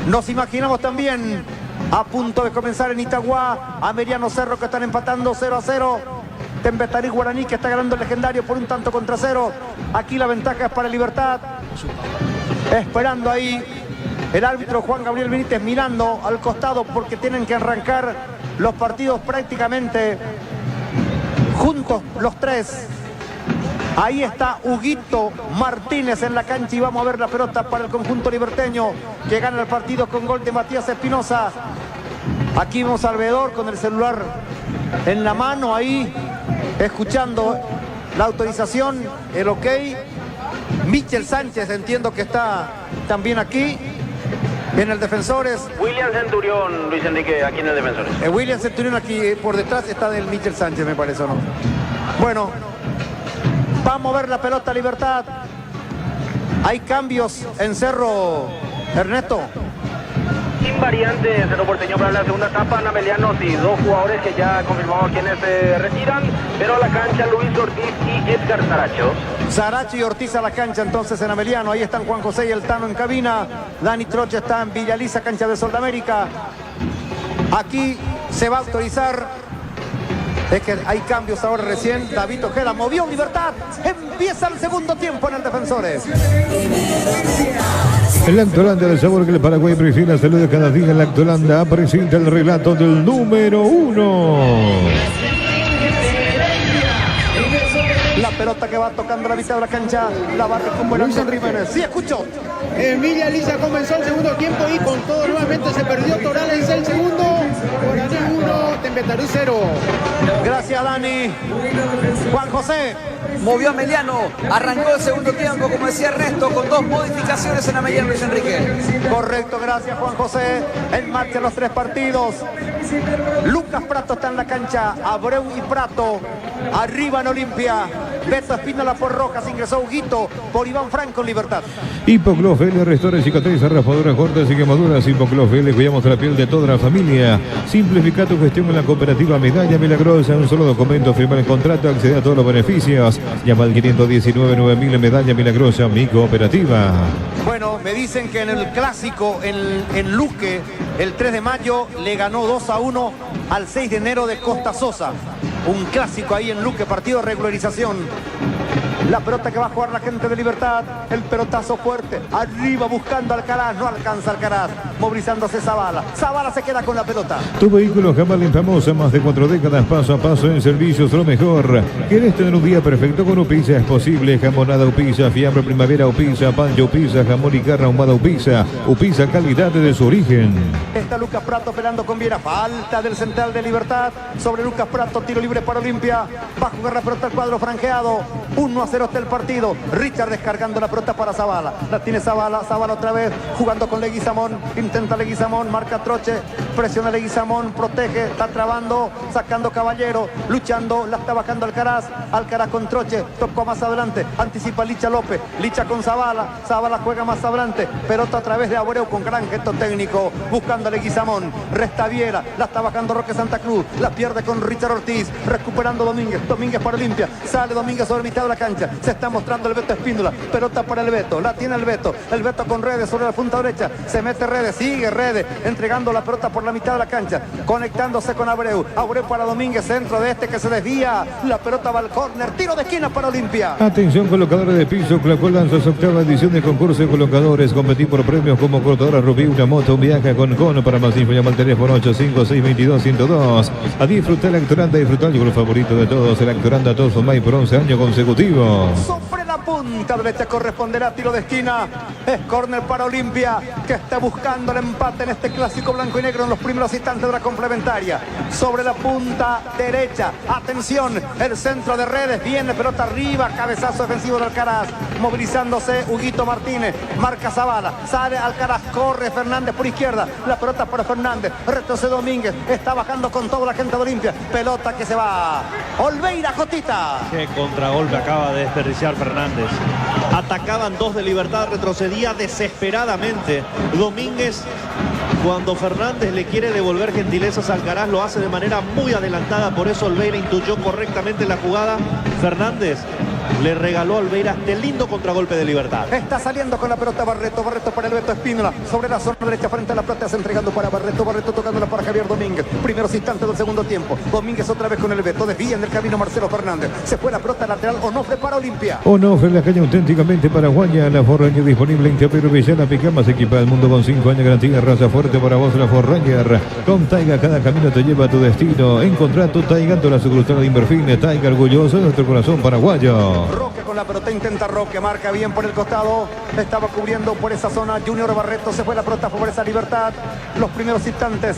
Nos imaginamos también a punto de comenzar en Itagua, a Meriano Cerro que están empatando 0-0. Tempestarí Guaraní que está ganando el legendario por 1-0. Aquí la ventaja es para Libertad. Esperando ahí el árbitro Juan Gabriel Benítez mirando al costado porque tienen que arrancar los partidos prácticamente juntos los 3. Ahí está Huguito Martínez en la cancha y vamos a ver la pelota para el conjunto liberteño que gana el partido con gol de Matías Espinosa. Aquí vemos al veedor con el celular en la mano ahí, escuchando la autorización, el ok. Michel Sánchez entiendo que está también aquí en el Defensores. William Centurión, Luis Enrique, aquí en el Defensores. William Centurión aquí por detrás está del Michel Sánchez, me parece, ¿o no? Bueno, va a mover la pelota Libertad. Hay cambios en Cerro, Ernesto. Invariante en Cerro Porteño para la segunda etapa, Anameliano, sí, 2 jugadores que ya confirmamos quienes se retiran, pero a la cancha Luis Ortiz y Edgar Saracho. Saracho y Ortiz a la cancha entonces en Ameliano. Ahí están Juan José y el Tano en cabina. Dani Troche está en Villaliza, cancha de Soldamérica. Aquí se va a autorizar. Es que hay cambios ahora recién. David Ojeda movió Libertad. Empieza el segundo tiempo en el Defensores. El Lactolanda del sabor que el Paraguay prefiere. Saluda cada día. El Lactolanda presenta el relato del número 1. La pelota que va tocando la mitad de la cancha. La barra con Buenaventura Jiménez. Sí, escucho. Emilia Lisa comenzó el segundo tiempo y con todo nuevamente se perdió Torales el segundo. Guaraní 1. Tempetarú 0. Gracias, Dani. Juan José. Movió a Meliano, arrancó el segundo tiempo, como decía Ernesto, con 2 modificaciones en Ameliano Luis Enrique. Correcto, gracias Juan José. En marcha los 3 partidos. Lucas Prato está en la cancha, Abreu y Prato. Arriba en Olimpia. Beto Espínola por Rojas, ingresó Huguito por Iván Franco en Libertad. Hipoclofel, restaura cicatrices, raspaduras cortas y quemaduras. Hipoclofel, cuidamos la piel de toda la familia. Simplifica tu gestión en la cooperativa Medalla Milagrosa. Un solo documento, firmar el contrato, acceder a todos los beneficios. Llama al 519-9000 Medalla Milagrosa, mi cooperativa. Bueno, me dicen que en el clásico en Luque, el 3 de mayo, le ganó 2-1 al 6 de enero de Costa Sosa. Un clásico ahí en Luque, partido de regularización. La pelota que va a jugar la gente de Libertad. El pelotazo fuerte. Arriba buscando Alcaraz. No alcanza Alcaraz. Movilizándose Zavala. Zavala se queda con la pelota. Tu vehículo Jamal famosa, más de 4 décadas, paso a paso en servicios, lo mejor. ¿Quieres tener un día perfecto con Upisa? Es posible. Jamonada Upisa, fiambre primavera Upisa, pancho Upisa, jamón y carne ahumada Upisa. Upisa, calidad de su origen. Está Lucas Prato peleando con Viera. Falta del central de Libertad. Sobre Lucas Prato, tiro libre para Olimpia. Va a jugar la pelota al cuadro franjeado. 1-0 está el partido. Richard descargando la pelota para Zavala. La tiene Zavala. Zavala otra vez jugando con Leguizamón. Intenta Leguizamón. Marca Troche. Presiona Leguizamón. Protege. Está trabando. Sacando Caballero. Luchando. La está bajando Alcaraz. Alcaraz con Troche. Tocó más adelante. Anticipa Licha López. Licha con Zavala. Zavala juega más adelante. Pelota a través de Abreu con gran gesto técnico. Buscando a Leguizamón. Resta Viera. La está bajando Roque Santa Cruz. La pierde con Richard Ortiz. Recuperando Domínguez. Domínguez para Olimpia. Sale Domínguez sobre mitad de la cancha. Se está mostrando el Beto Espíndola. Pelota para el Beto. La tiene el Beto. El Beto con Redes sobre la punta derecha. Se mete Redes. Sigue Redes. Entregando la pelota por la mitad de la cancha. Conectándose con Abreu. Abreu para Domínguez. Centro de este que se desvía. La pelota va al córner. Tiro de esquina para Olimpia. Atención, colocadores de piso. Clacol lanza su octava edición de concurso de colocadores. Competí por premios como cortadora Rubí, una moto, un viaje con cono. Para más info llama al teléfono 856-22-102. A disfrutar la Actoranda. Disfrutar el gol favorito de todos. El Actoranda todos son más por 11 años consecutivos. Sobre la punta derecha corresponderá tiro de esquina. Es córner para Olimpia, que está buscando el empate en este clásico blanco y negro en los primeros instantes de la complementaria. Sobre la punta derecha. Atención, el centro de Redes. Viene pelota arriba. Cabezazo defensivo de Alcaraz. Movilizándose Huguito Martínez. Marca Zavala. Sale Alcaraz. Corre Fernández por izquierda. La pelota para Fernández. Retrocede Domínguez. Está bajando con toda la gente de Olimpia. Pelota que se va. Olveira, Jotita. Qué contragolpe acaba de desperdiciar Fernández. Atacaban 2 de Libertad, retrocedía desesperadamente Domínguez. Cuando Fernández le quiere devolver gentilezas a Alcaraz, lo hace de manera muy adelantada, por eso Olveira intuyó correctamente la jugada. Fernández le regaló a Olveira este lindo contragolpe de Libertad. Está saliendo con la pelota Barreto. Barreto para el Beto Espínola. Sobre la zona derecha frente a la pelota. Se entregando para Barreto. Barreto tocándola para Javier Domínguez. Primeros instantes del segundo tiempo. Domínguez otra vez con el Beto. Desvía en el camino Marcelo Fernández. Se fue la pelota lateral. Onofre para Olimpia. Onofre, la calle auténticamente paraguaya. La Forranger disponible en Teapero Villana. Picamas equipada del mundo con 5 años garantía. Raza fuerte para vos, la Forranger. Con Taiga cada camino te lleva a tu destino. Encontrá tu Taiga, toda la sucursal de Inverfine. Taiga orgulloso de nuestro corazón paraguayo. Roque con la pelota, intenta Roque, marca bien por el costado, estaba cubriendo por esa zona Junior Barreto, se fue la pelota, favorece a Libertad. Los primeros instantes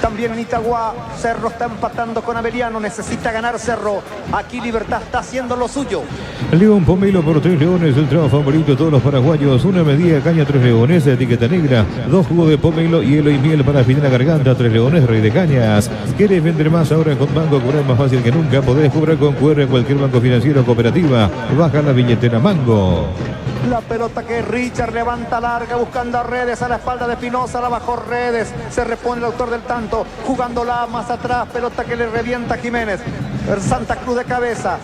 también en Itagua. Cerro está empatando con Averiano, necesita ganar Cerro. Aquí Libertad está haciendo lo suyo. León Pomelo por 3 leones, el trago favorito de todos los paraguayos. Una medida caña 3 leones, etiqueta negra. 2 jugos de pomelo, hielo y miel para afinar la garganta. 3 leones, rey de cañas. ¿Quieres vender más ahora con Banco Cobrar más fácil que nunca? Podés cobrar con QR en cualquier banco financiero o cooperativa. Baja la billetera Mango. La pelota que Richard levanta larga, buscando a Redes a la espalda de Espinosa, la bajó Redes, se repone el autor del tanto, jugándola más atrás, pelota que le revienta a Jiménez. Santa Cruz de cabeza.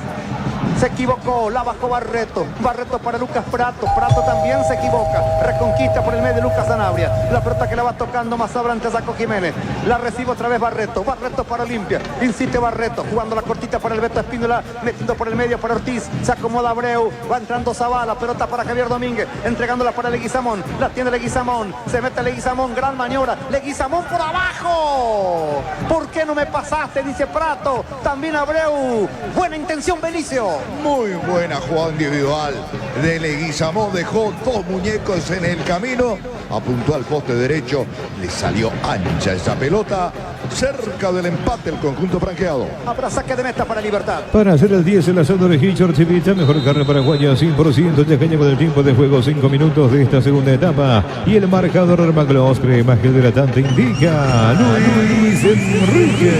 Se equivocó, la bajó Barreto. Barreto para Lucas Prato. Prato también se equivoca. Reconquista por el medio de Lucas Sanabria. La pelota que la va tocando más adelante sacó Jiménez. La recibe otra vez Barreto. Barreto para Olimpia. Insiste Barreto. Jugando la cortita para el Beto Espíndola. Metiendo por el medio para Ortiz. Se acomoda Abreu. Va entrando Zavala. Pelota para Javier Domínguez. Entregándola para Leguizamón. La tiene Leguizamón. Se mete Leguizamón. Gran maniobra. Leguizamón por abajo. ¿Por qué no me pasaste? Dice Prato. También Abreu. Buena intención, Benicio. muy buena jugada individual de Leguizamón. Dejó dos muñecos en el camino, apuntó al poste derecho, le salió ancha esa pelota. Cerca del empate el conjunto franqueado. Habrá saque de meta para Libertad. Para hacer el 10 el asado de Hitchard Chivita, mejor carne paraguaya 100%, ya caña con el tiempo de juego 5 minutos de esta segunda etapa. Y el marcador Maglos, más que el hidratante indica Luis Enrique.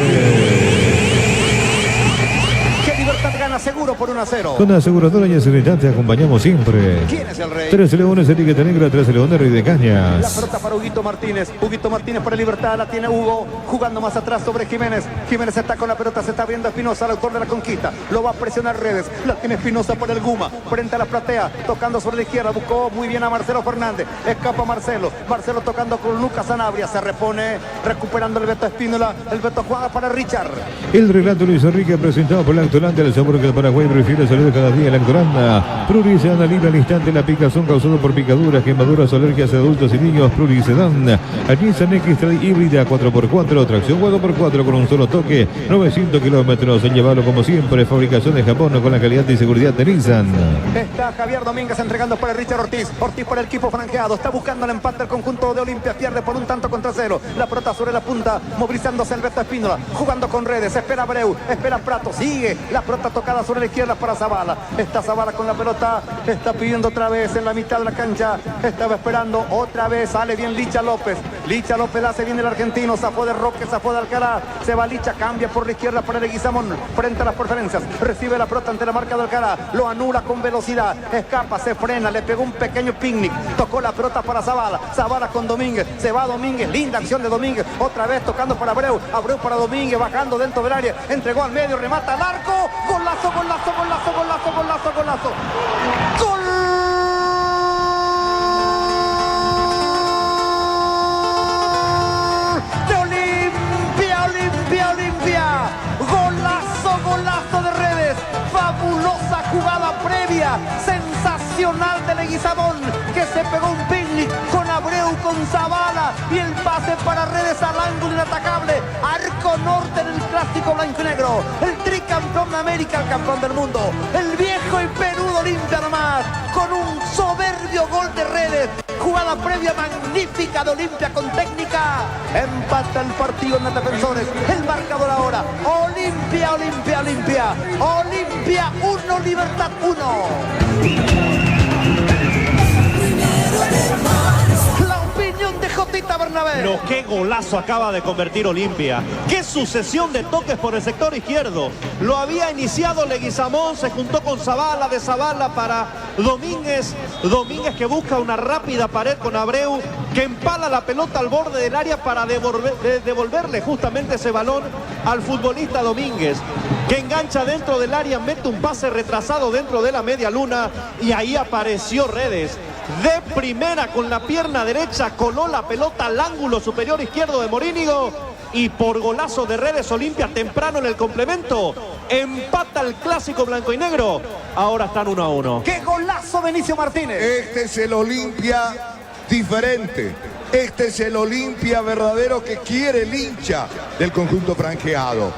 Gana seguro por 1-0. Con aseguradora y Serenidad te acompañamos siempre. ¿Quién es el rey? 13 Leones, etiqueta negra, 13 Leones, Rey de La Cañas. pelota para Huguito Martínez. Huguito Martínez para Libertad. La tiene Hugo. Jugando más atrás sobre Jiménez. Jiménez está con la pelota. Se está viendo Espinosa, el autor de la conquista. Lo va a presionar Redes. La tiene Espinosa por el Guma. Frente a la platea. Tocando sobre la izquierda. Buscó muy bien a Marcelo Fernández. Escapa Marcelo. Marcelo tocando con Lucas Sanabria. Se repone. Recuperando el Beto Espínola. El Beto juega para Richard. El relato Luis Enrique presentado por la Actoranda. El sabor que el Paraguay prefiere salir cada día. La Actoranda. Prurisedan alivia al instante la picazón causada por picaduras, quemaduras o alergias de adultos y niños. Prurisedan. Nissan X-Trail híbrida 4x4. Tracción 4x4 con un solo toque. 900 kilómetros. Llévalo como siempre. Fabricación de Japón con la calidad y seguridad de Nissan. Está Javier Domínguez entregando para Richard Ortiz. Ortiz para el equipo franqueado. Está buscando el empate al conjunto de Olimpia. Pierde por un tanto contra cero. La pelota sobre la punta. Movilizándose el Beto Espínola. Jugando con Redes. Espera Breu. Espera Prato. Sigue. La pelota tocada sobre la izquierda para Zavala. Está Zavala con la pelota. Está pidiendo otra vez en la mitad de la cancha. Estaba esperando otra vez. Sale bien Licha López. Licha López la hace bien el argentino. Zafó de Roque. Zafó de Alcalá. Se va Licha. Cambia por la izquierda para Leguizamón. Frente a las preferencias. Recibe la pelota ante la marca de Alcalá. Lo anula con velocidad. Escapa. Se frena. Le pegó un pequeño picnic. Tocó la pelota para Zavala. Zavala con Domínguez. Se va Domínguez. Linda acción de Domínguez. Otra vez tocando para Abreu. Abreu para Domínguez. Bajando dentro del área. Entregó al medio. Remata al arco. Golazo, golazo, golazo, golazo, golazo, golazo. ¡Gol! De Olimpia, Olimpia, Olimpia. Golazo, golazo de Redes. Fabulosa jugada previa. Sensacional de Leguizamón, que se pegó un picnic con Abreu, con Zavala, y el pase para Redes al ángulo inatacable. Arco norte en el clásico blanco y negro. El tricampeón de América, el campeón del mundo. El viejo y peludo Olimpia nomás, con un soberbio gol de Redes. Jugada previa magnífica de Olimpia con técnica. Empata el partido en los defensores. El marcador ahora. Olimpia, Olimpia, Olimpia. Olimpia 1, Libertad 1. La opinión de Jotita Bernabé. Pero qué golazo acaba de convertir Olimpia. Qué sucesión de toques por el sector izquierdo. Lo había iniciado Leguizamón, se juntó con Zavala, de Zavala para Domínguez. Domínguez que busca una rápida pared con Abreu, que empala la pelota al borde del área para devolverle justamente ese balón al futbolista Domínguez, que engancha dentro del área, mete un pase retrasado dentro de la media luna y ahí apareció Redes. De primera con la pierna derecha coló la pelota al ángulo superior izquierdo de Morínigo y por golazo de Redes Olimpia temprano en el complemento empata el clásico blanco y negro. Ahora están 1-1. ¡Qué golazo Benicio Martínez! Este es el Olimpia diferente. Este es el Olimpia verdadero que quiere el hincha del conjunto franqueado.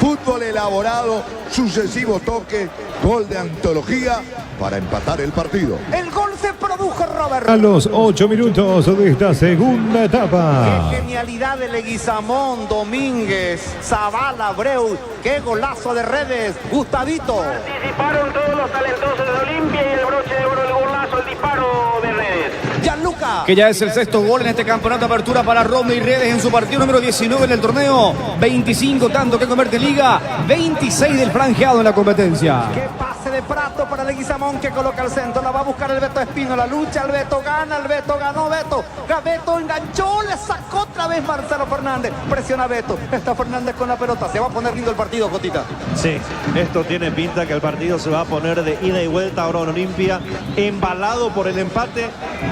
Fútbol elaborado, sucesivos toques, gol de antología para empatar el partido. El gol se produjo, Robert. A los 8 minutos de esta segunda etapa. Qué genialidad de Leguizamón, Domínguez, Zavala, Abreu. Qué golazo de Redes, Gustavito. Participaron todos los talentosos de Olimpia y el broche de oro, el golazo, el disparo de Redes. Gianluca. Que ya es el sexto gol en este campeonato de apertura para Rodney Redes en su partido número 19 en el torneo. 25 tanto que convierte en liga, 26 del franjeado en la competencia. Qué pase de Prato para Leguizamón, que coloca al centro. La va a buscar el Beto Espino. La lucha, el Beto gana, el Beto ganó, Beto. Beto enganchó, le sacó otra vez Marcelo Fernández. Presiona Beto. Está Fernández con la pelota. Se va a poner lindo el partido, Cotita. Sí, esto tiene pinta que el partido se va a poner de ida y vuelta ahora en Olimpia. Embalado por el empate.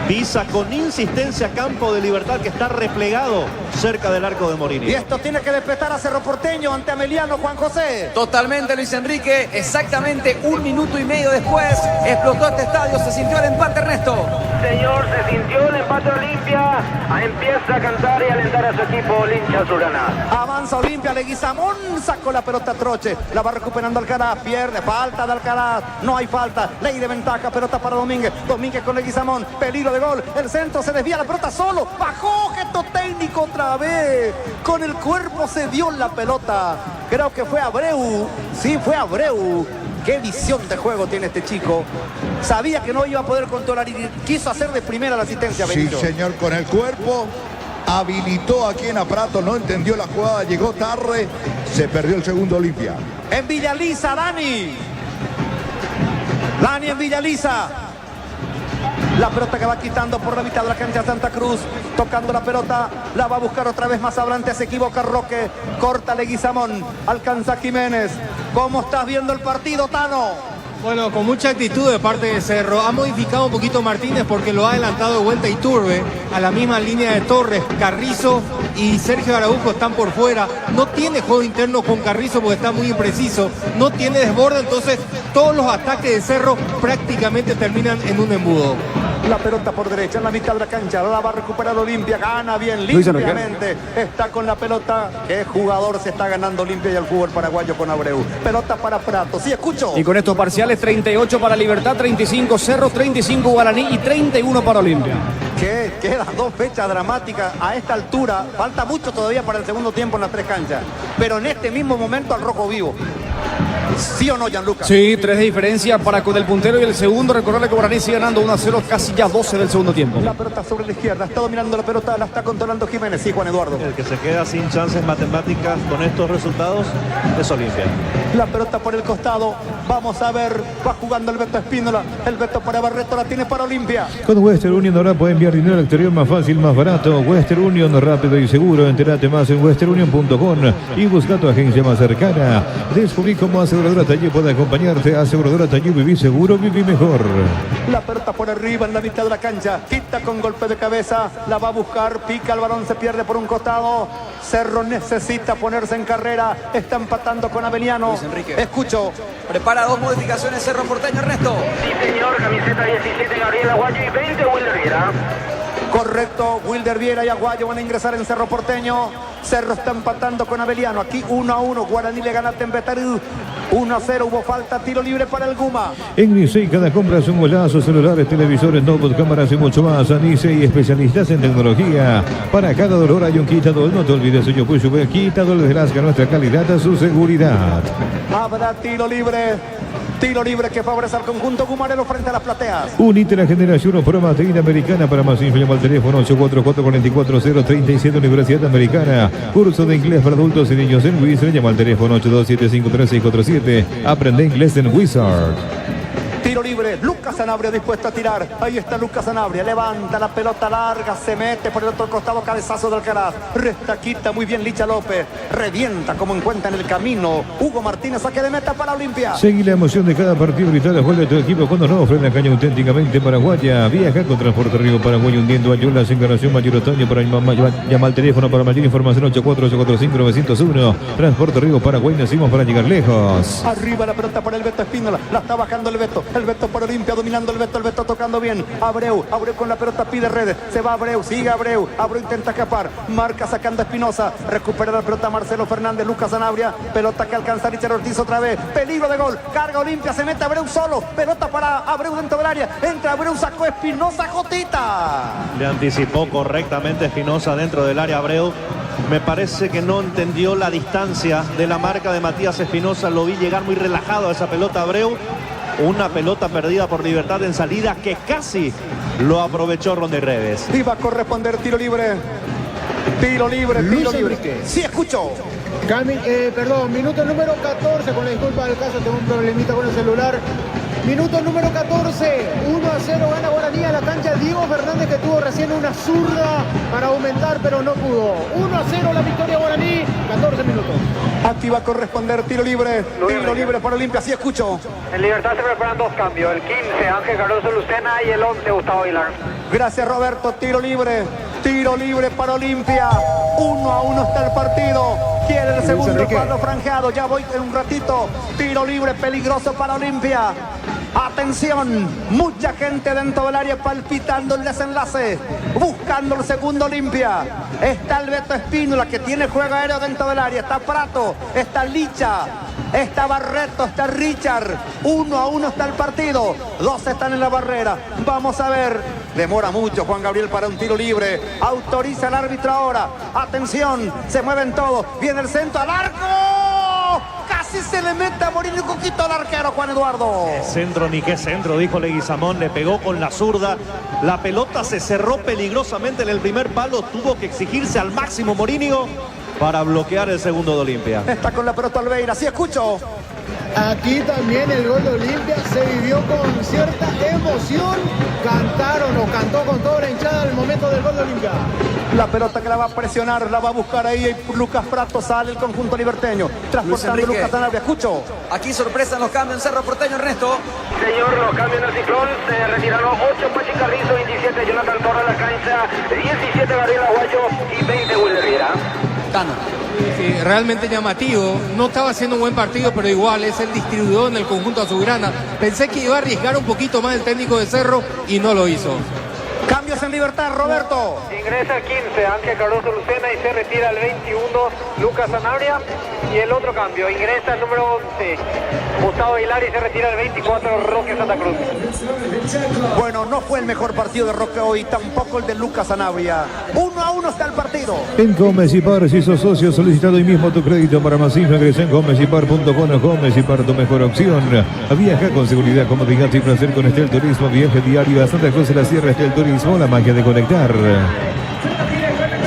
Pisa con insistencia Campo de Libertad, que está replegado cerca del arco de Morini. Y esto tiene que despertar a Cerro Porteño ante Ameliano, Juan José. Totalmente, Luis Enrique. Exactamente 1 minuto y medio después explotó este estadio. Se sintió el empate, Ernesto. Señor, se sintió el empate de Olimpia. Empieza a cantar y a alentar a su equipo, el hincha azulgrana. Avanza Olimpia, Leguizamón sacó la pelota Troche. La va recuperando Alcaraz, pierde, falta de Alcaraz. No hay falta, ley de ventaja, pelota para Domínguez. Domínguez con Leguizamón, peligro de gol. El centro se desvía, la pelota solo. Bajó, gesto técnico otra vez. Con el cuerpo se dio la pelota. Creo que fue Abreu. Sí, fue Abreu. Qué visión de juego tiene este chico. Sabía que no iba a poder controlar y quiso hacer de primera la asistencia. Sí, Benito. señor, con el cuerpo habilitó aquí en Aprato, no entendió la jugada, llegó tarde, se perdió el segundo Olimpia. En Villaliza, Dani. Dani en Villaliza. La pelota que va quitando por la mitad de la cancha Santa Cruz. Tocando la pelota. La va a buscar otra vez más adelante. Se equivoca Roque. Corta Leguizamón. Alcanza Jiménez. ¿Cómo estás viendo el partido, Tano? Bueno, con mucha actitud de parte de Cerro. Ha modificado un poquito Martínez porque lo ha adelantado de vuelta Iturbe a la misma línea de Torres. Carrizo y Sergio Araujo están por fuera. No tiene juego interno con Carrizo porque está muy impreciso. No tiene desborde, entonces todos los ataques de Cerro prácticamente terminan en un embudo. La pelota por derecha en la mitad de la cancha. La va a recuperar Olimpia. Gana bien limpiamente. Está con la pelota. ¿Qué jugador se está ganando Olimpia y el fútbol paraguayo con Abreu? Pelota para Prato. Sí, escucho. Y con estos parciales, 38 para Libertad, 35 Cerro, 35 Guaraní y 31 para Olimpia. Que quedan dos fechas dramáticas a esta altura. Falta mucho todavía para el segundo tiempo en las tres canchas. Pero en este mismo momento al rojo vivo. ¿Sí o no, Gianluca? Sí, 3 de diferencia para con el puntero y el segundo. Recordarle que Guaraní sigue ganando 1-0, casi ya 12 del segundo tiempo. La pelota sobre la izquierda, está dominando la pelota, la está controlando Jiménez. Sí, Juan Eduardo. El que se queda sin chances matemáticas con estos resultados es Olimpia. La pelota por el costado, vamos a ver, va jugando el Beto Espínola. El Beto para Barreto, la tiene para Olimpia. Con Western Union ahora puede enviar dinero al exterior más fácil, más barato. Western Union, rápido y seguro. Entérate más en westernunion.com y busca tu agencia más cercana. Descubrí cómo Aseguradora Taller puede acompañarte. Aseguradora Taller, viví seguro, viví mejor. La pelota por arriba en la mitad de la cancha. Quita con golpe de cabeza. La va a buscar. Pica el balón. Se pierde por un costado. Cerro necesita ponerse en carrera. Está empatando con Aveliano. Escucho. Prepara dos modificaciones Cerro Porteño, Ernesto. Sí, señor. Camiseta 17, Gabriel Aguayo y 20, Wilder Viera. Correcto. Wilder Viera y Aguayo van a ingresar en Cerro Porteño. Cerro está empatando con Aveliano. Aquí 1-1. Guaraní le gana a Tembetarú. 1-0. Hubo falta. Tiro libre para el Guma. En Nisei cada compra es un golazo. Celulares, televisores, notebooks, cámaras y mucho más. Nisei, especialistas en tecnología. Para cada dolor hay un quitador. No te olvides, yo pues sube quitador de Lasca, nuestra calidad a su seguridad. Habrá tiro libre. Tiro libre que favorece al conjunto Gumarelo frente a las plateas. Unite la generación Pro Matrina Americana. Para más info llama al teléfono 844-44037 Universidad Americana. Curso de inglés para adultos y niños en Wizard. Llama al teléfono 827-53647. Aprende inglés en Wizard. Tiro libre, Lucas Sanabria dispuesto a tirar. Ahí está Lucas Sanabria, levanta la pelota larga, se mete por el otro costado, cabezazo de Alcaraz. Resta, quita muy bien Licha López. Revienta como encuentra en el camino. Hugo Martínez, saque de meta para Olimpia. Seguí la emoción de cada partido. Vital, juega tu equipo cuando no ofrenda caña auténticamente paraguaya. Viaja con Transporte Río Paraguay hundiendo ayudas en Encarnación Mayor Otoño. Para llama al teléfono para mayor información 84845-901. Transporte Río Paraguay, nacimos para llegar lejos. Arriba la pelota para el Beto Espínola. La está bajando el Beto. El Beto para Olimpia, dominando el Beto tocando bien. Abreu con la pelota, pide redes. Se va Abreu, sigue Abreu. Abreu intenta escapar. Marca sacando a Espinosa. Recupera la pelota Marcelo Fernández. Lucas Sanabria. Pelota que alcanza Richard Ortiz otra vez. Peligro de gol. Carga Olimpia. Se mete Abreu solo. Pelota para Abreu dentro del área. Entra Abreu, sacó Espinosa. Jotita. Le anticipó correctamente Espinosa dentro del área Abreu. Me parece que no entendió la distancia de la marca de Matías Espinosa. Lo vi llegar muy relajado a esa pelota Abreu. Una pelota perdida por Libertad en salida que casi lo aprovechó Ronde Redes. Iba a corresponder tiro libre. Tiro libre, tiro libre. Sí, escucho. Perdón, minuto número 14, con la disculpa del caso, tengo un problemita con el celular. Minuto número 14, 1-0 gana Guaraní a la cancha. Diego Fernández, que tuvo recién una zurda para aumentar, pero no pudo. 1-0 la victoria Guaraní, 14 minutos. Aquí va a corresponder tiro libre. Tiro libre para Olimpia, sí escucho. En Libertad se preparan dos cambios, el 15 Ángel Cardoso Lucena y el 11 Gustavo Aguilar. Gracias Roberto, tiro libre para Olimpia. 1-1 está el partido. Quiere el segundo cuadro franjeado. Ya voy en un ratito. Tiro libre peligroso para Olimpia. Atención, mucha gente dentro del área palpitando el desenlace, buscando el segundo Olimpia. Está el Beto Espínola que tiene juego aéreo dentro del área. Está Prato, está Licha, está Barreto, está Richard. 1-1 está el partido. 2 están en la barrera. Vamos a ver. Demora mucho Juan Gabriel para un tiro libre. Autoriza el árbitro ahora. Atención, se mueven todos. Viene el centro al arco. Casi se le mete a morir un poquito al arquero Juan Eduardo. Centro ni qué centro, dijo Leguizamón, le pegó con la zurda. La pelota se cerró peligrosamente en el primer palo. Tuvo que exigirse al máximo Morínigo para bloquear el segundo de Olimpia. Está con la pelota Alveira, sí escucho. Aquí también el gol de Olimpia se vivió con cierta emoción. Cantaron o cantó con toda la hinchada el momento del gol de Olimpia. La pelota que la va a presionar, la va a buscar ahí. Lucas Prato sale el conjunto liberteño. Transportando Lucas Sanabria, escucho. Aquí sorpresa en los cambios en Cerro Porteño, Ernesto. Señor, los cambios en el ciclón. Se retiraron 8 Pachi Carrizo, 27 Jonathan Torres a la cancha, 17 Gabriel Aguayo y 20 Wilder Riera. Cano. Sí, realmente llamativo. No estaba haciendo un buen partido, pero igual es el distribuidor en el conjunto azulgrana. Pensé que iba a arriesgar un poquito más el técnico de Cerro y no lo hizo. Cambios en Libertad, Roberto. Ingresa el 15, Ángel Cardoso Lucena, y se retira el 21, Lucas Sanabria. Y el otro cambio, ingresa el número 11, Gustavo Aguilar, y se retira el 24, Roque Santa Cruz. Bueno, no fue el mejor partido de Roque hoy, tampoco el de Lucas Sanabria. 1-1 está el partido. En Gómez y Par, si sos socio, solicita hoy mismo tu crédito. Para más info, ingresa en gómezipar.com. Gómez y Par, tu mejor opción. Viaja con seguridad, comodidad y placer con Estel Turismo. Viaje diario a Santa Cruz de la Sierra. Estel Turismo, la magia de conectar.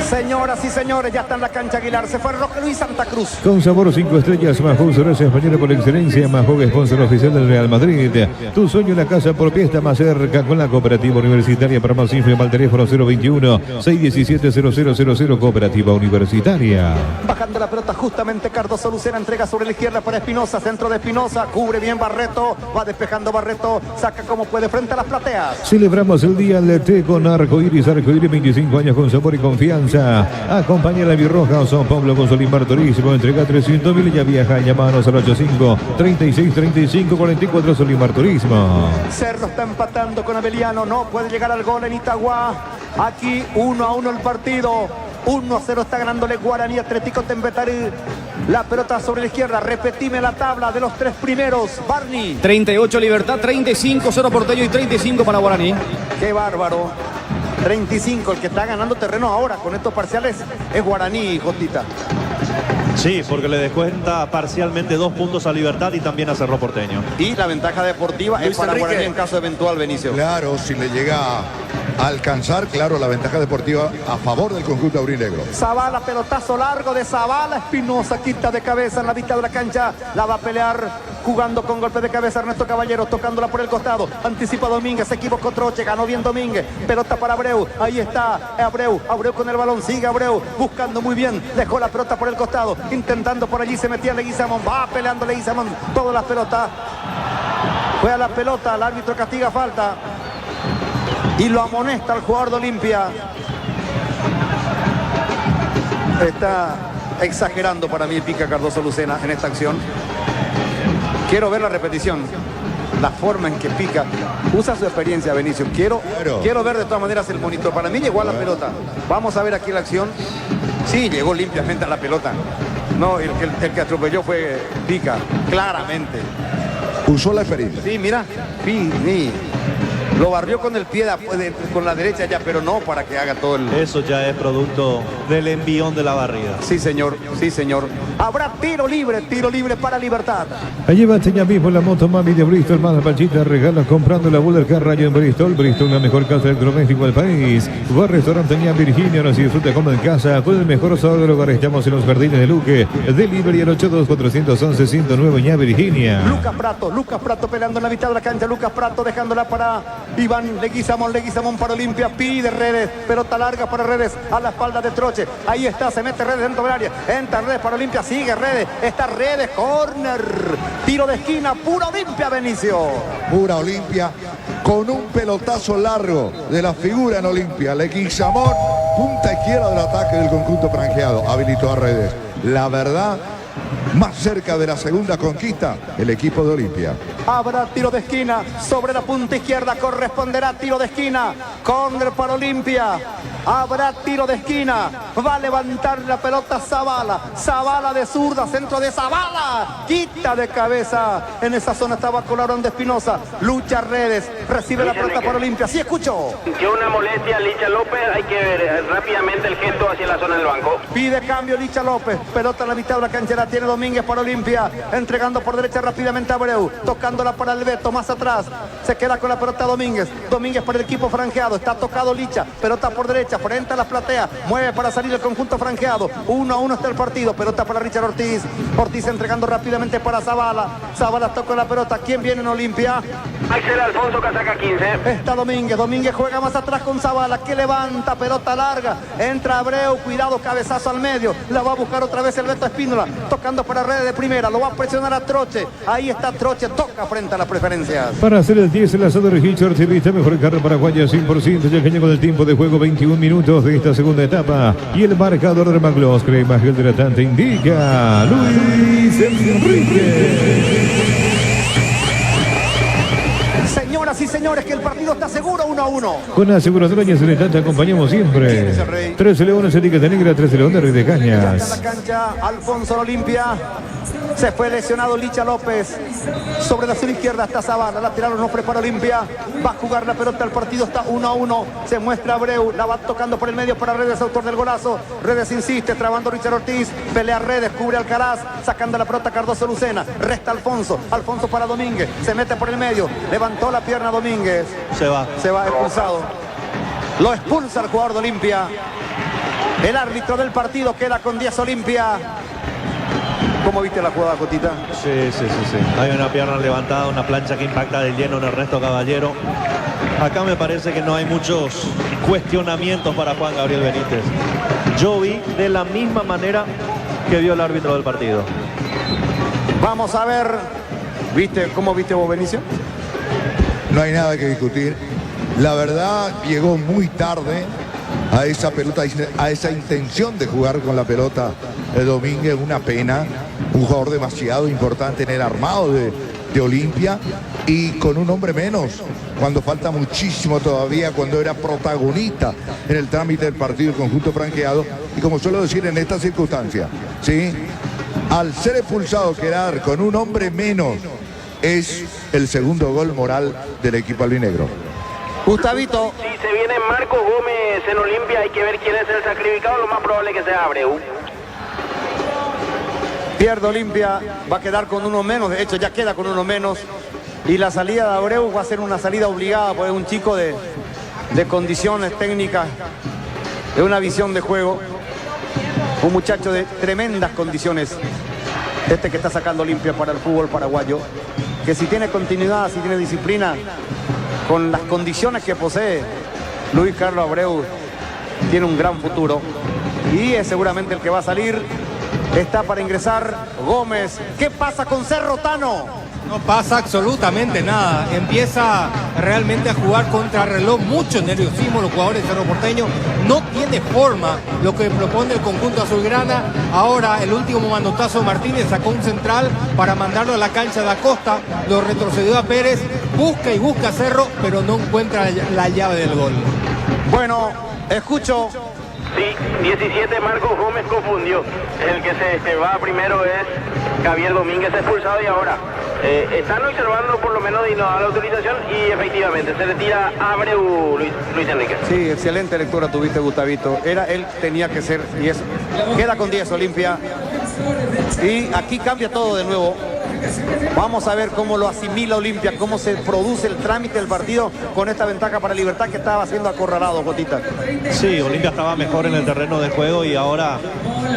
Señoras y señores, ya está en la cancha Aguilar. Se fue Roque Luis Santa Cruz. Con sabor 5 estrellas, Mahou, cerveza española por excelencia. Mahou, sponsor oficial del Real Madrid. Tu sueño en la casa propia está más cerca con la Cooperativa Universitaria. Para más info, al teléfono 021-617-0000. Cooperativa Universitaria. Bajando la pelota justamente Cardoso Lucena, entrega sobre la izquierda para Espinosa, centro de Espinosa, cubre bien Barreto, va despejando Barreto, saca como puede frente a las plateas. Celebramos el día del té con Arcoiris, 25 años con sabor y confianza. Acompaña a la Birroja o São Paulo con Solimar Turismo, entrega 300.000 y ya viaja, llámanos al 85-36-35-44 Solimar Turismo. Cerro está empatando con Abeliano, no puede llegar al gol en Itagua. Aquí 1-1 el partido. 1-0 está ganándole Guaraní Atlético Tembetarí. La pelota sobre la izquierda, repetime la tabla de los 3 primeros. Barney. 38 Libertad, 35 Cerro Porteño y 35 para Guaraní. Qué bárbaro. 35, el que está ganando terreno ahora con estos parciales es Guaraní, Jotita. Sí, porque le descuenta parcialmente 2 puntos a Libertad y también a Cerro Porteño. Y la ventaja deportiva es para Guaraní en caso eventual, Benicio. Claro, si le llega a alcanzar, claro, la ventaja deportiva a favor del conjunto aurinegro. Zavala, pelotazo largo de Zavala. Espinosa quita de cabeza en la vista de la cancha. La va a pelear jugando con golpe de cabeza Ernesto Caballero, tocándola por el costado. Anticipa Domínguez, se equivocó Troche, ganó bien Domínguez. Pelota para Abreu, ahí está Abreu con el balón, sigue Abreu, buscando muy bien. Dejó la pelota por el costado, intentando por allí, se metía Leguizamón, va peleando Leguizamón, todas las pelotas. Fue a la pelota, el árbitro castiga falta. Y lo amonesta al jugador de Olimpia. Está exagerando para mí el Pica Cardoso Lucena en esta acción. Quiero ver la repetición. La forma en que Pica usa su experiencia, Benicio. Quiero ver de todas maneras el monitor. Para mí llegó a la pelota. Vamos a ver aquí la acción. Sí, llegó limpiamente a la pelota. No, el que atropelló fue Pica, claramente. Usó la experiencia. Sí, mira. Sí. Lo barrió con el pie, con la derecha ya, pero no para que haga todo el... Eso ya es producto del envión de la barrida. Sí, señor. Sí, señor. Habrá tiro libre para Libertad. Llévate ya mismo la moto Mami de Bristol, más panchita, regalos comprando la Buller Car Rayo en Bristol. Bristol, la mejor casa electrodoméstico del país. Va restaurante ya Virginia, nos disfruta como en casa. Con el mejor sabor del hogar, estamos en los jardines de Luque. Delivery al 82411-109 ya Virginia. Lucas Prato peleando en la mitad de la cancha. Lucas Prato dejándola para Iván Leguizamón para Olimpia. Pide Redes, pelota larga para Redes a la espalda de Troche. Ahí está, se mete Redes dentro del área. Entra Redes para Olimpia, sigue Redes. Está Redes, córner. Tiro de esquina, pura Olimpia, Benicio. Pura Olimpia, con un pelotazo largo de la figura en Olimpia. Leguizamón, punta izquierda del ataque del conjunto franjeado. Habilitó a Redes. La verdad, más cerca de la segunda conquista, el equipo de Olimpia. Habrá tiro de esquina sobre la punta izquierda. Corresponderá tiro de esquina. Córner para Olimpia. Habrá tiro de esquina. Va a levantar la pelota Zavala. Zavala de zurda. Centro de Zavala. Quita de cabeza. En esa zona estaba Colorón de Espinosa. Lucha Redes. Recibe la pelota para Olimpia. Sí, escucho. Sintió una molestia Licha López. Hay que ver rápidamente el gesto hacia la zona del banco. Pide cambio Licha López. Pelota en la mitad de la cancha. La tiene Domínguez para Olimpia. Entregando por derecha rápidamente a Abreu. Tocándola para Alberto. Más atrás. Se queda con la pelota Domínguez. Domínguez para el equipo franjeado. Está tocado Licha. Pelota por derecha. Frente a las plateas. Mueve para salir el conjunto franjeado. 1-1 está el partido. Pelota para Richard Ortiz. Ortiz entregando rápidamente para Zavala. Zavala toca la pelota. ¿Quién viene en Olimpia? Axel Alfonso, casaca 15. Está Domínguez. Domínguez juega más atrás con Zavala. Que levanta. Pelota larga. Entra Abreu. Cuidado. Cabezazo al medio. La va a buscar otra vez el Beto Espínola. Tocando para Redes de primera. Lo va a presionar a Troche. Ahí está Troche. Toca frente a las preferencias. Para hacer el 10, el asado de Richard Civita, mejor carro paraguaya 100%, ya que llegó el tiempo de juego, 21 minutos de esta segunda etapa. Y el marcador de McLaughlin, imagen hidratante, indica Luis Enrique. Señoras y señores, que el partido está seguro 1-1. Con aseguradora y Serenata te acompañamos siempre. 13 leones, etiqueta negra, 13 leones, Rey de Cañas. La cancha, Alfonso Olimpia. Se fue lesionado Licha López. Sobre la zona izquierda está Zavala. Lateral no prepara Olimpia. Va a jugar la pelota. El partido está 1-1. Se muestra Abreu. La va tocando por el medio para Redes, autor del golazo. Redes insiste, trabando Richard Ortiz. Pelea Redes, cubre Alcaraz. Sacando la pelota Cardoso Lucena. Resta Alfonso. Alfonso para Domínguez. Se mete por el medio. Levantó la pierna Domínguez. Se va expulsado. Lo expulsa el jugador de Olimpia. El árbitro del partido queda con 10 Olimpia. ¿Cómo viste la jugada, Cotita? Sí. Hay una pierna levantada, una plancha que impacta de lleno en Ernesto Caballero. Acá me parece que no hay muchos cuestionamientos para Juan Gabriel Benítez. Yo vi de la misma manera que vio el árbitro del partido. Vamos a ver. ¿Cómo viste vos, Benicio? No hay nada que discutir. La verdad, llegó muy tarde a esa pelota, a esa intención de jugar con la pelota de Domínguez. Una pena. Un jugador demasiado importante en el armado de Olimpia, y con un hombre menos, cuando falta muchísimo todavía, cuando era protagonista en el trámite del partido el conjunto franqueado. Y como suelo decir en esta circunstancia, ¿sí? Al ser expulsado, quedar con un hombre menos es el segundo gol moral del equipo albinegro. Gustavito. Si se viene Marcos Gómez en Olimpia, hay que ver quién es el sacrificado. Lo más probable es que sea Abreu. Pierde Olimpia, va a quedar con uno menos. De hecho, ya queda con uno menos. Y la salida de Abreu va a ser una salida obligada, porque es un chico de condiciones técnicas, de una visión de juego. Un muchacho de tremendas condiciones. Este que está sacando Olimpia para el fútbol paraguayo. Que si tiene continuidad, si tiene disciplina, con las condiciones que posee, Luis Carlos Abreu tiene un gran futuro. Y es seguramente el que va a salir. Está para ingresar Gómez. ¿Qué pasa con Cerro, Tano? No pasa absolutamente nada. Empieza realmente a jugar contra reloj. Mucho nerviosismo los jugadores de Cerro Porteño. No tiene forma lo que propone el conjunto azulgrana. Ahora el último manotazo Martínez sacó un central para mandarlo a la cancha de Acosta. Lo retrocedió a Pérez. Busca y busca a Cerro, pero no encuentra la llave del gol. Bueno, escucho. Sí, 17 Marcos Gómez confundió. El que se va primero es Javier Domínguez, expulsado, y ahora están observando por lo menos y no da la autorización, y efectivamente se retira Abreu Luis Enrique. Sí, excelente lectura tuviste, Gustavito. Él tenía que ser 10. Queda con 10 Olimpia. Y aquí cambia todo de nuevo. Vamos a ver cómo lo asimila Olimpia, cómo se produce el trámite del partido con esta ventaja para Libertad, que estaba siendo acorralado, Gotita. Sí, Olimpia estaba mejor en el terreno de juego, y ahora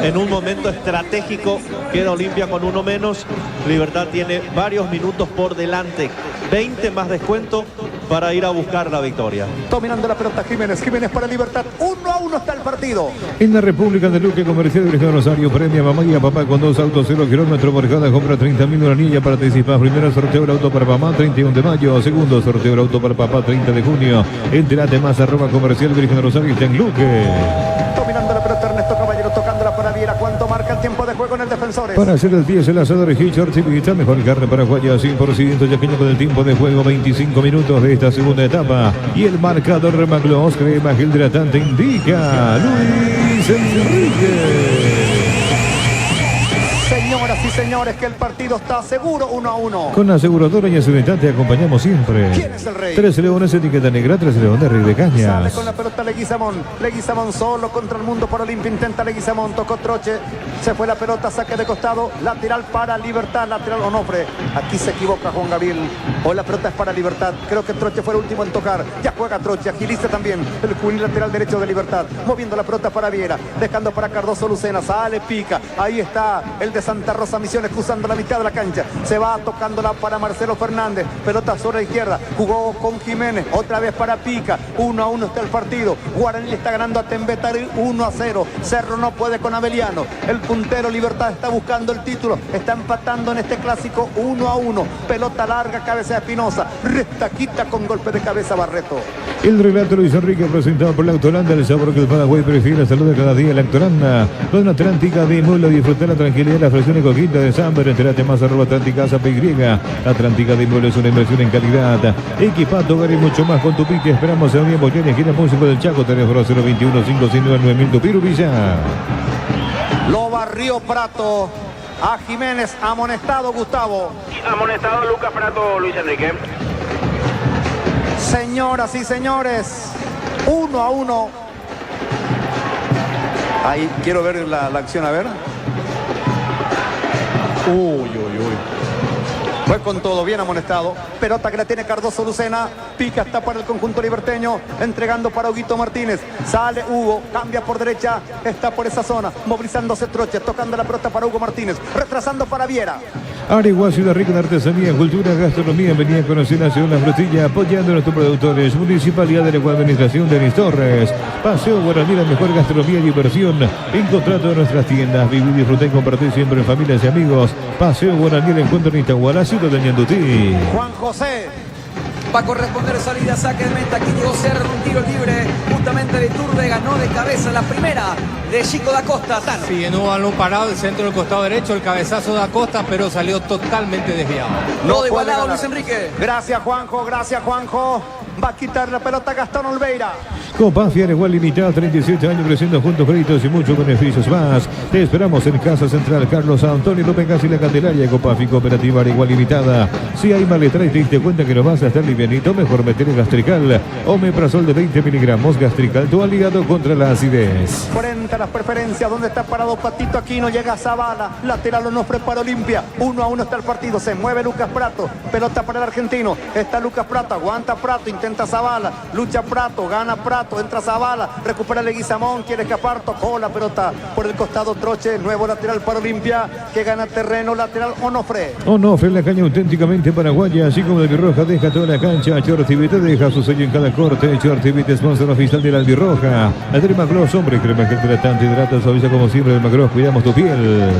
en un momento estratégico queda Olimpia con uno menos. Libertad tiene varios minutos por delante, 20 más descuento para ir a buscar la victoria. Dominando la pelota Jiménez para Libertad. 1-1 está el partido. En la República de Luque, Comercial Virgen Rosario, premia a mamá y a papá con 2 autos 0 kilómetros por cada compra, 30.000 granilla. Participa. Primero sorteo del auto para mamá, 31 de mayo. Segundo sorteo del auto para papá, 30 de junio. Entérate más @ Comercial Virgen Rosario, está en Luque. Dominando la pelota Ernesto Caballero, tocándola para Viera. cuánto marca el tiempo de juego en el Defensores. Para hacer el 10, el asador Hitchard Civita, mejor carne paraguaya, 100% yaqueño con el tiempo de juego, 25 minutos de esta segunda etapa. Y el marcador Maglos, crema hidratante, indica Luis Enrique. Señoras y señores, que el partido está seguro 1-1. Con la aseguradora y Aseguridad te acompañamos siempre. ¿Quién es el rey? 13 leones, etiqueta negra, 13 leones, rey de Sale cañas. con la pelota Leguizamón. Leguizamón solo contra el mundo para Olimpia. Intenta Leguizamón, tocó Troche. Se fue la pelota, saque de costado. Lateral para Libertad, lateral Onofre. Aquí se equivoca Juan Gabriel. O la pelota es para Libertad. Creo que Troche fue el último en tocar. Ya juega Troche, agiliza también el juvenil lateral derecho de Libertad. Moviendo la pelota para Viera. Dejando para Cardoso Lucena. Sale, pica. Ahí está el de Santa Rosa Misiones cruzando la mitad de la cancha. Se va tocándola para Marcelo Fernández. Pelota sobre la izquierda. Jugó con Jiménez. Otra vez para Pica. 1-1 está el partido. Guaraní está ganando a Tembetarí 1-0. Cerro no puede con Abeliano. El puntero Libertad está buscando el título. Está empatando en este clásico 1-1. Pelota larga, cabeza de Espinosa. Restaquita con golpe de cabeza Barreto. El relato Luis Enrique presentado por la Autolanda, el sabor que el Paraguay prefiere. Saluda cada día la Autolanda. Con la Atlántica de Mulo, disfrutar la tranquilidad, la frescura y coquita de Samber. Entérate más @Atlántica APY. Atlántica de Mulo es una inversión en calidad. Equipado, hogar y mucho más con tu pique. Esperamos en Unión Boyani, gira músico del Chaco. Teléfono 021-569-9000 Tupiru Villa. Lo barrió Prato. A Jiménez, amonestado Gustavo. Amonestado Lucas Prato, Luis Enrique. Señoras y señores, 1-1. Ahí quiero ver la acción, a ver. Uy. Fue con todo, bien amonestado. Pelota que la tiene Cardoso Lucena. Pica está para el conjunto liberteño. Entregando para Huguito Martínez. Sale Hugo, cambia por derecha. Está por esa zona. Movilizándose Troche. Tocando la pelota para Hugo Martínez. Retrasando para Viera. Areguá, ciudad rica de artesanía, cultura, gastronomía. Venía a conocer la ciudad La Frutilla, apoyando a nuestros productores. Municipalidad de la Administración de Denis Torres. Paseo Guaraní, la mejor gastronomía y diversión. Encontrá todas nuestras tiendas. Vivir, disfrutar y compartir siempre en familias y amigos. Paseo Guaraní, el encuentro en Itagualá, ciudad de Ñandutí. Juan José. Va a corresponder salida, saque de meta. Aquí llegó Cerro, un tiro libre. Justamente de Turbe ganó de cabeza la primera de Chico da Costa. Tano. Sí, en un balón parado, el centro del costado derecho, el cabezazo da Costa, pero salió totalmente desviado. No igualado Luis Enrique. Gracias Juanjo, gracias Juanjo. Va a quitar la pelota Gastón Olveira. Copafi Areguá Limitada, 37 años creciendo juntos, créditos y muchos beneficios más. Te esperamos en Casa Central Carlos Antonio López Casi La Candelaria. Copafi Cooperativa Areguá Limitada. Si hay malestar y te diste cuenta que no vas a estar livianito, mejor meter el Gastrical. Omeprazol de 20 miligramos. Gastrical, tu aliado contra la acidez. Frente a las preferencias, donde está parado Patito Aquino, llega Zavala, lateral Onofre para Olimpia. 1-1 está el partido, se mueve Lucas Prato, pelota para el argentino, está Lucas Prato, aguanta Prato, intenta Zavala, lucha Prato, gana Prato, entra Zavala, recupera Leguizamón, quiere escapar, tocó la pelota por el costado Troche, nuevo lateral para Olimpia, que gana terreno, lateral Onofre. Onofre, la caña auténticamente paraguaya, así como el Albirroja deja toda la cancha. Chortivite deja su sello en cada corte. Chortivite, sponsor oficial de la Albirroja. Adrema Gloss, hombre, crema gel hidratante, hidrata, suaviza como siempre el Macross, cuidamos tu piel.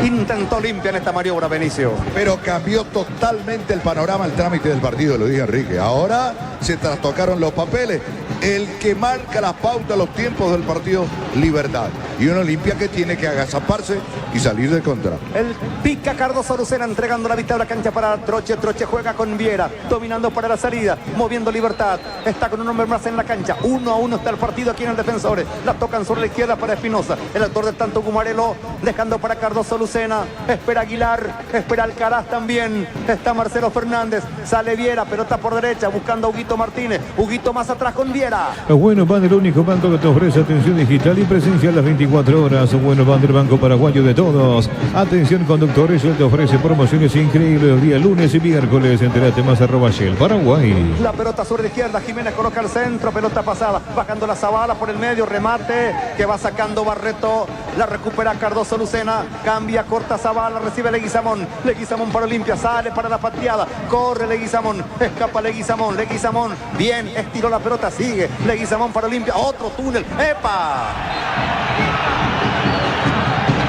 Intentó Olimpia en esta maniobra, Benicio. Pero cambió totalmente el panorama, el trámite del partido, lo dijo Enrique. Ahora se trastocaron los papeles. El que marca las pautas, los tiempos del partido, Libertad. Y una Olimpia que tiene que agazaparse y salir de contra. El pica Cardoso Lucena entregando la mitad de la cancha para Troche. Troche juega con Viera, dominando para la salida, moviendo Libertad. Está con un hombre más en la cancha. 1-1 está el partido aquí en el Defensores. La tocan sobre la izquierda para Espinosa. El autor del tanto Gumarelo, dejando para Cardoso Lucena. Espera Aguilar, espera Alcaraz también. Está Marcelo Fernández, sale Viera, pelota por derecha, buscando a Huguito Martínez. Huguito más atrás con Viera. Bueno Ban, el único banco que te ofrece atención digital y presencia a las 24 horas. Bueno Ban, del banco paraguayo de todos. Atención conductores, él te ofrece promociones increíbles los días lunes y miércoles. Entérate más @Shell Paraguay. La pelota sobre la izquierda, Jiménez coloca al centro, pelota pasada, bajando la Zavala por el medio, remate que va sacando Barreto, la recupera Cardoso Lucena, cambia, corta Zavala, recibe Leguizamón, Leguizamón para Olimpia, sale para la pateada, corre Leguizamón, escapa Leguizamón, Leguizamón, bien, estiró la pelota, sigue Leguizamón para Olimpia, otro túnel, ¡epa!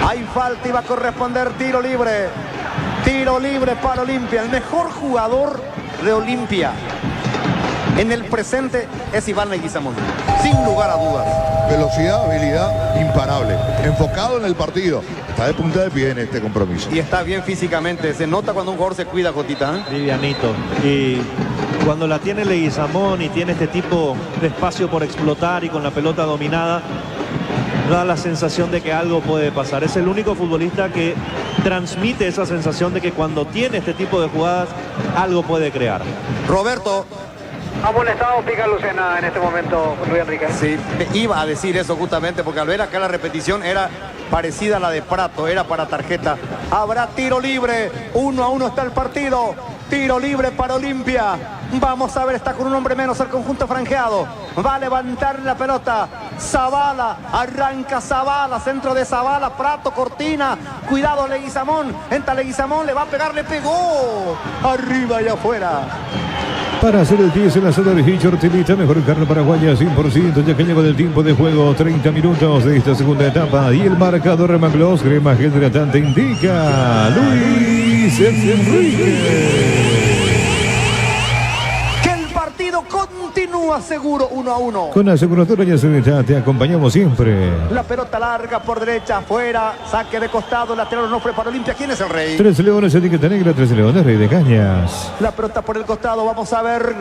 Hay falta y va a corresponder tiro libre para Olimpia, el mejor jugador de Olimpia en el presente es Iván Leguizamón, sin lugar a dudas. velocidad, habilidad, imparable. Enfocado en el partido. Está de punta de pie en este compromiso. Y está bien físicamente. Se nota cuando un jugador se cuida, Jotita, ¿eh? Livianito. Y cuando la tiene Leguizamón y tiene este tipo de espacio por explotar y con la pelota dominada, da la sensación de que algo puede pasar. Es el único futbolista que transmite esa sensación de que cuando tiene este tipo de jugadas, algo puede crear. Roberto. Amonestado Pica Lucena en este momento, Luis Enrique. Sí, iba a decir eso justamente porque al ver acá la repetición era parecida a la de Prato, era para tarjeta. Habrá tiro libre, 1-1 está el partido. Tiro libre para Olimpia. Vamos a ver, está con un hombre menos el conjunto franjeado. Va a levantar la pelota. Zavala, arranca Zavala, centro de Zavala, Prato, Cortina. Cuidado Leguizamón, entra Leguizamón, le va a pegar, le pegó. Arriba y afuera. Para hacer el 10 en la zona de Hitch Ortilita, mejor carne paraguaya 100%, ya que llegó del tiempo de juego, 30 minutos de esta segunda etapa. Y el marcador Maglos, crema gel hidratante indica Luis Enrique. Que el partido continúa seguro 1-1. Con aseguradora y seguridad te acompañamos siempre. La pelota larga por derecha, afuera, saque de costado, lateral Onofre para Olimpia. ¿Quién es el rey? 3 leones, etiqueta negra, 3 leones, rey de cañas. La pelota por el costado, vamos a ver.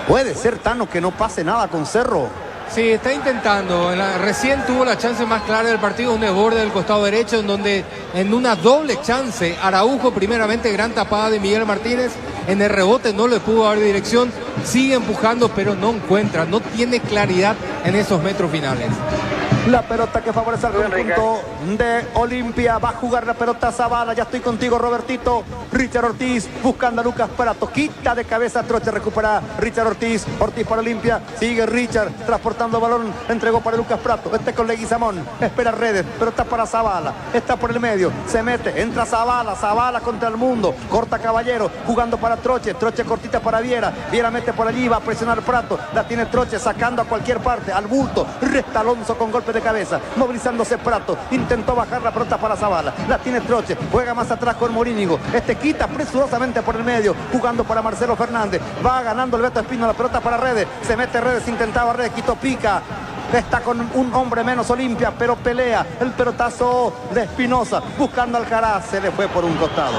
Puede ser, Tano, que no pase nada con Cerro. Sí, está intentando. Recién tuvo la chance más clara del partido, un desborde del costado derecho, en donde en una doble chance, Araujo, primeramente gran tapada de Miguel Martínez, en el rebote no le pudo dar dirección, sigue empujando, pero no encuentra, no tiene claridad en esos metros finales. La pelota que favorece al conjunto de Olimpia. Va a jugar la pelota Zavala. Ya estoy contigo, Robertito. Richard Ortiz buscando a Lucas Prato. Quita de cabeza Troche. Recupera Richard Ortiz. Ortiz para Olimpia. Sigue Richard transportando balón. Entregó para Lucas Prato. Este con Leguizamón. Espera Redes. Pero está para Zavala. Está por el medio. Se mete. Entra Zavala. Zavala contra el mundo. Corta Caballero. Jugando para Troche. Troche cortita para Viera. Viera mete por allí. Va a presionar Prato. La tiene Troche sacando a cualquier parte. Al bulto. Resta Alonso con golpe de cabeza, movilizándose Prato, intentó bajar la pelota para Zavala, la tiene Troche, juega más atrás con Morínigo, quita presurosamente por el medio, jugando para Marcelo Fernández, va ganando el Beto Espino, la pelota para Redes, se mete Redes, intentaba Redes, quitó Pica, está con un hombre menos Olimpia, pero pelea, el pelotazo de Espinosa, buscando al Alcaraz, se le fue por un costado.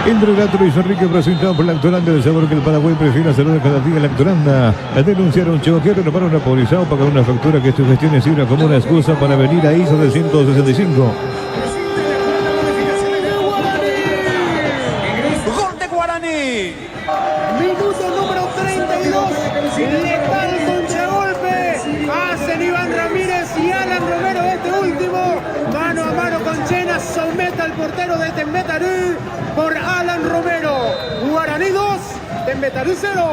Entre el gato Luis Enrique presentado por Lactoranda, del sabor que el Paraguay prefiere hacerlo cada día. Lactoranda a denunciar un choque, renovar una póliza o pagar una factura que tu gestión sirva como una excusa para venir a ISO de 165. Gol de Guaraní. Minuto número 32. Letal contragolpe. Hacen Iván Ramírez y Alan Romero este último. Mano a mano con Chena. Somete al portero de Tembetarú por Alan Romero. Guaraní 2, Tembetarú 0.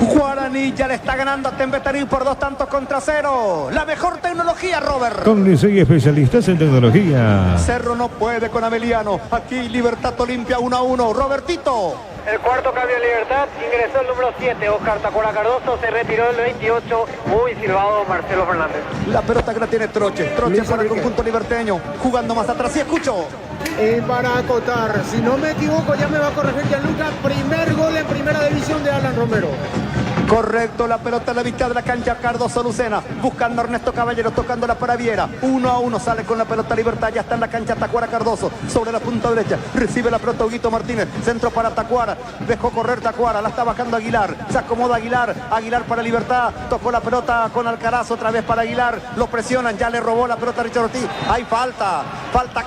Guaraní ya le está ganando a Tembetarú por 2-0. La mejor tecnología, Robert. Con Licey, especialistas en tecnología. Cerro no puede con Ameliano. Aquí Libertad Olimpia 1-1. Robertito. El cuarto cambio de Libertad, ingresó el número 7, Oscar Tacuara Cardoso, se retiró el 28, muy silbado Marcelo Fernández. La pelota que la tiene Troche. Troche para el conjunto liberteño, jugando más atrás. Sí, escucho. Y para acotar, si no me equivoco, ya me va a corregir Gianluca, primer gol en primera división de Alan Romero. Correcto, la pelota en la mitad de la cancha, Cardoso Lucena, buscando a Ernesto Caballero, tocándola para Viera, 1-1, sale con la pelota Libertad, ya está en la cancha Tacuara Cardoso, sobre la punta derecha, recibe la pelota Huguito Martínez, centro para Tacuara, dejó correr Tacuara, la está bajando Aguilar, se acomoda Aguilar, Aguilar para Libertad, tocó la pelota con Alcaraz, otra vez para Aguilar, lo presionan, ya le robó la pelota a Richard Ortiz, hay falta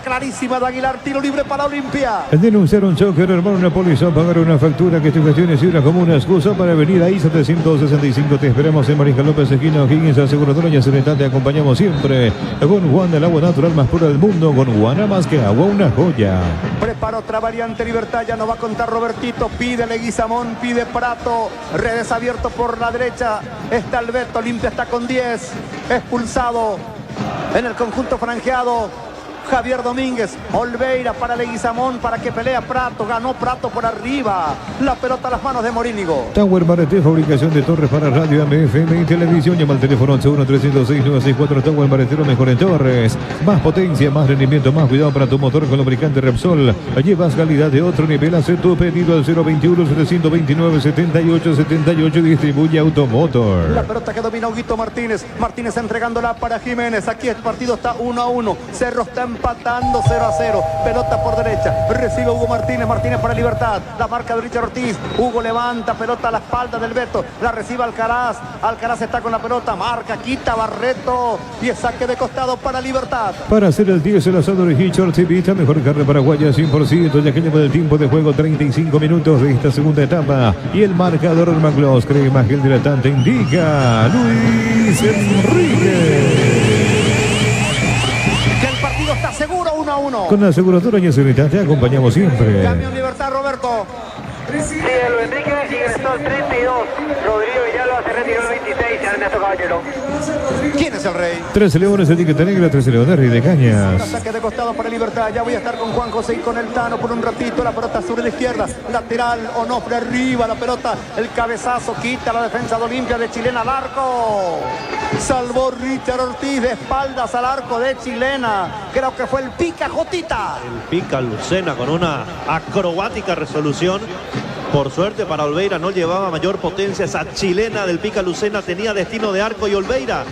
clarísima de Aguilar, tiro libre para Olimpia. Denunciar un choque, armar una póliza o pagar una factura que tu gestión sirva como una excusa para venir ahí 765. Te esperamos en Mariscal López, esquina O'Higgins, aseguradora y Serenidad. Te acompañamos siempre con Juan, el agua natural más pura del mundo. Con Juana más que agua, una joya. Prepara otra variante Libertad, ya no va a contar Robertito, pide Leguizamón, pide Prato, Redes abierto por la derecha, está el Beto, Olimpia está con 10, expulsado en el conjunto franjeado. Javier Domínguez. Olveira para Leguizamón, para que pelea Prato. Ganó Prato por arriba. La pelota a las manos de Morínigo. Tower Marete, fabricación de torres para radio, FM y televisión. Llama al teléfono 81-306-964. Tower Maretero, mejor en torres. Más potencia, más rendimiento, más cuidado para tu motor con lubricante Repsol. Llevas calidad de otro nivel. Hace tu pedido al 021-729-7878. Distribuye Automotor. La pelota que domina Huguito Martínez. Martínez entregándola para Jiménez. Aquí el partido está 1-1. Cerro está empatando 0-0. Pelota por derecha. Recibe Hugo Martínez. Martínez para Libertad. La marca de Richard Ortiz. Hugo levanta. Pelota a la espalda del Beto. La recibe Alcaraz. Alcaraz está con la pelota. Marca. Quita Barreto. Y el saque de costado para Libertad. Para hacer el 10, el asado de Hitchard Civita. Mejor carne paraguaya 100%. Ya que lleva el tiempo de juego 35 minutos de esta segunda etapa. Y el marcador Maglos. Crema gel hidratante indica Luis Enrique. Está seguro 1-1. Con la aseguradora y seguridad te acompañamos siempre. Camión Libertad, Roberto. Sí, Luis Enrique ingresó el 32. Rodrigo Villalba se retiró el 26. Ernesto Caballero. ¿Quién es el rey? 13 Leones, etiqueta negra, 13 Leones, Rey de Cañas. Saque de costado para Libertad. Ya voy a estar con Juan José y con el Tano por un ratito. La pelota sobre la izquierda. Lateral, Onofre arriba. La pelota, el cabezazo. Quita la defensa de Olimpia de Chilena al arco. Salvó Richard Ortiz de espaldas al arco de Chilena. Creo que fue el Pica Jotita. El Pica Lucena con una acrobática resolución. Por suerte para Olveira no llevaba mayor potencia. Esa chilena del Pica Lucena tenía destino de arco y Olveira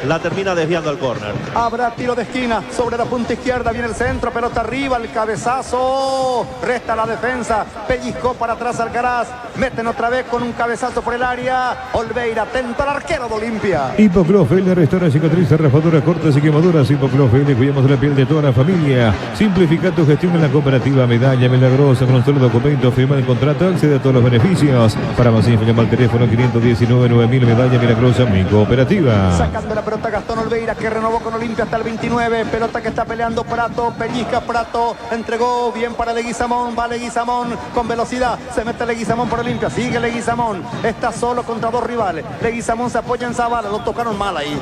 la termina desviando al córner. Habrá tiro de esquina sobre la punta izquierda. Viene el centro, pelota arriba, el cabezazo. Resta la defensa. Pellizcó para atrás Alcaraz. Meten otra vez con un cabezazo por el área. Olveira, atento al arquero de Olimpia. Hipoclofel, restaura cicatrices, raspaduras cortas y quemaduras. Hipoclofel, cuidamos de la piel de toda la familia. Simplifica tu gestión en la cooperativa Medalla Milagrosa. Con un solo documento, firma el contrato, accede a todos los beneficios. Para más info, llama al teléfono 519-9000. Medalla Milagrosa, mi cooperativa. Sacando la pelota Gastón Olveira, que renovó con Olimpia hasta el 29. Pelota que está peleando Prato. Pellizca Prato. Entregó bien para Leguizamón. Va Leguizamón con velocidad. Se mete Leguizamón para Olimpia. Sigue Leguizamón. Está solo contra dos rivales. Leguizamón se apoya en Zavala. Lo tocaron mal ahí.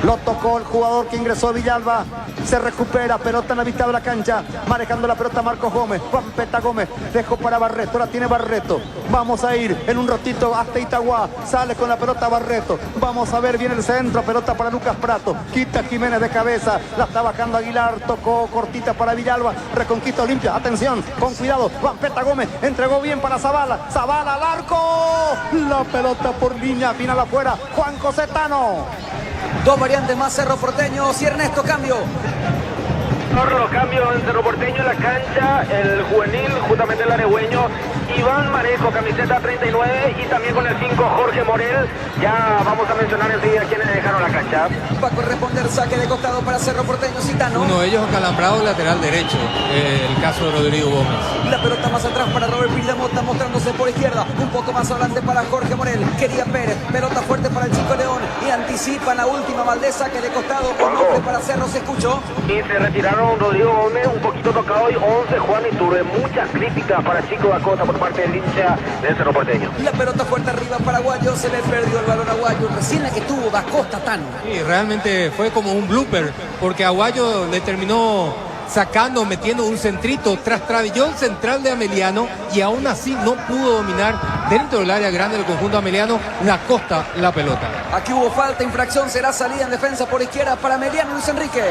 Lo tocó el jugador que ingresó, Villalba. Se recupera. Pelota en la mitad de la cancha. Manejando la pelota Marcos Gómez. Juan Peta Gómez. Dejó para Barreto. Ahora tiene Barreto. Vamos a ir en un ratito hasta Itagua. Sale con la pelota Barreto. Vamos a ver bien el centro. Pelota para Lucas Prato. Quita Jiménez de cabeza. La está bajando Aguilar. Tocó cortita para Villalba. Reconquista Olimpia. Atención. Con cuidado. Juan Peta Gómez. Entregó bien para Zavala. Zavala al arco. La pelota por línea. Final afuera. Juan José Tano. Dos variantes más, Cerro Porteño. Si Ernesto, cambio. Los cambios en Cerro Porteño en la cancha, el juvenil, justamente el aregüeño, Iván Marejo, camiseta 39, y también con el 5 Jorge Morel. Ya vamos a mencionar enseguida quienes dejaron la cancha. Va a corresponder saque de costado para Cerro Porteño, Citano. Uno de ellos acalambrado, lateral derecho, el caso de Rodrigo Gómez. La pelota más atrás para Robert Pildamota, mostrándose por izquierda, un poco más adelante para Jorge Morel. Quería Pérez, pelota fuerte para el Chico León, y anticipa la última Valdés, saque de costado, para Cerro, se escuchó. Y se retiraron Rodrigo Gómez, un poquito tocado, y 11 Juan Iturbe. Muchas críticas para Chico Acosta por parte del hincha del Cerro Porteño. La pelota fuerte arriba para Aguayo, se le perdió el balón a Aguayo, recién la que tuvo Da Costa, Tano. Sí, realmente fue como un blooper, porque Aguayo le terminó sacando, metiendo un centrito tras trabillón central de Ameliano, y aún así no pudo dominar dentro del área grande del conjunto ameliano Da Costa la pelota. Aquí hubo falta, infracción, será salida en defensa por izquierda para Ameliano. Luis Enrique.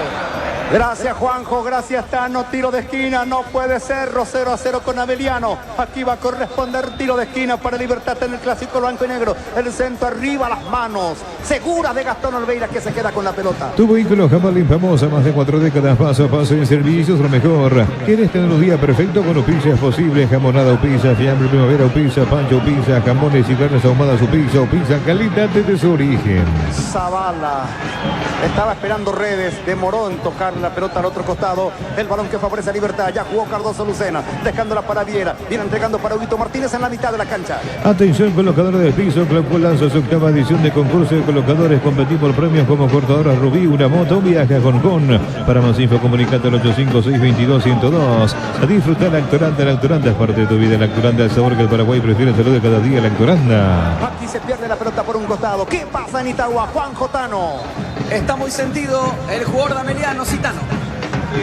Gracias Juanjo, gracias Tano. Tiro de esquina, no puede ser. 0-0 con Ameliano. Aquí va a corresponder tiro de esquina para Libertad en el clásico blanco y negro. El centro arriba, las manos seguras de Gastón Olveira, que se queda con la pelota. Tu vehículo Jamalín, famosa, más de 4 décadas, paso a paso en servicios, lo mejor. ¿Quieres tener un día perfecto? Con Upisa es posible. Jamonada Upisa, fiambre primavera Upisa, pancho Upisa, jamones y carnes ahumadas Upisa, Upisa, calidad desde su origen. Zavala estaba esperando Redes, demoró en tocar la pelota al otro costado. El balón que favorece a Libertad. Ya jugó Cardoso Lucena, dejándola para Viera. Viene entregando para Huguito Martínez en la mitad de la cancha. Atención, colocadores de piso. Clopco lanza su octava edición de concurso de colocadores. Competí por premios como cortadora Rubí, una moto, viaja con. Para más info, comunicate al 856-22-102. A disfrutar Lactoranda. Lactoranda es parte de tu vida. Lactoranda, el sabor que el Paraguay prefiere. Salud de cada día. Lactoranda. Aquí se pierde la pelota por un costado. ¿Qué pasa en Itagua? Juan Jotano. Está muy sentido el jugador de Ameliano, Citano.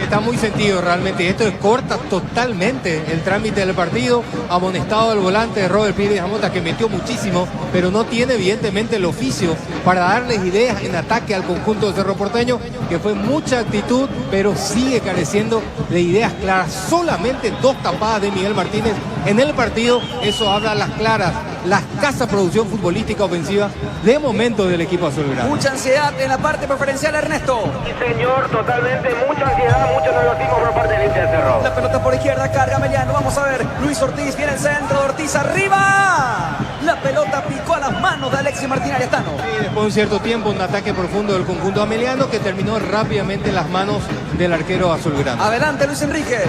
Está muy sentido realmente. Esto corta totalmente el trámite del partido. Amonestado el volante de Robert Pires Amota, que metió muchísimo, pero no tiene evidentemente el oficio para darles ideas en ataque al conjunto de Cerro Porteño, que fue mucha actitud, pero sigue careciendo de ideas claras. Solamente 2 tapadas de Miguel Martínez en el partido. Eso habla a las claras, la escasa producción futbolística ofensiva de momento del equipo azulgrana. Mucha ansiedad en la parte preferencial, Ernesto. Sí, señor, totalmente, mucha ansiedad, mucho nerviosismo por parte del hincha de Cerro. La pelota por izquierda, carga Meliano, vamos a ver, Luis Ortiz viene el centro, de Ortiz arriba. La pelota picó a las manos de Alexis Martín Arellano. Y después de un cierto tiempo, un ataque profundo del conjunto ameliano que terminó rápidamente en las manos del arquero azulgrana. Adelante, Luis Enrique.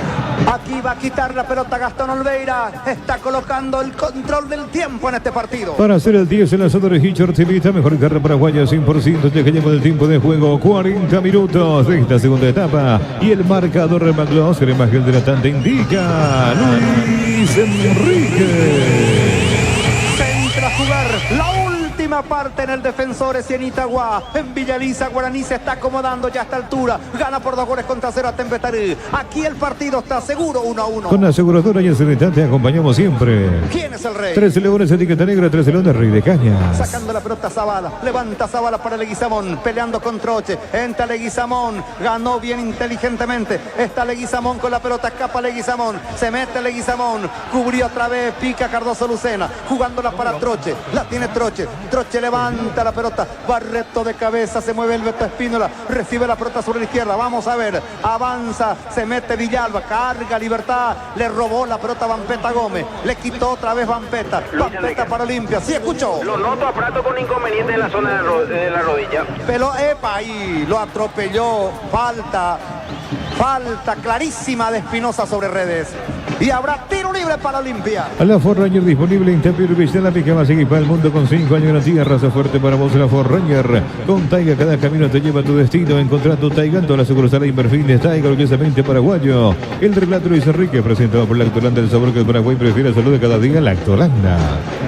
Aquí va a quitar la pelota Gastón Olveira. Está colocando el control del tiempo en este partido. Para hacer el 10 en la zona de Hitcher Tilita, mejor carrera paraguaya 100%. Ya que lleva el tiempo de juego 40 minutos de esta segunda etapa. Y el marcador de Maglos, la imagen de la tanda indica Luis Enrique. Entra a jugar la última parte en el Defensores y en Itagua. En Villaliza, Guaraní se está acomodando ya a esta altura. Gana por 2 goles contra 0 a Tempetarí. Aquí el partido está seguro 1-1. Con la aseguradora y el Serenidad te acompañamos siempre. ¿Quién es el rey? 13 leones, etiqueta negra, 13 leones, Rey de Cañas. Sacando la pelota Zavala, levanta Zavala para Leguizamón, peleando con Troche, entra Leguizamón, ganó bien inteligentemente, está Leguizamón con la pelota, escapa Leguizamón, se mete Leguizamón, cubrió otra vez, pica Cardoso Lucena, jugándola para Troche, la tiene Troche, Troche levanta la pelota, Barreto de cabeza, se mueve el Beto Espínola, recibe la pelota sobre la izquierda, vamos a ver, avanza, se mete Villalba, carga Libertad, le robó la pelota Vampeta Gómez, le quitó otra vez Vampeta para Olimpia, sí escuchó. Lo noto a Prato con inconveniente en la zona de la rodilla. Pero epa, ahí lo atropelló, falta clarísima de Espinosa sobre redes. Y habrá tiro libre para Olimpia. A la Ford Ranger disponible en Tapir Vista, la pica más equipada del mundo con 5 años de garantía. Raza fuerte para vos, la Ford Ranger. Con Taiga, cada camino te lleva a tu destino. Encontrá tu Taiga en toda la sucursal de Perfiles Taiga, orgullosamente paraguayo. El relato Luis Enrique, presentado por Lactolanda, el sabor que el Paraguay prefiere. Salud de cada día, Lactolanda.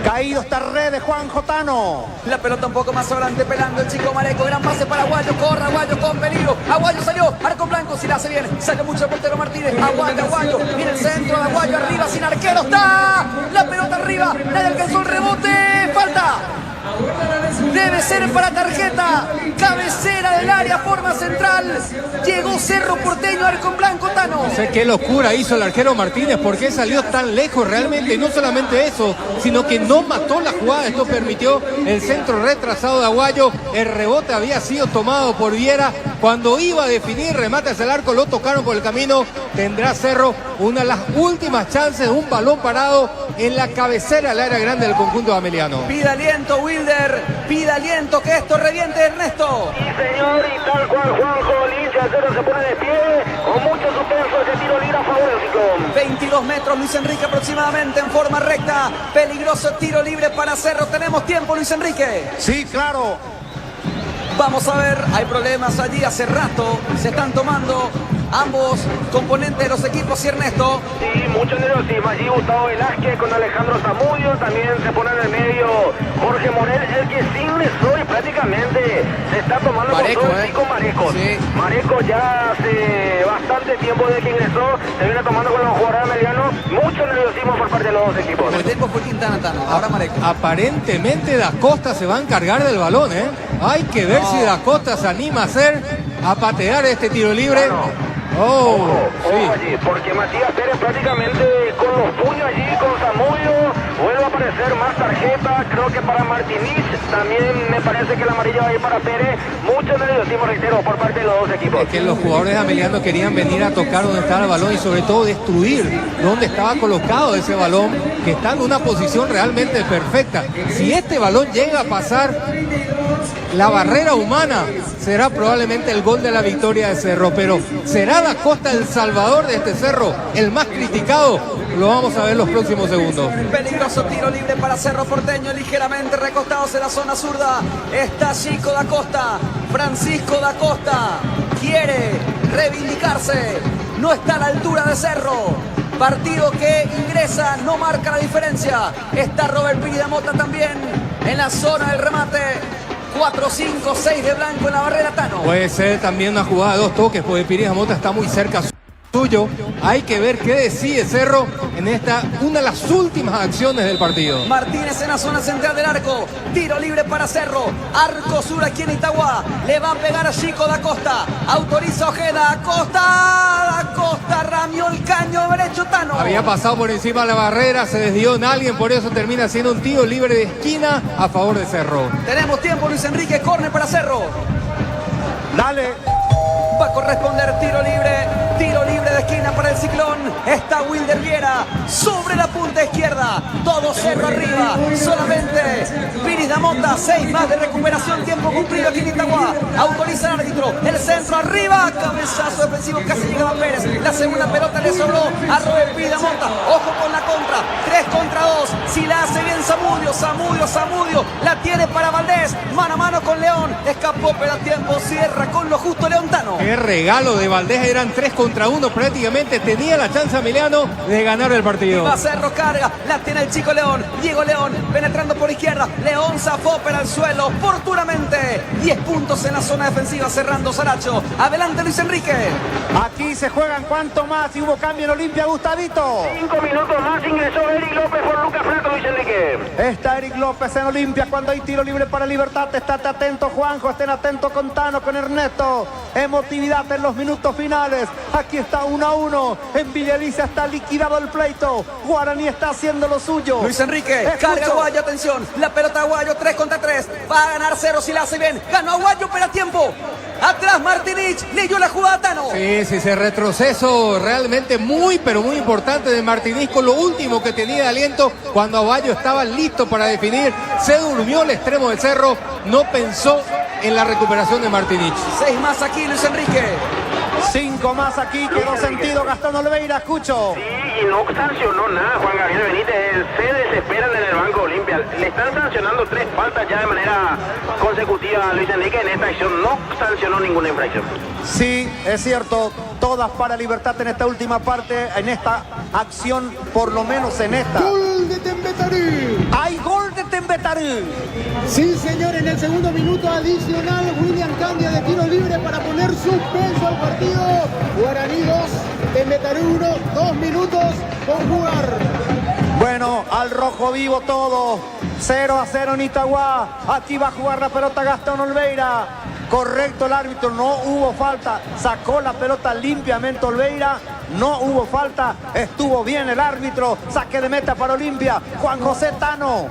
Caído está redes, Juan Jotano. La pelota un poco más adelante, pelando el chico Mareco. Gran pase para Aguayo, corre Aguayo con peligro. Aguayo salió, arco blanco, si la hace bien. Sale mucho el portero Martínez. Aguayo, viene el centro de Aguayo, arriba sin arquero, está. La pelota arriba, nadie alcanzó el rebote. Falta. Debe ser para tarjeta. Cabecera del área, forma central. Llegó Cerro Porteño, arco en blanco, Tano. No sé qué locura hizo el arquero Martínez, ¿por qué salió tan lejos realmente? No solamente eso, sino que no mató la jugada. Esto permitió el centro retrasado de Aguayo. El rebote había sido tomado por Viera. Cuando iba a definir remate hacia el arco, lo tocaron por el camino. Tendrá Cerro una de las últimas chances, un balón parado en la cabecera del área grande del conjunto ameliano. Pida aliento, Wilder. Pida aliento, que esto reviente, Ernesto. Sí, señor, y tal cual Juanjo, el hincha de Cerro se pone de pie, con mucho suspenso ese tiro libre a favor del Ciclón. 22 metros, Luis Enrique aproximadamente en forma recta. Peligroso tiro libre para Cerro. Tenemos tiempo, Luis Enrique. Sí, claro. Vamos a ver, hay problemas allí hace rato. Se están tomando ambos componentes de los equipos y Ernesto. Sí, mucho nerviosismo allí. Gustavo Velázquez con Alejandro Zamudio. También se pone en el medio Jorge Morel, el que sí ingresó y prácticamente se está tomando Mareco, con todo el pico Mareco. Sí. Mareco ya hace bastante tiempo desde que ingresó. Se viene tomando con los jugadores medianos. Mucho nerviosismo por parte de los dos equipos. El tiempo fue Quintana, Tano. Ahora Mareco. Aparentemente Da Costa se va a encargar del balón, ¿eh? Hay que ver si Da Costa se anima a patear este tiro libre. Ojo allí, porque Matías Pérez prácticamente con los puños allí, con Zamudio, vuelve a aparecer más tarjeta, creo que para Martínez, también me parece que la amarilla va a ir para Pérez, mucho nerviosismo, reitero, por parte de los dos equipos. Es que los jugadores amelianos querían venir a tocar donde estaba el balón y sobre todo destruir donde estaba colocado ese balón, que está en una posición realmente perfecta. Si este balón llega a pasar la barrera humana, será probablemente el gol de la victoria de Cerro, pero ¿será Da Costa el salvador de este Cerro, el más criticado? Lo vamos a ver los próximos segundos. Peligroso tiro libre para Cerro Porteño, ligeramente recostados en la zona zurda. Está Chico Da Costa, Francisco Da Costa, quiere reivindicarse, no está a la altura de Cerro. Partido que ingresa, no marca la diferencia. Está Robert Pidamota también en la zona del remate. 4, 5, 6 de blanco en la barrera, Tano. Puede ser también una jugada de 2 toques, porque Piri Jamota está muy cerca suyo. Hay que ver qué decide Cerro en esta, una de las últimas acciones del partido. Martínez en la zona central del arco. Tiro libre para Cerro. Arco sur aquí en Itagua. Le va a pegar a Chico da Costa. Autoriza Ojeda. Da Costa ramió el caño derecho, Tano. Había pasado por encima de la barrera, se desvió en alguien, por eso termina siendo un tiro libre de esquina a favor de Cerro. Tenemos tiempo, Luis Enrique. Córner para Cerro. Dale. Va a corresponder tiro libre de esquina para el Ciclón. Está Wilder Viera sobre la punta izquierda. Todo Cerro arriba. Solamente Piris Damota. 6 más de recuperación. Tiempo cumplido aquí en Itagua. Autoriza el árbitro. El centro arriba. Cabezazo defensivo. Casi llegaba Pérez. La segunda pelota le sobró a Robert Piris Damota. Ojo con la contra. 3 contra 2. Si la hace bien Zamudio. La tiene para Valdés. Mano a mano con León. Escapó pero a tiempo. Cierra con lo justo Leontano. Qué regalo de Valdés, eran 3 contra 1 prácticamente, tenía la chance Emiliano de ganar el partido. Y va a Cerro, carga, la tiene el chico León, Diego León, penetrando por izquierda, León zafó pero al suelo, oportunamente, 10 puntos en la zona defensiva, cerrando Saracho, adelante Luis Enrique. Aquí se juegan cuánto más y hubo cambio en Olimpia, Gustavito. 5 minutos más, ingresó Eric López por Lucas Flaco, Luis Enrique. Está Eric López en Olimpia cuando hay tiro libre para Libertad. Estate atento, Juanjo, estén atentos con Tano, con Ernesto. Emotividad en los minutos finales. Aquí está 1-1. En Villa Alicia está liquidado el pleito. Guaraní está haciendo lo suyo. Luis Enrique, carga Aguayo, atención. La pelota Aguayo, 3 contra 3. Va a ganar Cerro si la hace bien. Ganó Aguayo, pero a tiempo. Atrás Martinich, leyó la jugada Tano. Sí, ese retroceso realmente muy, pero muy importante de Martinich con lo último que tenía de aliento cuando Aguayo estaba listo para definir. Se durmió el extremo del Cerro, no pensó en la recuperación de Martinich. 6 más aquí, Luis Enrique. 5 más aquí, quedó sentido Gastón Oliveira, escucho. Sí, y no sancionó nada Juan Gabriel Benítez, se desesperan en el Banco Olimpia. Le están sancionando 3 faltas ya de manera consecutiva a Luis Enrique en esta acción. No sancionó ninguna infracción. Sí, es cierto, todas para Libertad en esta última parte, en esta acción, por lo menos en esta. Gol de Tembetarú. ¡Hay gol de Tembetarú! Sí, señor, en el segundo minuto adicional, William Candia de tiro libre para poner suspenso al partido. Guaraní 2, Tembetarú 1, 2 minutos por jugar. Bueno, al rojo vivo todo. 0-0 en Itagua. Aquí va a jugar la pelota Gastón Oliveira. Correcto el árbitro, no hubo falta. Sacó la pelota limpiamente Oliveira. No hubo falta. Estuvo bien el árbitro. Saque de meta para Olimpia. Juan José Tano.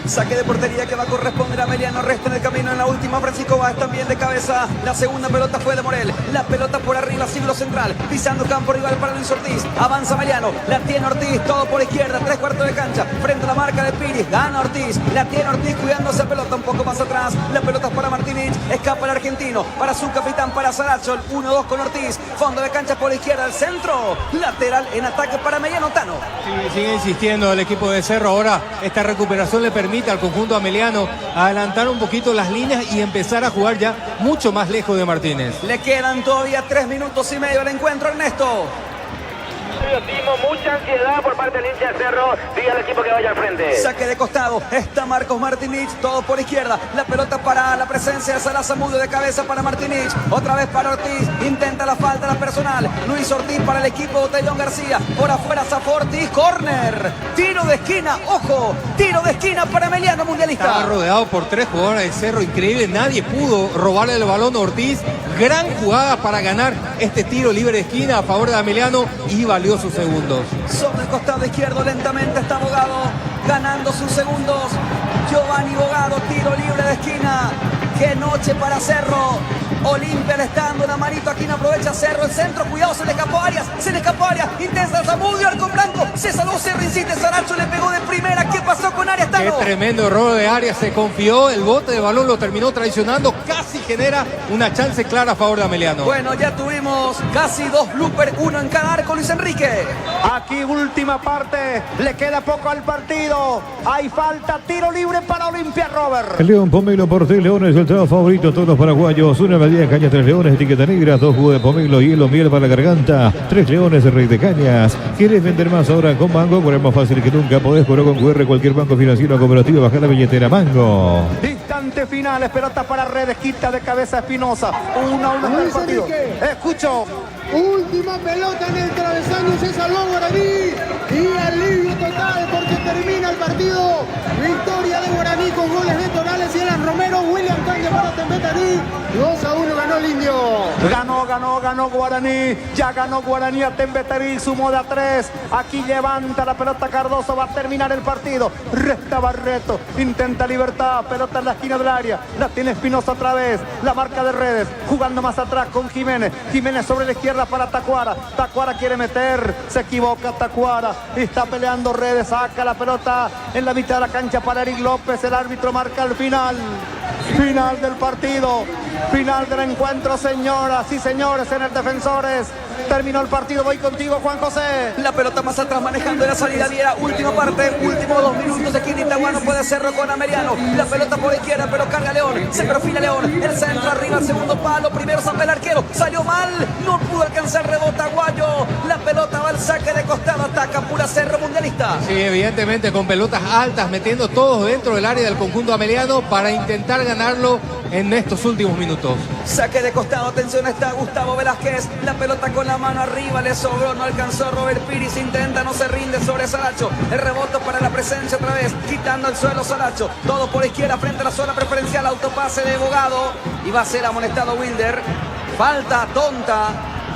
Saque de portería que va a corresponder a Emiliano. Resta en el camino en la última. Francisco Báez también de cabeza. La segunda pelota fue de Morel. La pelota por arriba, siglo central. Pisando campo rival para Luis Ortiz. Avanza Emiliano. La tiene Ortiz. Todo por izquierda. 3/4 de cancha. Frente a la marca de Piris. Gana Ortiz. La tiene Ortiz cuidando esa pelota un poco más atrás. La pelota es para Martínez. Escapa el argentino. Para su capitán, para Saracho. 1-2 con Ortiz. Fondo de cancha por izquierda. El centro. Lateral en ataque para Emiliano Tano. Sí, sigue insistiendo el equipo de Cerro. Ahora esta recuperación le permite al conjunto ameliano adelantar un poquito las líneas y empezar a jugar ya mucho más lejos de Martínez. Le quedan todavía 3 minutos y medio al encuentro, Ernesto. Mucha ansiedad por parte del hincha de Cerro. Diga al equipo que vaya al frente. Saque de costado. Está Marcos Martínez. Todo por izquierda. La pelota para la presencia de Salah Zamudio de cabeza para Martínez. Otra vez para Ortiz. Intenta la falta, la personal. Luis Ortiz para el equipo Botellón García. Por afuera Zafó Ortiz. Córner. Tiro de esquina. Ojo. Tiro de esquina para Emiliano, mundialista. Estaba rodeado por 3 jugadores de Cerro. Increíble. Nadie pudo robarle el balón a Ortiz. Gran jugada para ganar este tiro libre de esquina a favor de Emiliano y valió sus segundos. Sobre el costado izquierdo lentamente está Bogado ganando sus segundos. Giovanni Bogado, tiro libre de esquina. Qué noche para Cerro. Olimpia le está dando una manito, aquí no aprovecha Cerro, el centro, cuidado, se le escapó Arias, intensa Zamudio, arco blanco, se salvó Cerro, insiste, Saracho le pegó de primera, ¿qué pasó con Arias, Tano? Qué tremendo error de Arias, se confió, el bote de balón lo terminó traicionando, casi genera una chance clara a favor de Emiliano. Bueno, ya tuvimos casi 2 bloopers, 1 en cada arco, Luis Enrique. Aquí última parte, le queda poco al partido, hay falta, tiro libre para Olimpia, Robert. El León Pomelo por 3 leones, el trago favorito de todos los paraguayos, una medida de caña, 3 leones, etiqueta negra, 2 jugos de pomelo, hielo, miel para la garganta, 3 leones, rey de cañas. ¿Quieres vender más ahora con Mango? Por más fácil que nunca, podés cobrar con QR cualquier banco financiero o cooperativo, bajar la billetera Mango. Distancia instantes finales, pelota para Redes, quita de cabeza Espinosa. 1-1 en el partido. Escucho. Última pelota en el travesaño, se salvó Guaraní y alivio total porque termina el partido. Victoria de Guaraní con goles de Torales y Alan Romero. William Cangue para Tembetarí. 2-1 ganó el Indio. Ganó Guaraní. Ya ganó Guaraní a Tembetarí, sumó de a 3. Aquí levanta la pelota Cardoso, va a terminar el partido. Resta Barreto, intenta Libertad, pelota en la esquina del área. La tiene Espinosa otra vez. La marca de Redes, jugando más atrás con Jiménez. Jiménez sobre la izquierda para Tacuara. Tacuara quiere meter, se equivoca Tacuara. Está peleando Redes, saca la pelota en la mitad de la cancha para Eric López. El árbitro marca el final. Final del partido. Final del encuentro, señoras y señores, en el Defensores. Terminó el partido, voy contigo, Juan José. La pelota más atrás manejando la salida Viera. Última parte, últimos 2 minutos. Aquí en Itagua no puede Cerro con Ameliano. La pelota por izquierda, pero carga León. Se perfila León. El centro arriba, el segundo palo. Primero Zapel arquero. Salió mal. No pudo alcanzar, rebota Aguayo. La pelota va al saque de costado. Ataca pura Cerro mundialista. Sí, evidentemente con pelotas altas, metiendo todos dentro del área del conjunto ameliano para intentar ganarlo en estos últimos minutos. Saque de costado, atención, está Gustavo Velázquez. La pelota con la mano arriba, le sobró, no alcanzó Robert Piris. Intenta, no se rinde sobre Saracho. El rebote para la presencia otra vez, quitando el suelo Saracho. Todo por izquierda frente a la zona preferencial. Autopase de Bogado y va a ser amonestado Wilder. Falta tonta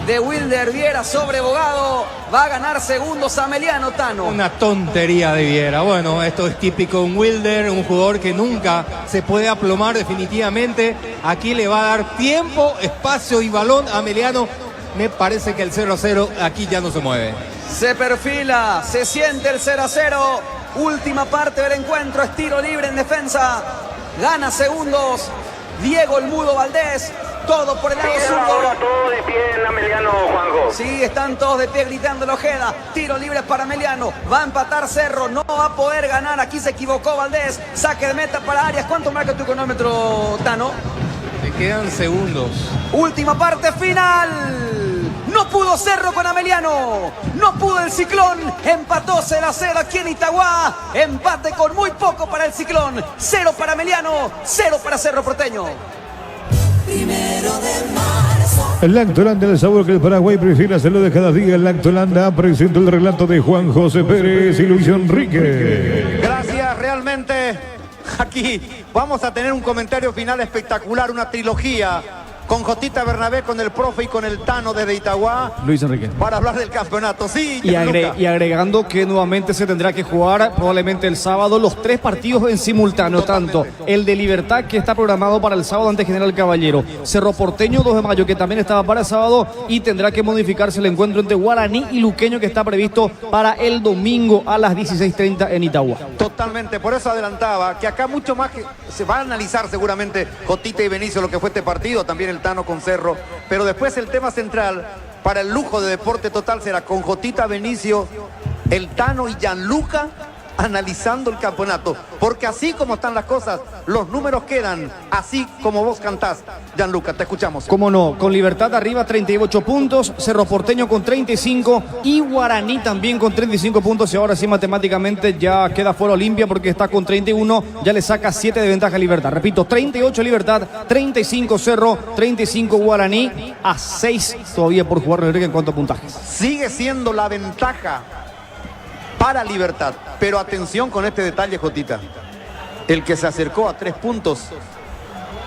de Wilder Viera sobre Bogado. Va a ganar segundos Ameliano, Tano. Una tontería de Viera. Bueno, esto es típico en Wilder, un jugador que nunca se puede aplomar definitivamente. Aquí le va a dar tiempo, espacio y balón a Ameliano. Me parece que el 0-0 aquí ya no se mueve. Se perfila, se siente el 0-0. Última parte del encuentro, es tiro libre en defensa. Gana segundos Diego el Mudo Valdés. Todo por el lado zurdo. Ahora todo de pie en Ameliano, Juanjo. Sí, están todos de pie gritando Ojeda. Tiro libre para Ameliano. Va a empatar Cerro. No va a poder ganar. Aquí se equivocó Valdés. Saque de meta para Arias. ¿Cuánto marca tu cronómetro, Tano? Le quedan segundos. Última parte final. No pudo Cerro con Ameliano. No pudo el Ciclón. Empató 0-0 aquí en Itagua. Empate con muy poco para el Ciclón. 0 para Ameliano. 0 para Cerro Porteño. Primero de marzo. El Lactolanda, el sabor que el Paraguay prefiere hacerlo de cada día. El Lactolanda presenta el relato de Juan José Pérez y Luis Enrique. Gracias, realmente. Aquí vamos a tener un comentario final espectacular, una trilogía con Jotita Bernabé, con el profe y con el Tano desde Itagua. Luis Enrique. Para hablar del campeonato, sí. Y agregando que nuevamente se tendrá que jugar probablemente el sábado los 3 partidos en simultáneo. Totalmente. Tanto el de Libertad, que está programado para el sábado ante General Caballero. Cerro Porteño 2 de mayo, que también estaba para el sábado. Y tendrá que modificarse el encuentro entre Guaraní y Luqueño, que está previsto para el domingo a las 16:30 en Itagua. Totalmente, por eso adelantaba que acá mucho más que se va a analizar seguramente Jotita y Benicio lo que fue este partido, también el Tano con Cerro, pero después el tema central para el lujo de Deporte Total será con Jotita, Benicio, el Tano y Gianluca analizando el campeonato, porque así como están las cosas, los números quedan así como vos cantás. Gianluca, te escuchamos. Cómo no, con Libertad arriba 38 puntos, Cerro Porteño con 35 y Guaraní también con 35 puntos, y ahora sí matemáticamente ya queda fuera Olimpia porque está con 31, ya le saca 7 de ventaja a Libertad. Repito, 38 Libertad, 35 Cerro, 35 Guaraní, a 6 todavía por jugar en cuanto a puntajes. Sigue siendo la ventaja para Libertad, pero atención con este detalle, Jotita. El que se acercó a 3 puntos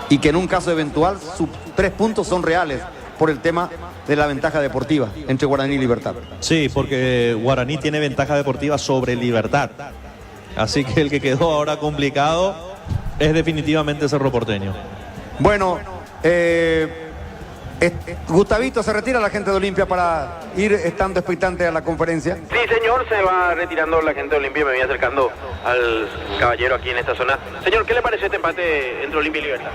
y que en un caso eventual sus 3 puntos son reales por el tema de la ventaja deportiva entre Guaraní y Libertad. Sí, porque Guaraní tiene ventaja deportiva sobre Libertad. Así que el que quedó ahora complicado es definitivamente Cerro Porteño. Bueno, Gustavito, se retira la gente de Olimpia para ir estando expectante a la conferencia. Sí, señor, se va retirando la gente de Olimpia. Me voy acercando al caballero aquí en esta zona. Señor, ¿qué le parece este empate entre Olimpia y Libertad?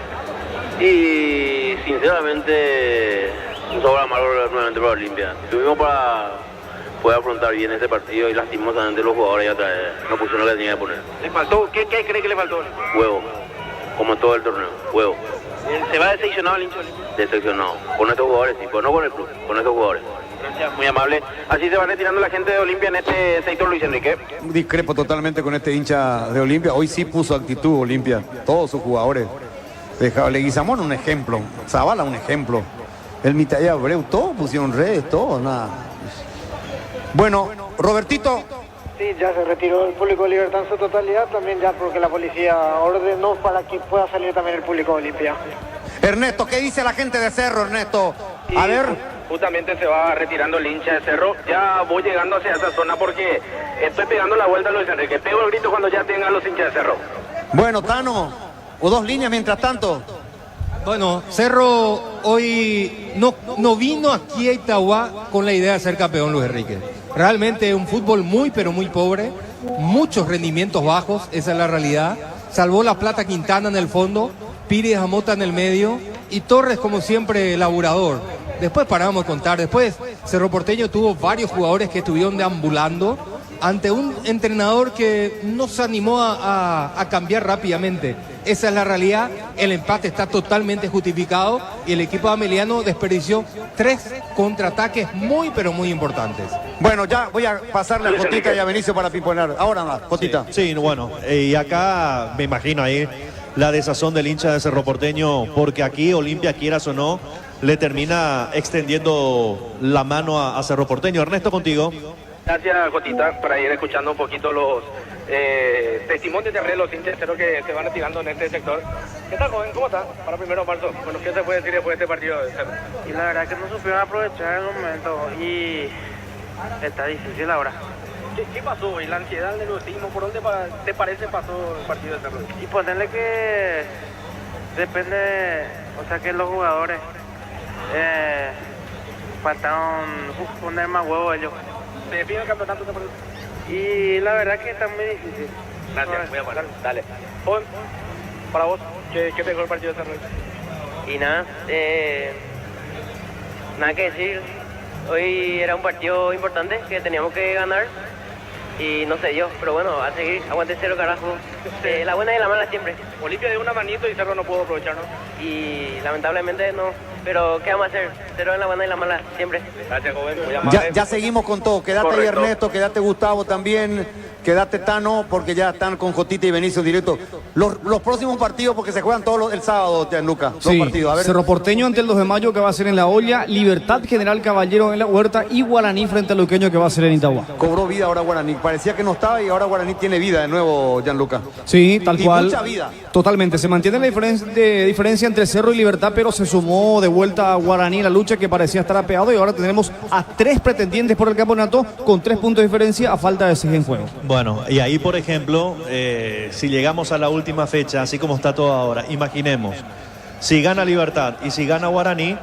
Y sinceramente un sabor amargo nuevamente para Olimpia. Tuvimos para poder afrontar bien este partido y lastimosamente los jugadores ya no pusieron lo que tenían que poner. ¿Le faltó? ¿Qué cree que le faltó? Huevo, como en todo el torneo, huevo. ¿Se va decepcionado el hincha? Decepcionado, con estos jugadores sí, pero no con el club, con estos jugadores. Gracias, muy amable. Así se va retirando la gente de Olimpia en este sector, Luis Enrique. Discrepo totalmente con este hincha de Olimpia. Hoy sí puso actitud Olimpia. Todos sus jugadores. Leguizamón un ejemplo. Zavala un ejemplo. El Mitaya Abreu, todos pusieron redes, todos, nada. Bueno, Robertito. Sí, ya se retiró el público de Libertad en su totalidad, también ya porque la policía ordenó para que pueda salir también el público de Olimpia. Ernesto, ¿qué dice la gente de Cerro, Ernesto? A ver. Justamente se va retirando el hincha de Cerro. Ya voy llegando hacia esa zona porque estoy pegando la vuelta a Luis Enrique. Pego el grito cuando ya tengan los hinchas de Cerro. Bueno, Tano, o dos líneas mientras tanto. Bueno, Cerro hoy no vino aquí a Itagua con la idea de ser campeón, Luis Enrique. Realmente un fútbol muy, pero muy pobre. Muchos rendimientos bajos, esa es la realidad. Salvó la Plata Quintana en el fondo, Pires Amota en el medio y Torres, como siempre, laburador. Después paramos de contar. Después Cerro Porteño tuvo varios jugadores que estuvieron deambulando ante un entrenador que no se animó a cambiar rápidamente. Esa es la realidad. El empate está totalmente justificado y el equipo ameliano desperdició 3 contraataques muy, pero muy importantes. Bueno, ya voy a pasarle a Jotita y a Benicio para piponar. Ahora más, Jotita. Sí, bueno, y acá me imagino ahí la desazón del hincha de Cerro Porteño, porque aquí Olimpia, quieras o no, le termina extendiendo la mano a Cerro Porteño. Ernesto, contigo. Gracias, Jotita, para ir escuchando un poquito los testimonios de los hinchas de Cerro que se van retirando en este sector. ¿Qué tal, joven? ¿Cómo está? Para 1 de marzo. Bueno, ¿qué se puede decir después de este partido de Cerro? Y la verdad que no supieron aprovechar el momento y está difícil ahora. ¿Qué pasó? ¿Y la ansiedad, el nerviosismo? ¿Por dónde te parece pasó el partido de Cerro? Y ponerle que depende, o sea que los jugadores faltaron poner más huevos ellos. ¿Se define el campeonato? Y la verdad que está muy difícil. Gracias, voy a parar. Dale. Joven, para vos, ¿qué te dejó el partido de Cerro? Y nada, nada que decir. Hoy era un partido importante que teníamos que ganar y no sé yo, pero bueno, a seguir, aguante Cerro, carajo. La buena y la mala siempre. Olimpia de una manito y Cerro no pudo aprovechar, ¿no? Y lamentablemente no, pero ¿qué vamos a hacer? Cerro en la buena y la mala siempre. Gracias, joven, muy amable. Ya seguimos con todo. Quédate ahí, Ernesto, quédate Gustavo también, quédate Tano, porque ya están con Jotita y Benicio directo. Los próximos partidos, porque se juegan todos el sábado, Gianluca. Sí, los partidos. A ver. Cerro Porteño ante el 2 de mayo que va a ser en La Olla, Libertad General Caballero en La Huerta y Guaraní frente al Luqueño que va a ser en Itagua. Cobró vida ahora Guaraní. Parecía que no estaba y ahora Guaraní tiene vida de nuevo, Gianluca. Sí, tal cual. Mucha vida. Totalmente. Se mantiene la diferencia entre Cerro y Libertad, pero se sumó de vuelta a Guaraní la lucha que parecía estar apeado y ahora tenemos a 3 pretendientes por el campeonato con 3 puntos de diferencia a falta de 6 en juego. Bueno, y ahí, por ejemplo, si llegamos a la última fecha, así como está todo ahora, imaginemos, si gana Libertad y si gana Guaraní,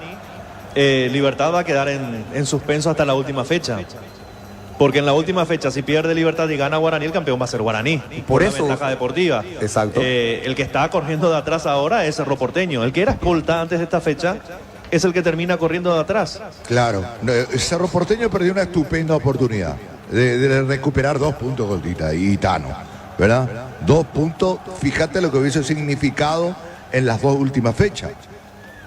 Libertad va a quedar en suspenso hasta la última fecha. Porque en la última fecha, si pierde Libertad y gana Guaraní, el campeón va a ser Guaraní. Por eso. Ventaja deportiva. Exacto. El que está corriendo de atrás ahora es Cerro Porteño. El que era escolta antes de esta fecha es el que termina corriendo de atrás. Claro. Cerro Porteño perdió una estupenda oportunidad de recuperar 2 puntos, Goldita y Tano, ¿verdad? 2 puntos, fíjate lo que hubiese significado en las 2 últimas fechas.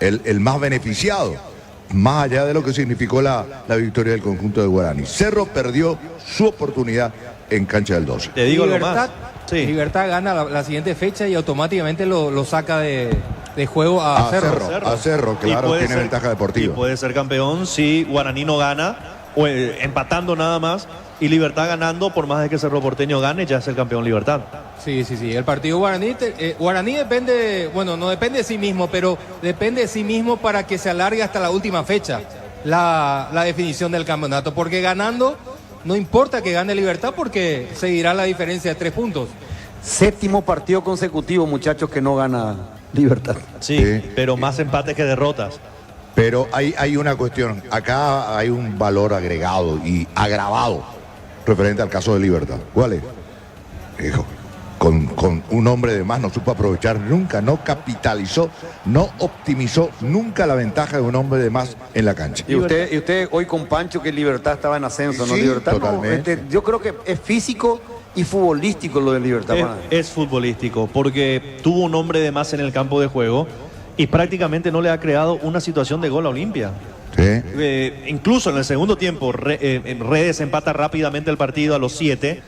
El más beneficiado. Más allá de lo que significó la victoria del conjunto de Guaraní. Cerro perdió su oportunidad en cancha del 12. Te digo Libertad, lo más. Sí. Libertad gana la siguiente fecha y automáticamente lo saca de juego a Cerro. A Cerro, claro, tiene ser, ventaja deportiva. Y puede ser campeón si Guaraní no gana, o empatando nada más, y Libertad ganando, por más de que Cerro Porteño gane, ya es el campeón Libertad. Sí. El partido Guaraní depende, bueno, no depende de sí mismo, pero depende de sí mismo para que se alargue hasta la última fecha la definición del campeonato. Porque ganando, no importa que gane Libertad, porque seguirá la diferencia de 3 puntos. 7º partido consecutivo, muchachos, que no gana Libertad. Sí, pero más empates que derrotas. Pero hay una cuestión. Acá hay un valor agregado y agravado referente al caso de Libertad. ¿Cuál es? Hijo, con un hombre de más no supo aprovechar nunca, no capitalizó, no optimizó nunca la ventaja de un hombre de más en la cancha. Y usted hoy con Pancho, que Libertad estaba en ascenso, ¿no? Sí, Libertad, totalmente. yo creo que es físico y futbolístico lo de Libertad. Es futbolístico, porque tuvo un hombre de más en el campo de juego y prácticamente no le ha creado una situación de gol a Olimpia. Sí. Incluso en el segundo tiempo, Redes empata rápidamente el partido a los 7.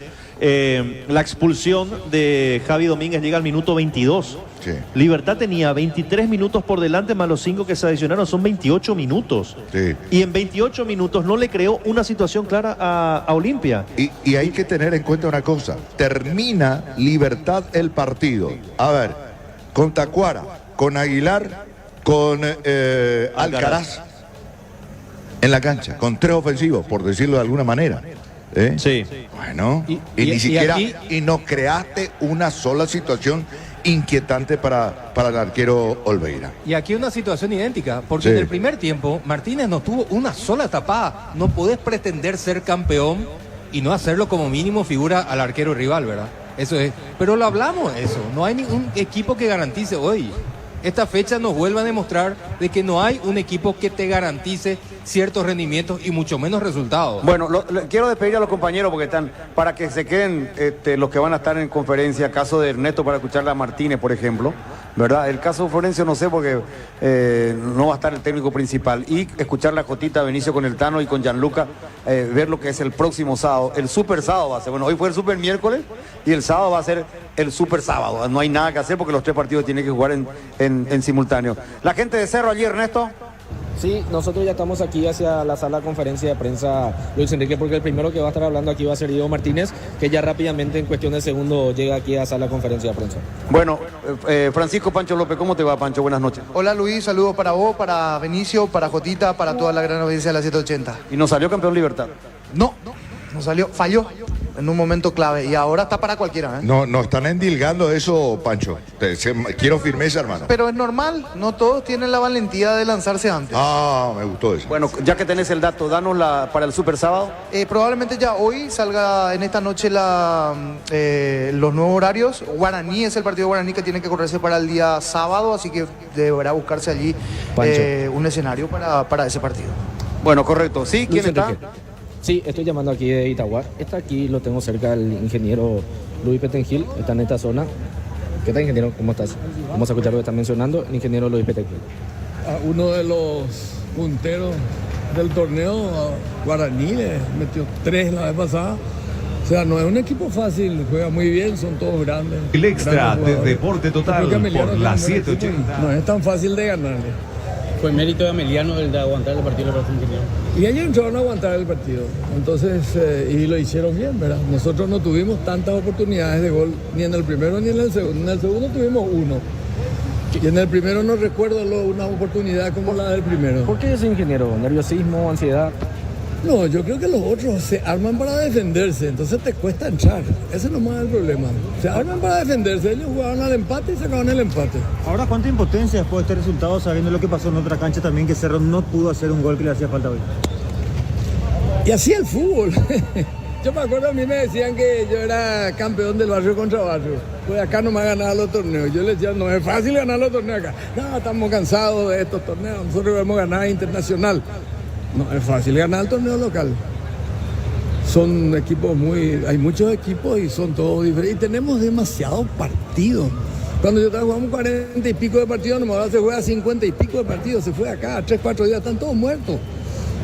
La expulsión de Javi Domínguez llega al minuto 22. Sí. Libertad tenía 23 minutos por delante más los 5 que se adicionaron, son 28 minutos. Sí. Y en 28 minutos no le creó una situación clara a Olimpia. Y hay que tener en cuenta una cosa. Termina Libertad el partido. A ver, con Tacuara, con Aguilar, con Alcaraz en la cancha, con 3 ofensivos, por decirlo de alguna manera. Sí. Bueno, y ni siquiera, y no creaste una sola situación inquietante para el arquero Olveira. Y aquí una situación idéntica, porque Sí. en el primer tiempo Martínez no tuvo una sola tapada. No podés pretender ser campeón y no hacerlo como mínimo figura al arquero rival, ¿verdad? Eso es. Pero lo hablamos eso. No hay ningún equipo que garantice hoy. Esta fecha nos vuelve a demostrar de que no hay un equipo que te garantice ciertos rendimientos y mucho menos resultados. Bueno, quiero despedir a los compañeros porque están, para que se queden los que van a estar en conferencia, caso de Ernesto para escucharle a Martínez, por ejemplo, ¿verdad? El caso de Florencio no sé porque no va a estar el técnico principal, y escuchar la Jotita Benicio con el Tano y con Gianluca, ver lo que es el próximo sábado, el super sábado va a ser. Bueno, hoy fue el super miércoles y el sábado va a ser el super sábado. No hay nada que hacer porque los 3 partidos tienen que jugar en simultáneo. La gente de Cerro allí, Ernesto. Sí, nosotros ya estamos aquí hacia la sala de conferencia de prensa, Luis Enrique, porque el primero que va a estar hablando aquí va a ser Diego Martínez, que ya rápidamente en cuestión de segundo llega aquí a la sala de conferencia de prensa. Bueno, Francisco Pancho López, ¿cómo te va, Pancho? Buenas noches. Hola Luis, saludos para vos, para Benicio, para Jotita, para toda la gran audiencia de la 780. ¿Y nos salió campeón Libertad? No salió, falló en un momento clave y ahora está para cualquiera. No están endilgando eso, Pancho. Quiero firmeza, hermano. Pero es normal, no todos tienen la valentía de lanzarse antes. Ah, me gustó eso. Bueno, ya que tenés el dato, danos para el super sábado. Probablemente ya hoy salga en esta noche los nuevos horarios. Guaraní es el partido de Guaraní que tiene que correrse para el día sábado, así que deberá buscarse allí un escenario para ese partido. Bueno, correcto. ¿Sí? ¿Quién Luis está? Enrique. Sí, estoy llamando aquí de Itagua. Está aquí, lo tengo cerca, el ingeniero Luis Petengil, está en esta zona. ¿Qué tal, ingeniero? ¿Cómo estás? Vamos a escuchar lo que está mencionando el ingeniero Luis Petengil. Uno de los punteros del torneo, Guaraní, le metió 3 la vez pasada. O sea, no es un equipo fácil, juega muy bien, son todos grandes. El extra de Deporte Total por la 780. No es tan fácil de ganarle. Fue mérito de Ameliano el de aguantar el partido. Y ellos entraron a aguantar el partido. Entonces, y lo hicieron bien, ¿verdad? Nosotros no tuvimos tantas oportunidades de gol, ni en el primero ni en el segundo. En el segundo tuvimos 1. Y en el primero no recuerdo una oportunidad como la del primero. ¿Por qué ese ingeniero? ¿Nerviosismo, ansiedad? No, yo creo que los otros se arman para defenderse, entonces te cuesta entrar. Ese no es el problema. Se arman para defenderse, ellos jugaban al empate y sacaban el empate. Ahora, ¿cuánta impotencia después de este resultado, sabiendo lo que pasó en otra cancha también, que Cerro no pudo hacer un gol que le hacía falta hoy? Y así el fútbol. Yo me acuerdo, a mí me decían que yo era campeón del barrio contra barrio. Pues acá no me ha ganado los torneos. Yo les decía, no es fácil ganar los torneos acá. No, estamos cansados de estos torneos, nosotros debemos ganar internacional. No es fácil ganar el torneo local. Son equipos hay muchos equipos y son todos diferentes. Y tenemos demasiados partidos. Cuando yo estaba jugando 40 y pico de partidos, ahora se juega 50 y pico de partidos. Se fue acá, 3, 4 días, están todos muertos.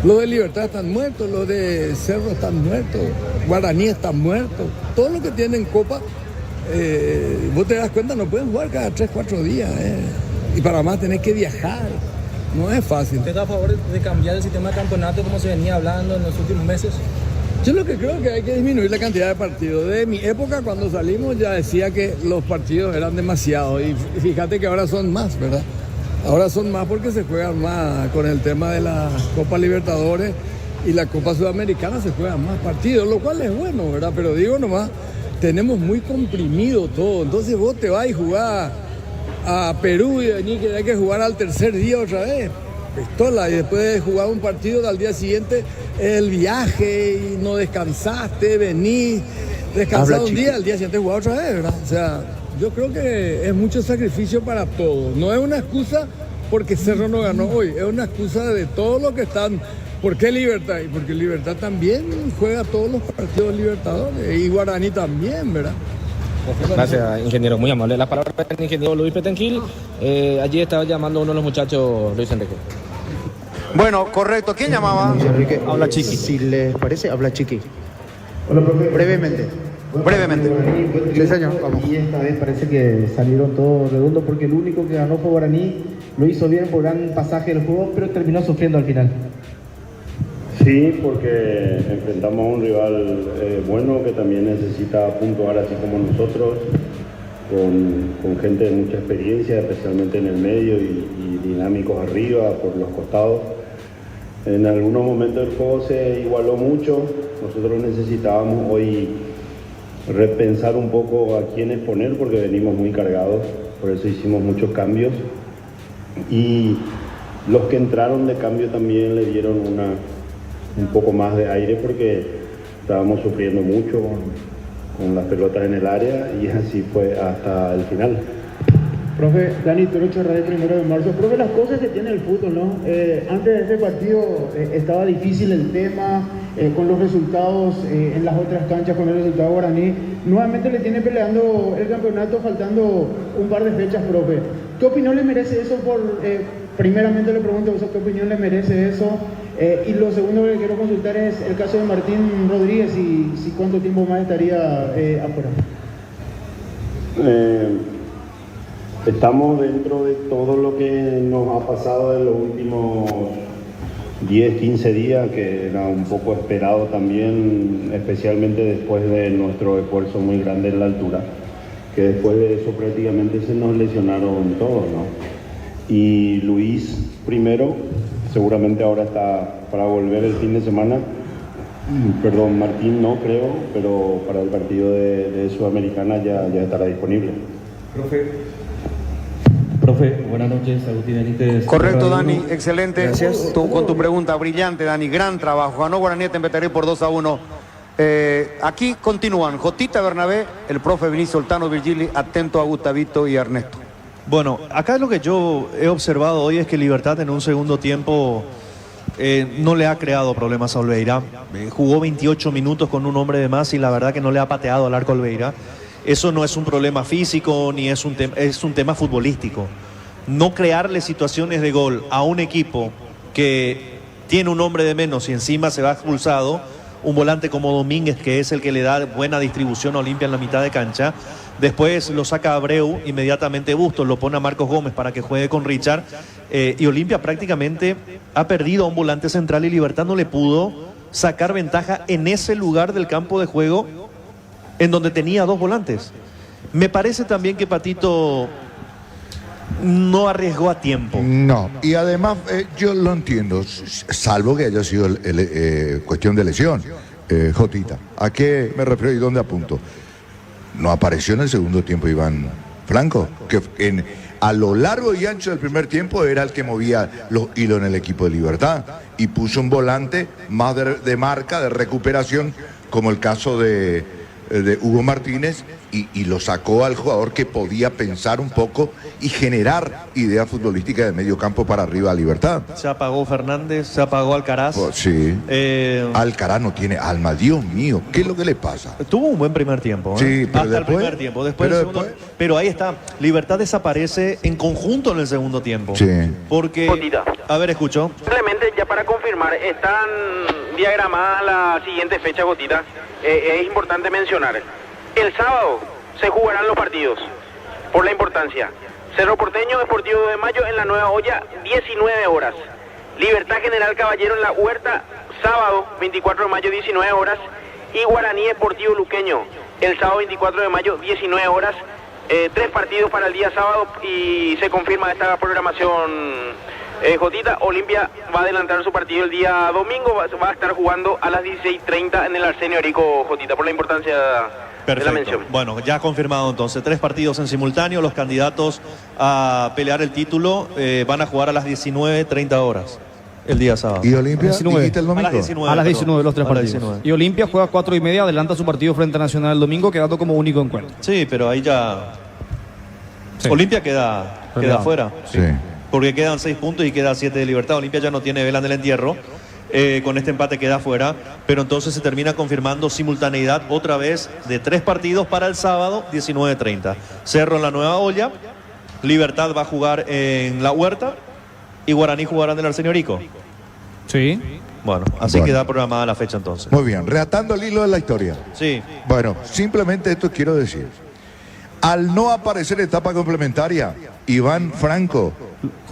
Los de Libertad están muertos, los de Cerro están muertos, Guaraní están muertos. Todos los que tienen copa, vos te das cuenta, no pueden jugar cada 3, 4 días. Y para más tenés que viajar. No es fácil. ¿Usted está a favor de cambiar el sistema de campeonato como se venía hablando en los últimos meses? Yo lo que creo que hay que disminuir la cantidad de partidos. De mi época, cuando salimos, ya decía que los partidos eran demasiados. Y fíjate que ahora son más, ¿verdad? Ahora son más porque se juegan más con el tema de la Copa Libertadores y la Copa Sudamericana, se juegan más partidos, lo cual es bueno, ¿verdad? Pero digo nomás, tenemos muy comprimido todo. Entonces vos te vas y jugás a Perú y venís que hay que jugar al tercer día otra vez. Pistola, y después de jugar un partido al día siguiente el viaje y no descansaste, venís, descansado un día, al día siguiente jugar otra vez, ¿verdad? O sea, yo creo que es mucho sacrificio para todos. No es una excusa porque Cerro no ganó hoy, es una excusa de todos los que están. ¿Por qué Libertad? Y porque Libertad también juega todos los partidos Libertadores y Guaraní también, ¿verdad? Gracias, ingeniero, muy amable. Las palabras del ingeniero Luis Petengil. Allí estaba llamando uno de los muchachos, Luis Enrique. Bueno, correcto. ¿Quién llamaba? Enrique, habla Chiqui. Si les parece, habla Chiqui. Brevemente. Brevemente. Sí, señor, vamos. Y esta vez parece que salieron todos redondos porque el único que ganó fue Guaraní. Lo hizo bien por gran pasaje del juego, pero terminó sufriendo al final. Sí, porque enfrentamos a un rival bueno que también necesita puntuar así como nosotros, con gente de mucha experiencia, especialmente en el medio y dinámicos arriba, por los costados. En algunos momentos del juego se igualó mucho, nosotros necesitábamos hoy repensar un poco a quiénes poner porque venimos muy cargados, por eso hicimos muchos cambios y los que entraron de cambio también le dieron un poco más de aire porque estábamos sufriendo mucho con las pelotas en el área y así fue hasta el final. Profe, Dani Torocho, Radio 1 de marzo. Profe, las cosas que tiene el fútbol, ¿no? Antes de este partido estaba difícil el tema, con los resultados en las otras canchas, con el resultado guaraní. Nuevamente le tiene peleando el campeonato faltando un par de fechas, profe. ¿Qué opinión le merece eso? Primeramente le pregunto, ¿qué opinión le merece eso? Y lo segundo que quiero consultar es el caso de Martín Rodríguez y si cuánto tiempo más estaría afuera. Estamos dentro de todo lo que nos ha pasado en los últimos 10, 15 días, que era un poco esperado también, especialmente después de nuestro esfuerzo muy grande en la altura, que después de eso prácticamente se nos lesionaron todos, ¿no? Y Luis primero, seguramente ahora está para volver el fin de semana. Perdón, Martín no creo, pero para el partido de Sudamericana ya estará disponible. Profe, buenas noches, Agustín Benítez. Correcto, Dani, excelente. Gracias. Tú con tu pregunta brillante, Dani, gran trabajo. Ganó Guaraní de Tempetarí por 2-1. Aquí continúan Jotita Bernabé, el profe Vinicio Oltano Virgili, atento a Gustavito y Ernesto. Bueno, acá lo que yo he observado hoy es que Libertad en un segundo tiempo no le ha creado problemas a Olveira. Jugó 28 minutos con un hombre de más y la verdad que no le ha pateado al arco a Olveira. Eso no es un problema físico ni es un tema futbolístico. No crearle situaciones de gol a un equipo que tiene un hombre de menos y encima se va expulsado, un volante como Domínguez, que es el que le da buena distribución a Olimpia en la mitad de cancha. Después lo saca Abreu, inmediatamente Bustos lo pone a Marcos Gómez para que juegue con Richard. Y Olimpia prácticamente ha perdido a un volante central y Libertad no le pudo sacar ventaja en ese lugar del campo de juego en donde tenía dos volantes. Me parece también que Patito no arriesgó a tiempo. No, y además yo lo entiendo, salvo que haya sido cuestión de lesión, Jotita. ¿A qué me refiero y dónde apunto? No apareció en el segundo tiempo Iván Franco, que a lo largo y ancho del primer tiempo era el que movía los hilos en el equipo de Libertad y puso un volante más de marca, de recuperación, como el caso de Hugo Martínez, y lo sacó al jugador que podía pensar un poco y generar ideas futbolísticas de medio campo para arriba a Libertad. Se apagó Fernández, se apagó Alcaraz. Sí. Alcaraz no tiene alma, Dios mío, ¿qué es lo que le pasa? Tuvo un buen primer tiempo, Sí, pero hasta después, el primer tiempo. Pero ahí está, Libertad desaparece en conjunto en el segundo tiempo. Sí. Porque, a ver, escucho. Simplemente ya para confirmar, están diagramadas la siguiente fecha, Gotita. Es importante mencionar. El sábado se jugarán los partidos, por la importancia. Cerro Porteño, Deportivo de Mayo en la Nueva Olla, 19 horas. Libertad General Caballero en la Huerta, sábado 24 de mayo, 19 horas. Y Guaraní Deportivo Luqueño, el sábado 24 de mayo, 19 horas. 3 partidos para el día sábado y se confirma esta programación. Jotita, Olimpia va a adelantar su partido el día domingo, va a estar jugando a las 16:30 en el Arsenio Erico, Jotita, por la importancia de la mención. Bueno, ya confirmado entonces, 3 partidos en simultáneo, los candidatos a pelear el título van a jugar a las 19:30 horas el día sábado. ¿Y Olimpia dijiste el domingo? A las 19 los 3 partidos. Y Olimpia juega 4:30, adelanta su partido frente a Nacional el domingo, quedando como único encuentro. Sí, pero ahí ya... Sí. Olimpia queda fuera. Sí. Porque quedan 6 puntos y queda 7 de Libertad. Olimpia ya no tiene vela en el entierro. Con este empate queda fuera. Pero entonces se termina confirmando simultaneidad otra vez de 3 partidos para el sábado, 19:30. Cerro en la Nueva Olla. Libertad va a jugar en la Huerta. Y Guaraní jugará en el Arsenio Erico. Sí. Bueno, así queda programada la fecha entonces. Muy bien, reatando el hilo de la historia. Sí. Bueno, simplemente esto quiero decir. Al no aparecer etapa complementaria, Iván Franco,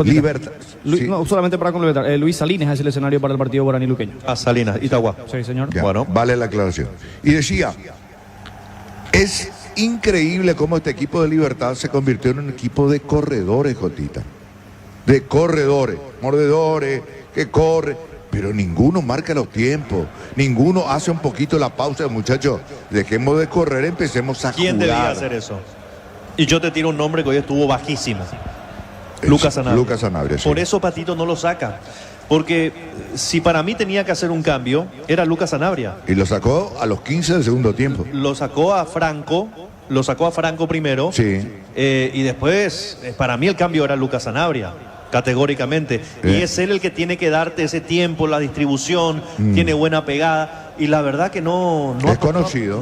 Libertad. No, solamente para complementar, Luis Salinas es el escenario para el partido guaraní luqueño. Ah, Salinas, Itagua. Sí, señor. Ya, bueno, vale la aclaración. Y decía, es increíble cómo este equipo de Libertad se convirtió en un equipo de corredores, Jotita. De corredores, mordedores, que corre, pero ninguno marca los tiempos, ninguno hace un poquito la pausa, muchachos. Dejemos de correr, empecemos a ¿Quién jugar. debía hacer eso? Y yo te tiro un nombre que hoy estuvo bajísimo. Lucas Sanabria. Lucas Sanabria, sí. Por eso Patito no lo saca. Porque si para mí tenía que hacer un cambio, era Lucas Sanabria. Y lo sacó a los 15 del segundo tiempo. Lo sacó a Franco primero. Sí. Y después, para mí el cambio era Lucas Sanabria, categóricamente. Y es él el que tiene que darte ese tiempo, la distribución, tiene buena pegada. Y la verdad que no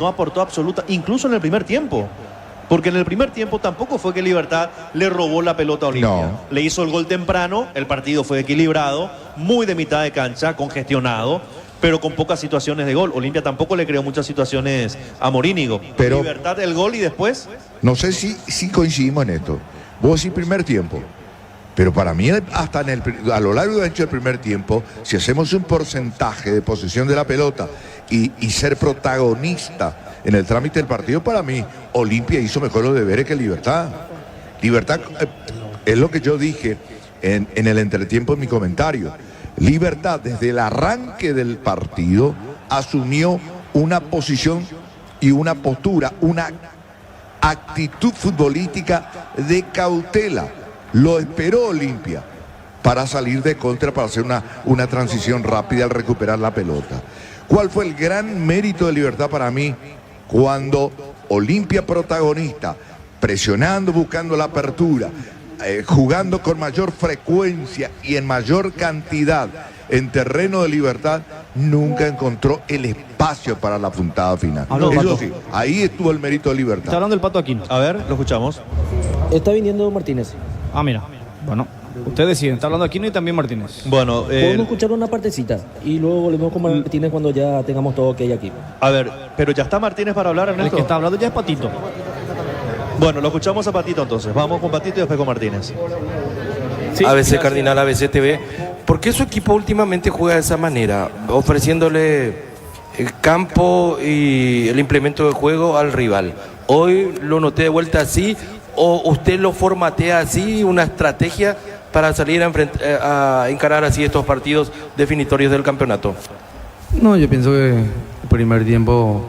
aportó absoluta, incluso en el primer tiempo. Porque en el primer tiempo tampoco fue que Libertad le robó la pelota a Olimpia. No. Le hizo el gol temprano, el partido fue equilibrado, muy de mitad de cancha, congestionado, pero con pocas situaciones de gol. Olimpia tampoco le creó muchas situaciones a Morínigo. Pero Libertad el gol y después... No sé si coincidimos en esto. Vos decís primer tiempo. Pero para mí, hasta a lo largo y ancho del primer tiempo, si hacemos un porcentaje de posesión de la pelota y ser protagonista en el trámite del partido, para mí, Olimpia hizo mejor los deberes que Libertad. Libertad, es lo que yo dije en el entretiempo en mi comentario. Libertad, desde el arranque del partido, asumió una posición y una postura, una actitud futbolística de cautela. Lo esperó Olimpia para salir de contra, para hacer una transición rápida al recuperar la pelota. ¿Cuál fue el gran mérito de Libertad para mí? Cuando Olimpia protagonista, presionando, buscando la apertura, jugando con mayor frecuencia y en mayor cantidad en terreno de Libertad, nunca encontró el espacio para la puntada final. Eso sí, ahí estuvo el mérito de Libertad. Está hablando el Pato Aquino. A ver, lo escuchamos. Está viniendo Martínez. Ah, mira. Bueno, ustedes deciden. Está hablando Aquino y también Martínez. Bueno, podemos escuchar una partecita y luego volvemos con Martínez cuando ya tengamos todo ok aquí. A ver, pero ya está Martínez para hablar, Ernesto. El que está hablando ya es Patito. Bueno, lo escuchamos a Patito entonces. Vamos con Patito y después con Martínez. Sí, ABC Cardinal, ABC TV. ¿Por qué su equipo últimamente juega de esa manera? Ofreciéndole el campo y el implemento de juego al rival. Hoy lo noté de vuelta así, o usted lo formatea así, una estrategia para salir a encarar así estos partidos definitorios del campeonato. No, yo pienso que el primer tiempo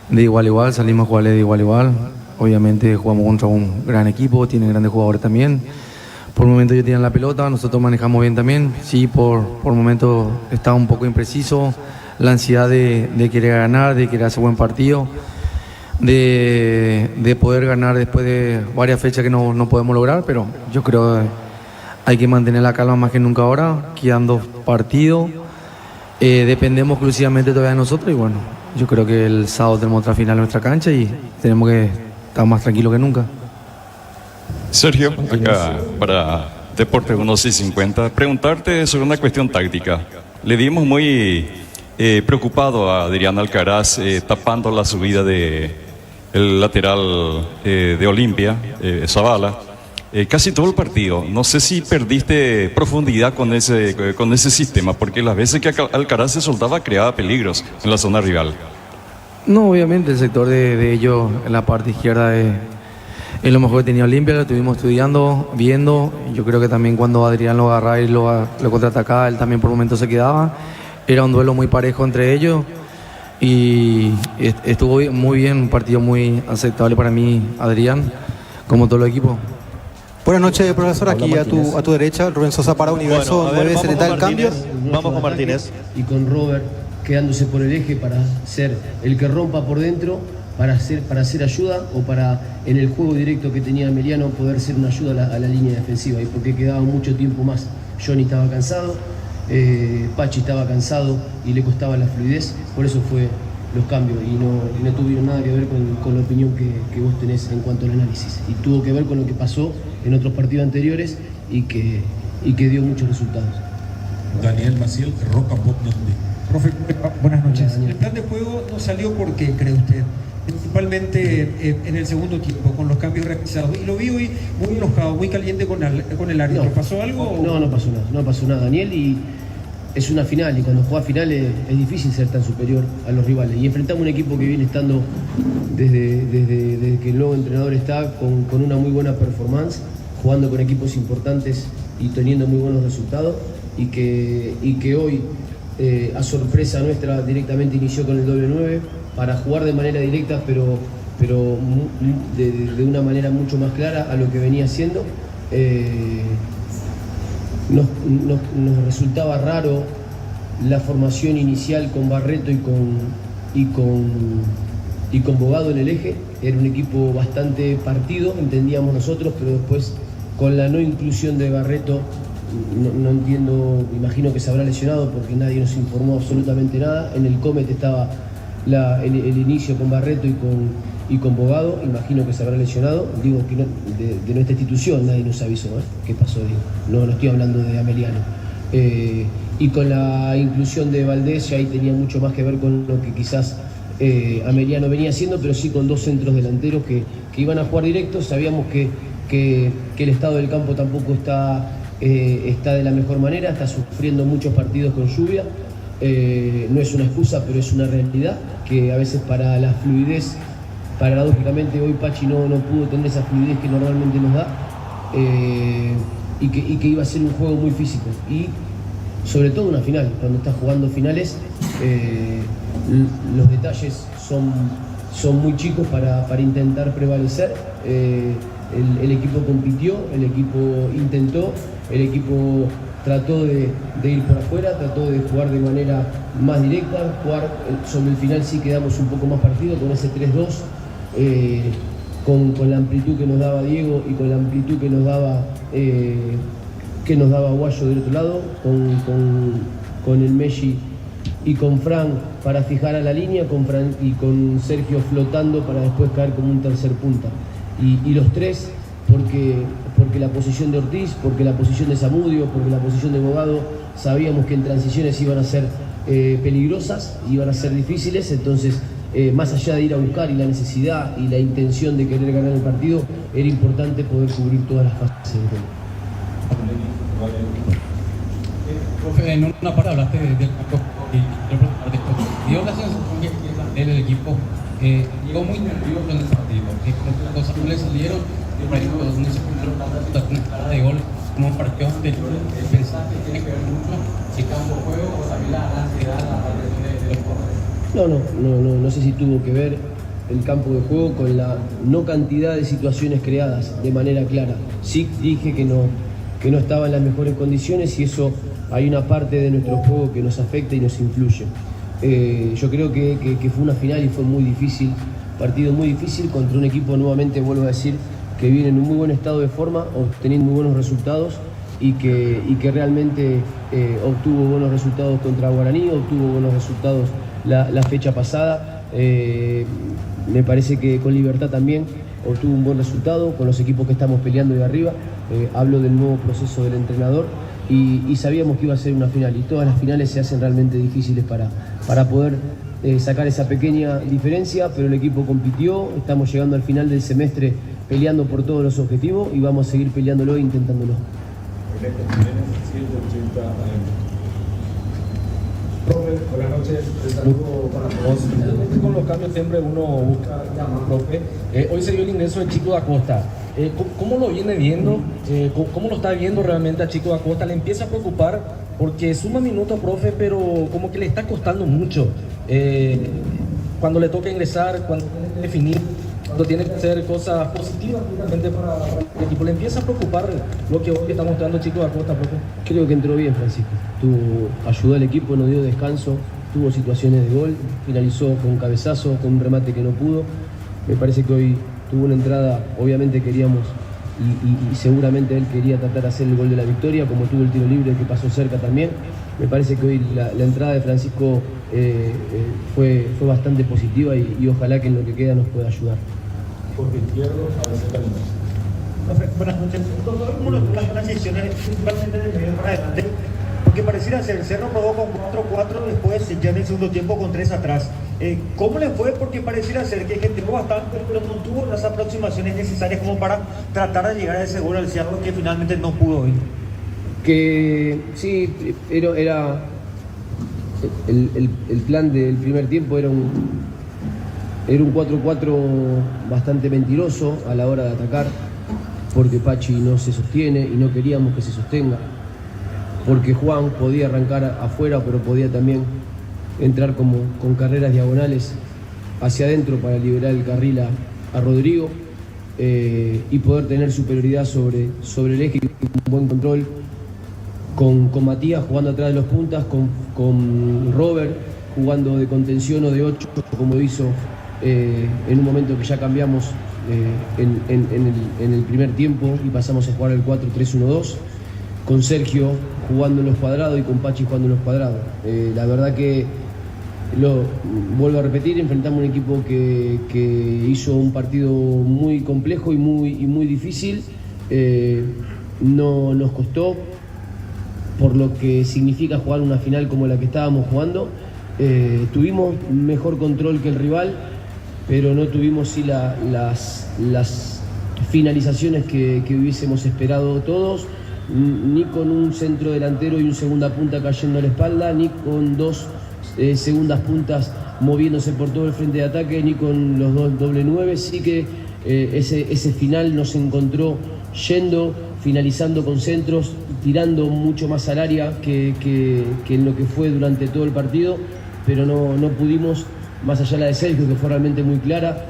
de igual a igual, salimos a jugar de igual a igual. Obviamente jugamos contra un gran equipo, tiene grandes jugadores también. Por momentos ellos tienen la pelota, nosotros manejamos bien también. Sí, por momentos estaba un poco impreciso, la ansiedad de querer ganar, de querer hacer buen partido, de poder ganar después de varias fechas que no podemos lograr, pero yo creo que hay que mantener la calma más que nunca ahora, quedan 2 partidos, dependemos exclusivamente todavía de nosotros y bueno, yo creo que el sábado tenemos otra final en nuestra cancha y tenemos que estar más tranquilos que nunca. Sergio, acá para Deportes 1650, preguntarte sobre una cuestión táctica. Le vimos muy preocupado a Adrián Alcaraz tapando la subida del lateral de Olimpia, Zavala, casi todo el partido. No sé si perdiste profundidad con ese sistema, porque las veces que Alcaraz se soltaba creaba peligros en la zona rival. No, obviamente el sector de ellos en la parte izquierda es lo mejor que tenía Olimpia, lo estuvimos estudiando, viendo. Yo creo que también cuando Adrián lo agarraba y lo contraatacaba, él también por momentos se quedaba. Era un duelo muy parejo entre ellos y estuvo muy bien, un partido muy aceptable para mí, Adrián, como todo el equipo. Buenas noches, profesor. Aquí a tu derecha, Rubén Sosa para Universo 970 del cambio. Vamos con Martínez. Y con Robert quedándose por el eje para ser el que rompa por dentro, para hacer ayuda o para, en el juego directo que tenía Emiliano, poder ser una ayuda a la línea defensiva. Y porque quedaba mucho tiempo más. Johnny estaba cansado, Pachi estaba cansado y le costaba la fluidez. Por eso fue los cambios y no tuvieron nada que ver con la opinión que vos tenés en cuanto al análisis. Y tuvo que ver con lo que pasó en otros partidos anteriores y que dio muchos resultados. Daniel Maciel, Rocapot Norte. Profe, buenas noches. El plan de juego no salió ¿por qué, cree usted? Principalmente en el segundo tiempo, con los cambios realizados. Y lo vi hoy muy enojado, muy caliente con el árbitro. No, ¿Pasó algo? No pasó nada. No pasó nada, Daniel. Y es una final. Y cuando juega finales es difícil ser tan superior a los rivales. Y enfrentamos un equipo que viene estando desde que el nuevo entrenador está con una muy buena performance, jugando con equipos importantes y teniendo muy buenos resultados. Y que hoy, a sorpresa nuestra, directamente inició con el doble 9 para jugar de manera directa, pero de una manera mucho más clara a lo que venía haciendo. Nos resultaba raro la formación inicial con Barreto y con Bogado en el eje. Era un equipo bastante partido, entendíamos nosotros, pero después con la no inclusión de Barreto, no entiendo, imagino que se habrá lesionado porque nadie nos informó absolutamente nada. En el Comet estaba el inicio con Barreto y con Bogado, imagino que se habrá lesionado. Digo que de nuestra institución nadie nos avisó, ¿qué pasó? Digo, no estoy hablando de Ameliano. Y con la inclusión de Valdés, ya ahí tenía mucho más que ver con lo que quizás Ameliano venía haciendo, pero sí con dos centros delanteros que iban a jugar directos. Sabíamos que el estado del campo tampoco está de la mejor manera, está sufriendo muchos partidos con lluvia. No es una excusa, pero es una realidad que a veces para la fluidez, paradójicamente hoy Pachi no pudo tener esa fluidez que normalmente nos da, y que iba a ser un juego muy físico y sobre todo una final. Cuando estás jugando finales, los detalles son muy chicos para intentar prevalecer. El equipo compitió, el equipo intentó, el equipo trató de ir por afuera, trató de jugar de manera más directa, sobre el final sí quedamos un poco más partido con ese 3-2, con la amplitud que nos daba Diego y con la amplitud que nos daba Guayo del otro lado, con el Messi y con Fran para fijar a la línea, con Fran y con Sergio flotando para después caer como un tercer punta. Y los tres, porque la posición de Ortiz, porque la posición de Zamudio, porque la posición de Bogado, sabíamos que en transiciones iban a ser peligrosas, iban a ser difíciles. Entonces, más allá de ir a buscar y la necesidad y la intención de querer ganar el partido, era importante poder cubrir todas las fases del juego. Profe, en una parte hablaste del campo y dio la sensación que el equipo llegó muy nervioso en el partido, que las cosas no le salieron, no se cumplieron una clara de gol como un partido anterior. ¿Pensás que tiene que ver mucho si campo juego o también la ansiedad, la presión de los No sé si tuvo que ver el campo de juego con la no cantidad de situaciones creadas de manera clara. Sí dije que no estaba en las mejores condiciones y eso hay una parte de nuestro juego que nos afecta y nos influye. Yo creo que fue una final y fue muy difícil, partido muy difícil contra un equipo, nuevamente vuelvo a decir, que viene en un muy buen estado de forma, obteniendo muy buenos resultados y que realmente obtuvo buenos resultados contra Guaraní, obtuvo buenos resultados la fecha pasada. Me parece que con Libertad también obtuvo un buen resultado con los equipos que estamos peleando de arriba. Hablo del nuevo proceso del entrenador y sabíamos que iba a ser una final y todas las finales se hacen realmente difíciles para poder sacar esa pequeña diferencia, pero el equipo compitió. Estamos llegando al final del semestre peleando por todos los objetivos y vamos a seguir peleándolo e intentándolo. Profe, buenas noches, el saludo para todos. Con los cambios siempre uno busca llamar, profe. Hoy se dio el ingreso de Chico da Costa. ¿Cómo lo viene viendo? ¿Cómo lo está viendo realmente a Chico da Costa? ¿Le empieza a preocupar? Porque suma minutos, profe, pero como que le está costando mucho. Cuando le toca ingresar, cuando tiene que definir, cuando tiene que hacer cosas positivas realmente para el equipo. ¿Le empieza a preocupar lo que hoy está mostrando Chico da Costa, profe? Creo que entró bien, Francisco. Ayudó al equipo, nos dio descanso, tuvo situaciones de gol, finalizó con un cabezazo, con un remate que no pudo. Me parece que hoy tuvo una entrada, obviamente queríamos y seguramente él quería tratar de hacer el gol de la victoria, como tuvo el tiro libre que pasó cerca también. Me parece que hoy la entrada de Francisco fue bastante positiva y ojalá que en lo que queda nos pueda ayudar. Porque izquierdo, a veces Buenas noches. ¿Cómo las transiciones, principalmente de medio para adelante, porque pareciera ser, Cerro probó con 4-4, después ya en el segundo tiempo con 3 atrás. ¿Cómo le fue? Porque pareciera ser que generó bastante, pero no tuvo las aproximaciones necesarias como para tratar de llegar a ese gol al Cerro que finalmente no pudo ir. Que sí, era el plan del primer tiempo era un 4-4 bastante mentiroso a la hora de atacar, porque Pachi no se sostiene y no queríamos que se sostenga, porque Juan podía arrancar afuera, pero podía también entrar con carreras diagonales hacia adentro para liberar el carril a Rodrigo y poder tener superioridad sobre el eje, un buen control con Matías jugando atrás de los puntas, con Robert jugando de contención o de 8 como hizo en un momento que ya cambiamos en el primer tiempo y pasamos a jugar el 4-3-1-2, con Sergio jugando en los cuadrados y con Pachi jugando en los cuadrados. La verdad que, vuelvo a repetir, enfrentamos un equipo que hizo un partido muy complejo y muy difícil. No nos costó, por lo que significa jugar una final como la que estábamos jugando. Tuvimos mejor control que el rival, pero no tuvimos sí las finalizaciones que hubiésemos esperado todos, ni con un centro delantero y un segunda punta cayendo a la espalda, ni con 2 segundas puntas moviéndose por todo el frente de ataque, ni con los 2 doble 9. Sí que ese final nos encontró finalizando con centros, tirando mucho más al área que en lo que fue durante todo el partido, pero no pudimos, más allá de la de Sergio, que fue realmente muy clara,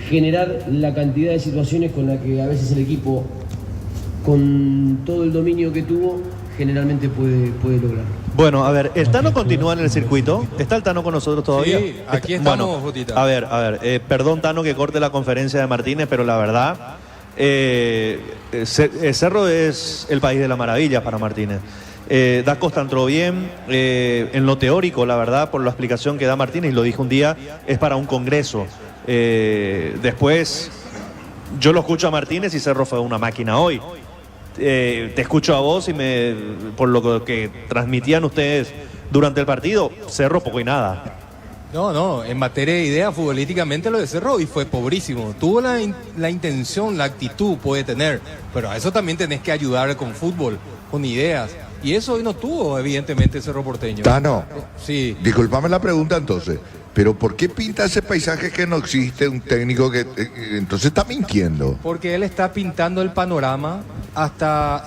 generar la cantidad de situaciones con la que a veces el equipo, con todo el dominio que tuvo, generalmente puede lograr. Bueno, a ver, ¿el Tano continúa en el circuito? ¿Está el Tano con nosotros todavía? Sí, aquí estamos, bueno, Jotita. A ver, perdón, Tano, que corte la conferencia de Martínez, pero la verdad, Cerro es el país de la maravilla para Martínez. Da Costa entró bien, en lo teórico, la verdad, por la explicación que da Martínez, y lo dijo un día, es para un congreso. Después, yo lo escucho a Martínez y Cerro fue una máquina hoy. Te escucho a vos y por lo que transmitían ustedes durante el partido, Cerro poco y nada. No, en materia de idea futbolísticamente lo de Cerro hoy fue pobrísimo. Tuvo la intención, la actitud puede tener, pero a eso también tenés que ayudar con fútbol, con ideas. Y eso hoy no tuvo, evidentemente, Cerro Porteño. Tano, sí. Disculpame la pregunta entonces, pero ¿por qué pinta ese paisaje que no existe un técnico que entonces está mintiendo? Porque él está pintando el panorama hasta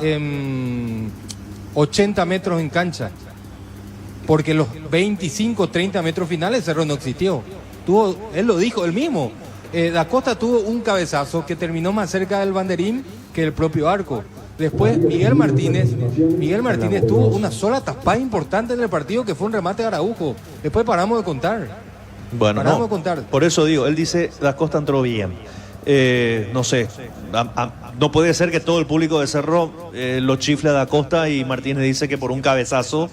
80 metros en cancha. Porque los 25, 30 metros finales Cerro no existió. Él lo dijo, él mismo. Da Costa tuvo un cabezazo que terminó más cerca del banderín que el propio arco. Después Miguel Martínez tuvo una sola tapada importante en el partido, que fue un remate de Araujo. Después paramos de contar. Bueno, no, por eso digo, él dice, Da Costa entró bien. No sé, no puede ser que todo el público de Cerro lo chifle a Da Costa y Martínez dice que por un cabezazo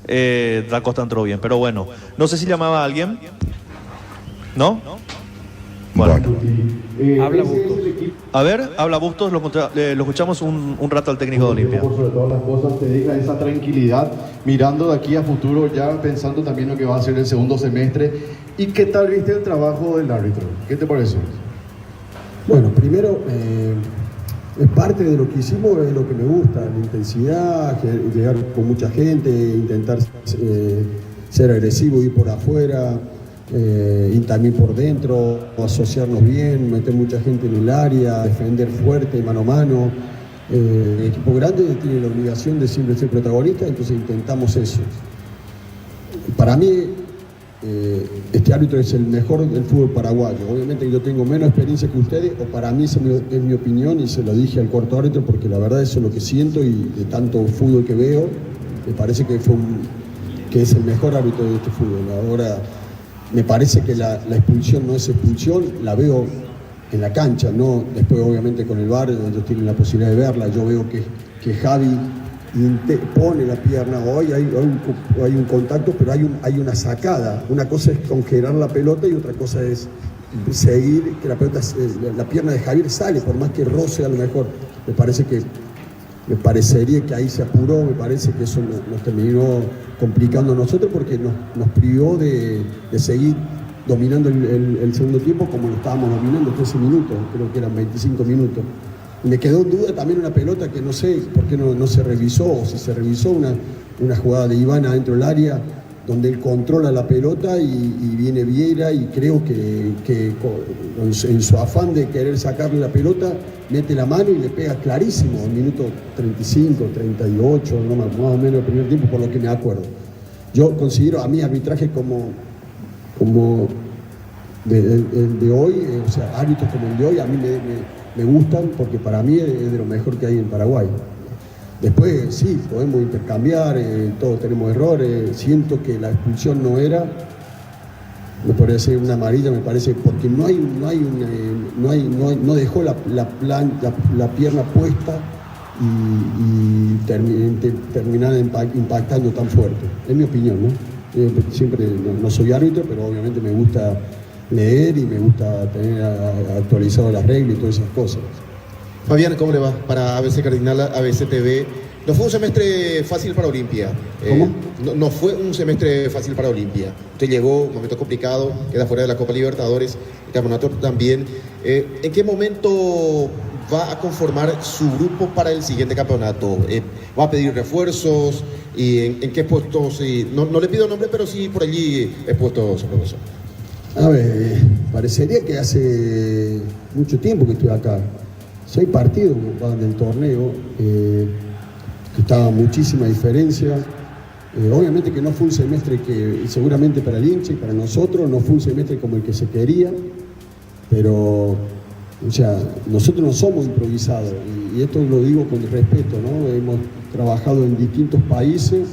Da Costa entró bien. Pero bueno, no sé si llamaba a alguien. ¿No? Bueno. Habla Bustos. A ver, habla Bustos, lo escuchamos un rato al técnico de Olimpia. Por sobre todas las cosas te deja esa tranquilidad mirando de aquí a futuro, ya pensando también lo que va a ser el segundo semestre. ¿Y qué tal viste el trabajo del árbitro? ¿Qué te pareció? Bueno, primero, es parte de lo que hicimos, es lo que me gusta, la intensidad, llegar con mucha gente, intentar ser agresivo, ir por afuera, y también por dentro, asociarnos bien, meter mucha gente en el área, defender fuerte, mano a mano. El equipo grande tiene la obligación de siempre ser protagonista, entonces intentamos eso. Para mí, este árbitro es el mejor del fútbol paraguayo. Obviamente yo tengo menos experiencia que ustedes, o para mí es mi opinión, y se lo dije al cuarto árbitro porque la verdad eso es lo que siento, y de tanto fútbol que veo, me parece que es el mejor árbitro de este fútbol. Ahora, me parece que la expulsión no es expulsión, la veo en la cancha, no después obviamente con el VAR, ellos tienen la posibilidad de verla. Yo veo que Javi pone la pierna, hoy hay un contacto, pero hay una sacada. Una cosa es congelar la pelota y otra cosa es seguir, que la pierna de Javier sale, por más que roce a lo mejor. Me parece que me parecería que ahí se apuró, me parece que eso nos terminó complicando a nosotros porque nos privó de seguir dominando el segundo tiempo como lo estábamos dominando 13 minutos, creo que eran 25 minutos. Me quedó en duda también una pelota que no sé por qué no se revisó, o si se revisó una jugada de Iván adentro del área, donde él controla la pelota y viene Vieira y creo que en su afán de querer sacarle la pelota, mete la mano y le pega clarísimo, al minuto 35, 38, más o menos el primer tiempo, por lo que me acuerdo. Yo considero a mí arbitraje como el de hoy, o sea, árbitros como el de hoy, a mí me gustan porque para mí es de lo mejor que hay en Paraguay. Después sí, podemos intercambiar, todos tenemos errores, siento que la expulsión no era, me parece una amarilla, me parece, porque no dejó la pierna puesta y terminar impactando tan fuerte, es mi opinión, ¿no? Siempre no soy árbitro, pero obviamente me gusta leer y me gusta tener actualizado las reglas y todas esas cosas. Fabián, ¿cómo le va? Para ABC Cardinal, ABC TV. No fue un semestre fácil para Olimpia. ¿Cómo? No fue un semestre fácil para Olimpia. Usted llegó, un momento complicado, queda fuera de la Copa Libertadores, el campeonato también. ¿En qué momento va a conformar su grupo para el siguiente campeonato? ¿Va a pedir refuerzos? ¿Y en qué puestos? No le pido nombre, pero sí por allí he puesto su profesor. A ver, parecería que hace mucho tiempo que estoy acá. 6 partidos del torneo, que estaba muchísima diferencia. Obviamente que no fue un semestre que, seguramente para el hincha y para nosotros, no fue un semestre como el que se quería, pero, o sea, nosotros no somos improvisados, y esto lo digo con respeto, ¿no? Hemos trabajado en distintos países,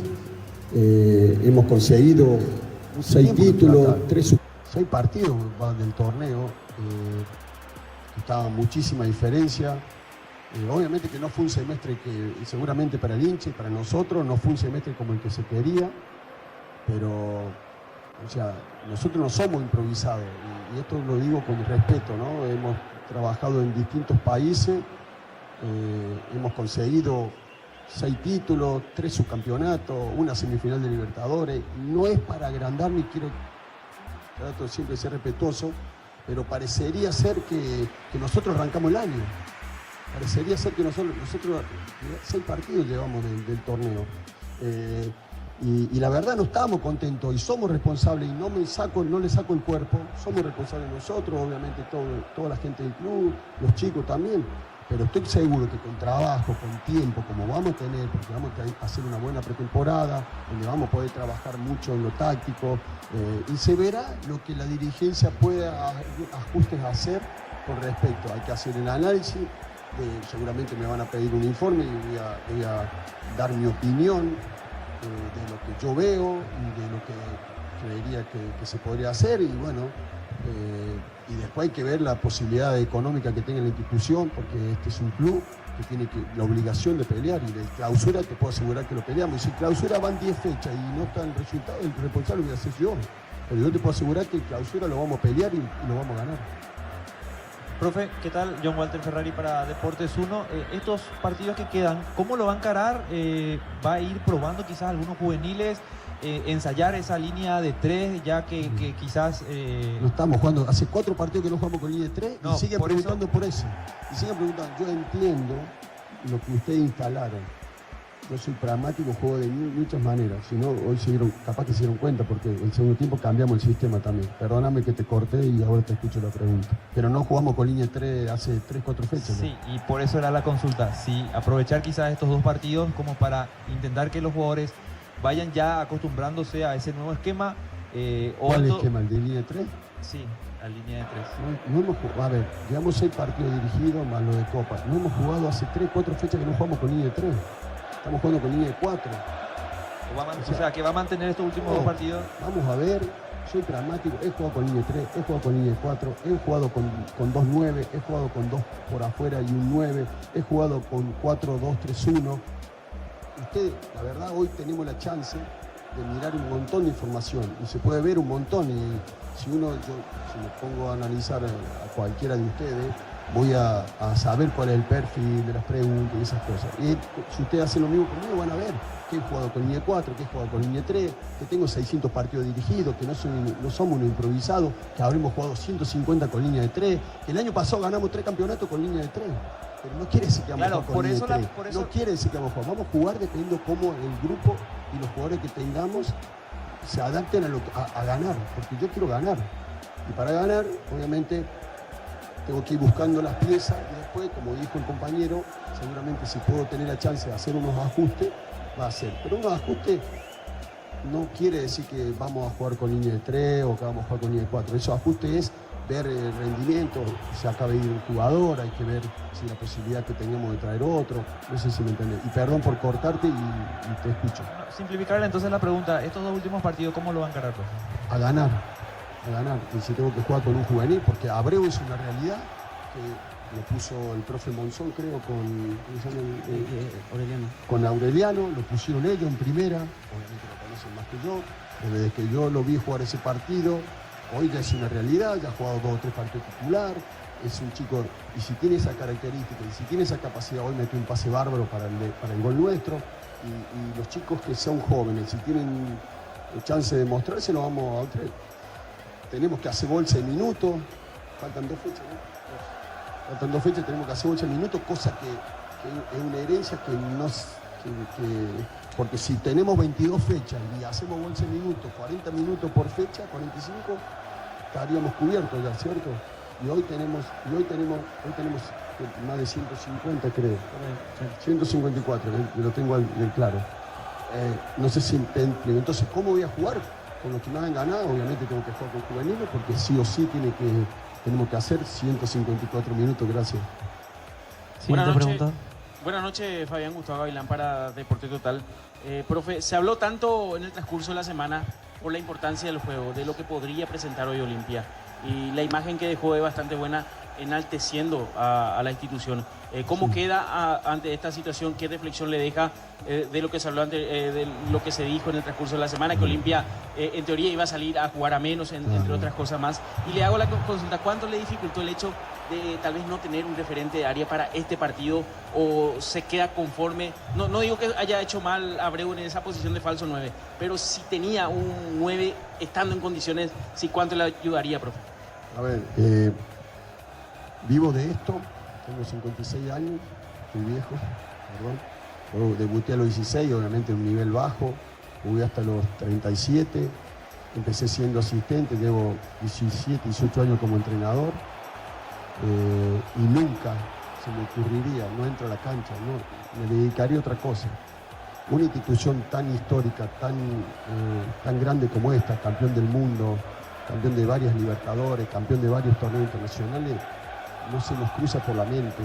hemos conseguido 6 títulos, 6 partidos del torneo, estaba muchísima diferencia. Obviamente que no fue un semestre que, seguramente para el hincha y para nosotros, no fue un semestre como el que se quería, pero, o sea, nosotros no somos improvisados, y esto lo digo con respeto, ¿no? Hemos trabajado en distintos países, hemos conseguido 6 títulos, 3 subcampeonatos, una semifinal de Libertadores. No es para agrandarme, trato siempre de ser respetuoso, pero parecería ser que nosotros arrancamos el año. Parecería ser que nosotros 6 partidos llevamos del torneo. Y la verdad no estábamos contentos y somos responsables, y no le saco el cuerpo. Somos responsables nosotros, obviamente toda la gente del club, los chicos también. Pero estoy seguro que con trabajo, con tiempo, como vamos a tener, porque vamos a hacer una buena pretemporada, donde vamos a poder trabajar mucho en lo táctico, y se verá lo que la dirigencia pueda ajustes a hacer con respecto. Hay que hacer el análisis, seguramente me van a pedir un informe y voy a dar mi opinión de lo que yo veo y de lo que creería que se podría hacer, y bueno, y después hay que ver la posibilidad económica que tenga la institución, porque este es un club que tiene la obligación de pelear, y de clausura te puedo asegurar que lo peleamos. Y si clausura van 10 fechas y no está el resultado, el responsable voy a ser yo, pero yo te puedo asegurar que clausura lo vamos a pelear y lo vamos a ganar. Profe, ¿qué tal? John Walter Ferrari para Deportes 1. Estos partidos que quedan, ¿cómo lo va a encarar? ¿Va a ir probando quizás algunos juveniles? Ensayar esa línea de 3, ya que quizás... No estamos jugando, hace 4 partidos que no jugamos con línea de 3, no, y siguen preguntando por eso. Y siguen preguntando, yo entiendo lo que ustedes instalaron. Yo soy pragmático, juego de muchas maneras. Si no, hoy capaz que se dieron cuenta, porque en el segundo tiempo cambiamos el sistema también. Perdóname que te corté y ahora te escucho la pregunta. Pero no jugamos con línea 3 hace 3-4 fechas. Sí, ¿no? Y por eso era la consulta. Si aprovechar quizás estos 2 partidos como para intentar que los jugadores vayan ya acostumbrándose a ese nuevo esquema. ¿Cuál esquema? ¿El de línea 3? Sí, la línea de 3. No hemos jugado, a ver, llevamos 6 partidos dirigidos más lo de Copa. No hemos jugado hace 3-4 fechas que no jugamos con línea de 3. Estamos jugando con línea de 4. O sea, que va a mantener estos últimos 2 partidos. Vamos a ver, soy pragmático, he jugado con línea de 3, he jugado con línea de 4, he jugado con 2 9, he jugado con 2 por afuera y un 9, he jugado con 4-2-3-1. Usted, la verdad, hoy tenemos la chance de mirar un montón de información y se puede ver un montón, y si me pongo a analizar a cualquiera de ustedes, voy a saber cuál es el perfil de las preguntas y esas cosas. Y si ustedes hacen lo mismo conmigo, van a ver que he jugado con línea 4, que he jugado con línea 3, que tengo 600 partidos dirigidos, que no somos unos improvisados, que habremos jugado 150 con línea de 3, que el año pasado ganamos 3 campeonatos con línea de 3. Pero no quiere decir que vamos a jugar con línea de 3. No quiere decir que vamos a jugar. Vamos a jugar dependiendo cómo el grupo y los jugadores que tengamos se adapten a ganar, porque yo quiero ganar. Y para ganar, obviamente, tengo que ir buscando las piezas y después, como dijo el compañero, seguramente si puedo tener la chance de hacer unos ajustes, va a ser. Pero unos ajustes no quiere decir que vamos a jugar con línea de 3 o que vamos a jugar con línea de 4. Esos ajustes es ver el rendimiento, se acaba de ir un jugador, hay que ver si la posibilidad que tengamos de traer otro. No sé si me entendés. Y perdón por cortarte y te escucho. Simplificar entonces la pregunta, estos 2 últimos partidos, ¿cómo lo van a encarar? A ganar. Y si tengo que jugar con un juvenil, porque Abreu es una realidad que lo puso el profe Monzón, creo, con Aureliano, lo pusieron ellos en primera, obviamente lo conocen más que yo, pero desde que yo lo vi jugar ese partido, hoy ya es una realidad, ya ha jugado 2 o 3 partidos titular, es un chico, y si tiene esa característica, y si tiene esa capacidad, hoy metió un pase bárbaro para el gol nuestro, y los chicos que son jóvenes, si tienen chance de mostrarse, lo vamos a traer. Tenemos que hacer bolsa de minutos, faltan 2 fechas, ¿no? Faltan 2 fechas, tenemos que hacer bolsa de minutos, cosa que es una herencia porque si tenemos 22 fechas y hacemos bolsa de minutos, 40 minutos por fecha, 45, estaríamos cubiertos ya, ¿cierto? Y hoy tenemos más de 150, creo. 154, lo tengo en claro. No sé si entonces, ¿cómo voy a jugar? Con los que me han ganado, obviamente tengo que jugar con juveniles porque sí o sí tenemos que hacer 154 minutos, gracias. Buenas noches. Buenas noches, Fabián Gustavo Gavilán para Deporte Total. Profe, se habló tanto en el transcurso de la semana por la importancia del juego, de lo que podría presentar hoy Olimpia. Y la imagen que dejó es bastante buena, enalteciendo a la institución. ¿Cómo queda ante esta situación? ¿Qué reflexión le deja de lo que se habló de lo que se dijo en el transcurso de la semana? Que Olimpia, en teoría, iba a salir a jugar a menos, entre otras cosas más. Y le hago la consulta, ¿cuánto le dificultó el hecho de tal vez no tener un referente de área para este partido? ¿O se queda conforme? No digo que haya hecho mal Abreu en esa posición de falso 9, pero si tenía un 9 estando en condiciones, ¿sí cuánto le ayudaría, profe? A ver, vivo de esto, tengo 56 años, estoy viejo, perdón. Yo debuté a los 16, obviamente en un nivel bajo, jugué hasta los 37, empecé siendo asistente, llevo 17, 18 años como entrenador, y nunca se me ocurriría, no entro a la cancha, no, me dedicaría a otra cosa. Una institución tan histórica, tan grande como esta, campeón del mundo, campeón de varias Libertadores, campeón de varios torneos internacionales, no se nos cruza por la mente.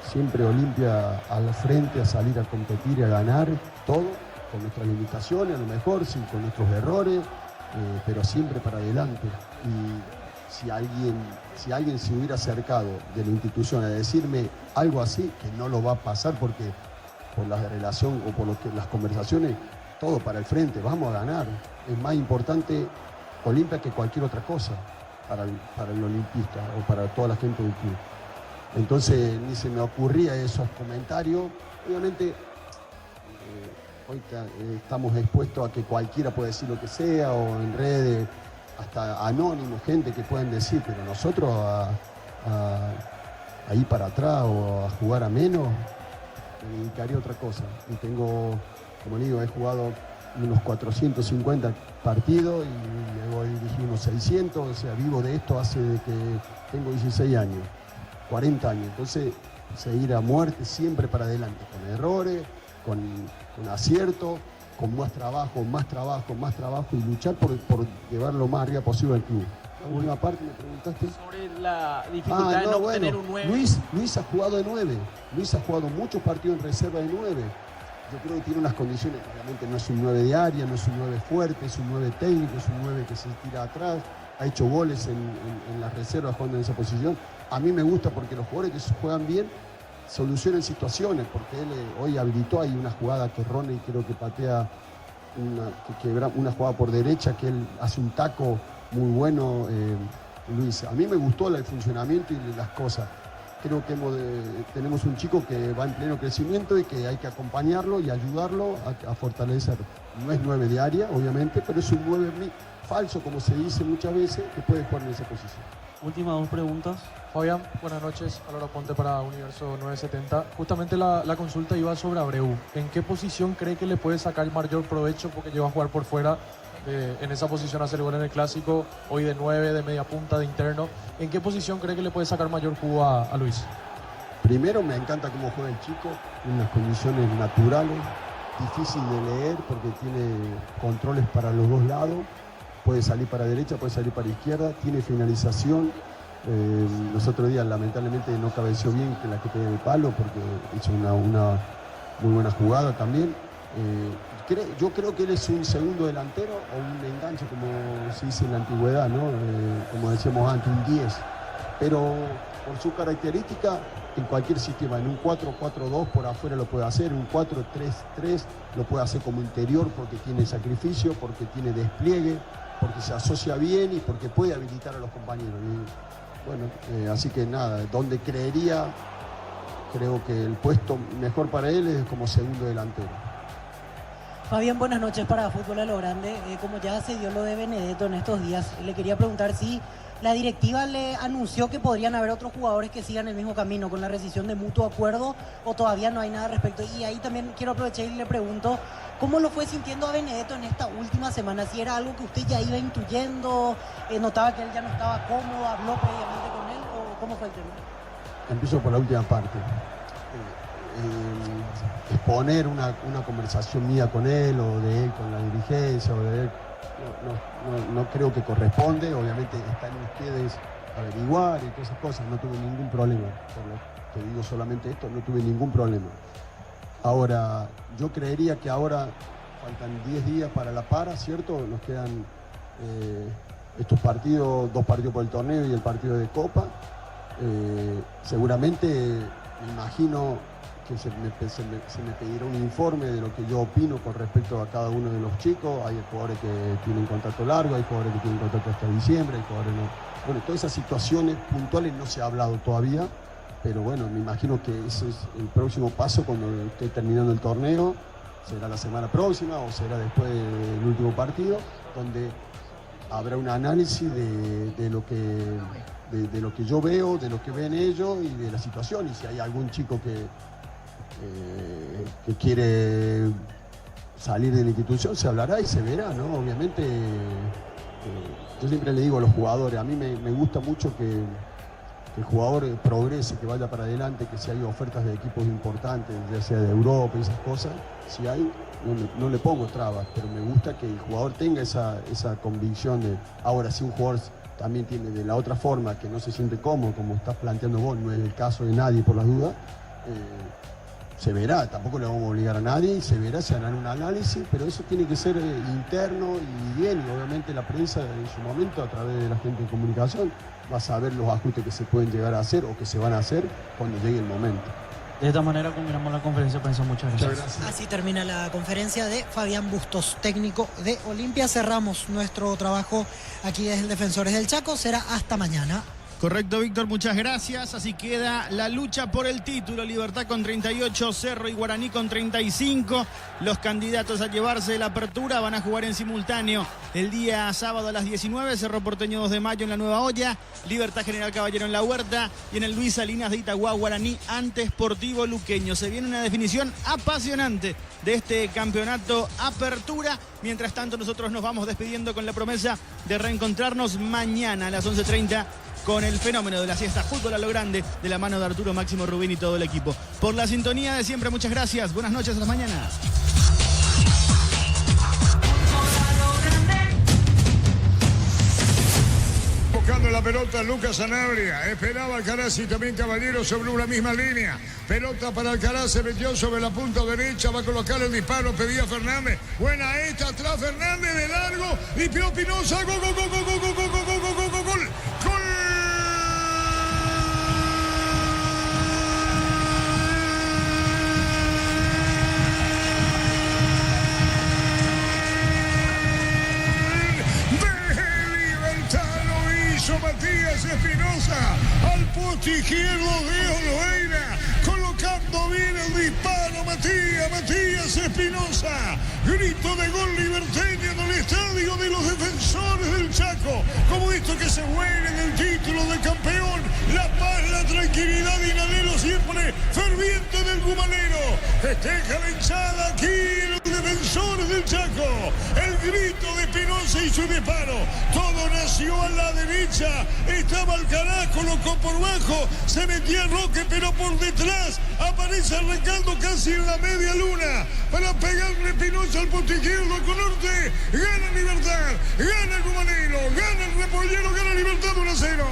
Siempre Olimpia al frente, a salir a competir y a ganar, todo, con nuestras limitaciones, a lo mejor, sí, con nuestros errores, pero siempre para adelante. Y si alguien se hubiera acercado de la institución a decirme algo así, que no lo va a pasar porque por la relación o por las conversaciones, todo para el frente, vamos a ganar. Es más importante Olimpia que cualquier otra cosa para el olimpista o para toda la gente del club. Entonces ni se me ocurría esos comentarios. Obviamente hoy estamos expuestos a que cualquiera puede decir lo que sea, o en redes, hasta anónimos, gente que pueden decir, pero nosotros a ir para atrás o a jugar a menos, me dedicaría a otra cosa. Y tengo, como digo, he jugado unos 450 partidos y luego dirigí unos 600, o sea, vivo de esto hace que tengo 16 años, 40 años. Entonces, seguir a muerte siempre para adelante, con errores, con acierto, con más trabajo y luchar por llevar lo más arriba posible al club. La última parte me preguntaste. Sobre la dificultad de no tener un 9. Luis ha jugado de 9. Luis ha jugado muchos partidos en reserva de 9. Yo creo que tiene unas condiciones, obviamente no es un 9 de área, no es un 9 fuerte, es un 9 técnico, es un 9 que se tira atrás, ha hecho goles en las reservas jugando en esa posición. A mí me gusta porque los jugadores que juegan bien solucionan situaciones, porque él hoy habilitó, hay una jugada que Ronnie creo que patea, una jugada por derecha, que él hace un taco muy bueno, Luis. A mí me gustó el funcionamiento y las cosas. Creo que tenemos un chico que va en pleno crecimiento y que hay que acompañarlo y ayudarlo a fortalecer. No es 9 de área, obviamente, pero es un 9 falso, como se dice muchas veces, que puede jugar en esa posición. Últimas 2 preguntas. Fabián, buenas noches. Álvaro Ponte para Universo 970. Justamente la consulta iba sobre Abreu. ¿En qué posición cree que le puede sacar mayor provecho? Porque lleva a jugar por fuera, en esa posición, hacer gol en el Clásico, hoy de 9, de media punta, de interno. ¿En qué posición cree que le puede sacar mayor jugo a Luis? Primero, me encanta cómo juega el chico, en unas condiciones naturales, difícil de leer porque tiene controles para los dos lados. Puede salir para derecha, puede salir para izquierda, tiene finalización. Los otros días lamentablemente no cabeció bien que la que pega el palo porque hizo una muy buena jugada también. Yo creo que él es un segundo delantero o un enganche, como se dice en la antigüedad, ¿no? Como decíamos antes, un 10. Pero por su característica, en cualquier sistema, en un 4-4-2 por afuera lo puede hacer, un 4-3-3 lo puede hacer como interior porque tiene sacrificio, porque tiene despliegue, porque se asocia bien y porque puede habilitar a los compañeros. Y, bueno, así que nada, donde creo que el puesto mejor para él es como segundo delantero. Fabián, buenas noches para Fútbol a lo Grande. Como ya se dio lo de Benedetto en estos días, le quería preguntar si la directiva le anunció que podrían haber otros jugadores que sigan el mismo camino con la rescisión de mutuo acuerdo, o todavía no hay nada al respecto. Y ahí también quiero aprovechar y le pregunto, ¿cómo lo fue sintiendo a Benedetto en esta última semana? Si era algo que usted ya iba intuyendo, notaba que él ya no estaba cómodo, habló previamente con él, o cómo fue el tema. Empiezo por la última parte. Exponer una conversación mía con él o de él con la dirigencia o de él, no creo que corresponde. Obviamente está en ustedes averiguar y todas esas cosas. No tuve ningún problema, te digo solamente esto, no tuve ningún problema. Ahora, yo creería que ahora faltan 10 días para la para, ¿cierto? Nos quedan estos partidos, 2 partidos por el torneo y el partido de Copa. Seguramente, me imagino que se me pedirá un informe de lo que yo opino con respecto a cada uno de los chicos. Hay jugadores que tienen contrato largo, hay jugadores que tienen contrato hasta diciembre, hay jugadores no. Bueno, todas esas situaciones puntuales no se ha hablado todavía, pero bueno, me imagino que ese es el próximo paso cuando esté terminando el torneo. Será la semana próxima o será después del último partido, donde habrá un análisis de lo que yo veo, de lo que ven ellos y de la situación. Y si hay algún chico que quiere salir de la institución, se hablará y se verá, ¿no? Obviamente, yo siempre le digo a los jugadores, a mí me gusta mucho que el jugador progrese, que vaya para adelante, que si hay ofertas de equipos importantes, ya sea de Europa y esas cosas, si hay, no le pongo trabas, pero me gusta que el jugador tenga esa convicción de, ahora si un jugador también tiene de la otra forma, que no se siente cómodo, como estás planteando vos, no es el caso de nadie por las dudas, se verá, tampoco le vamos a obligar a nadie, se verá, se hará un análisis, pero eso tiene que ser interno y bien, y obviamente la prensa en su momento, a través de la gente de comunicación, va a saber los ajustes que se pueden llegar a hacer o que se van a hacer cuando llegue el momento. De esta manera culminamos la conferencia de prensa. Muchas gracias. Así termina la conferencia de Fabián Bustos, técnico de Olimpia. Cerramos nuestro trabajo aquí desde el Defensores del Chaco. Será hasta mañana. Correcto, Víctor, muchas gracias. Así queda la lucha por el título. Libertad con 38, Cerro y Guaraní con 35. Los candidatos a llevarse la apertura van a jugar en simultáneo el día sábado a las 19. Cerro Porteño 2 de mayo en la Nueva Olla. Libertad General Caballero en La Huerta. Y en el Luis Salinas de Itagua, Guaraní ante Sportivo Luqueño. Se viene una definición apasionante de este campeonato apertura. Mientras tanto, nosotros nos vamos despidiendo con la promesa de reencontrarnos mañana a las 11:30 con el fenómeno de la siesta Fútbol a lo Grande, de la mano de Arturo Máximo Rubín y todo el equipo. Por la sintonía de siempre, muchas gracias. Buenas noches, a las mañanas. Buscando la pelota Lucas Sanabria, esperaba Alcaraz y también Caballero sobre una misma línea. Pelota para Alcaraz, se metió sobre la punta derecha, va a colocar el disparo, pedía Fernández. Buena esta, atrás Fernández de largo, limpió Pinoza, gol, gol, gol, gol, gol, gol, gol, gol, gol, gol, gol, gol. Matías Matías Espinosa al poste izquierdo de Olveira, colocando bien el disparo. Matías Espinosa, grito de gol liberteño en el estadio de los defensores del Chaco, como esto que se huele del título de campeón, la paz, la tranquilidad y Nanelo siempre ferviente del cumanero. Festeja la hinchada aquí los defensores del Chaco, el grito de Espinosa y su disparo. Todo nació a la derecha, estaba Alcaraz, colocó por bajo, se metía Roque, pero por detrás aparece arrancando casi en la media luna para pegarle Espinosa al poste izquierdo con norte. Gana Libertad, gana el cumanero, gana el repollero, gana Libertad 1-0.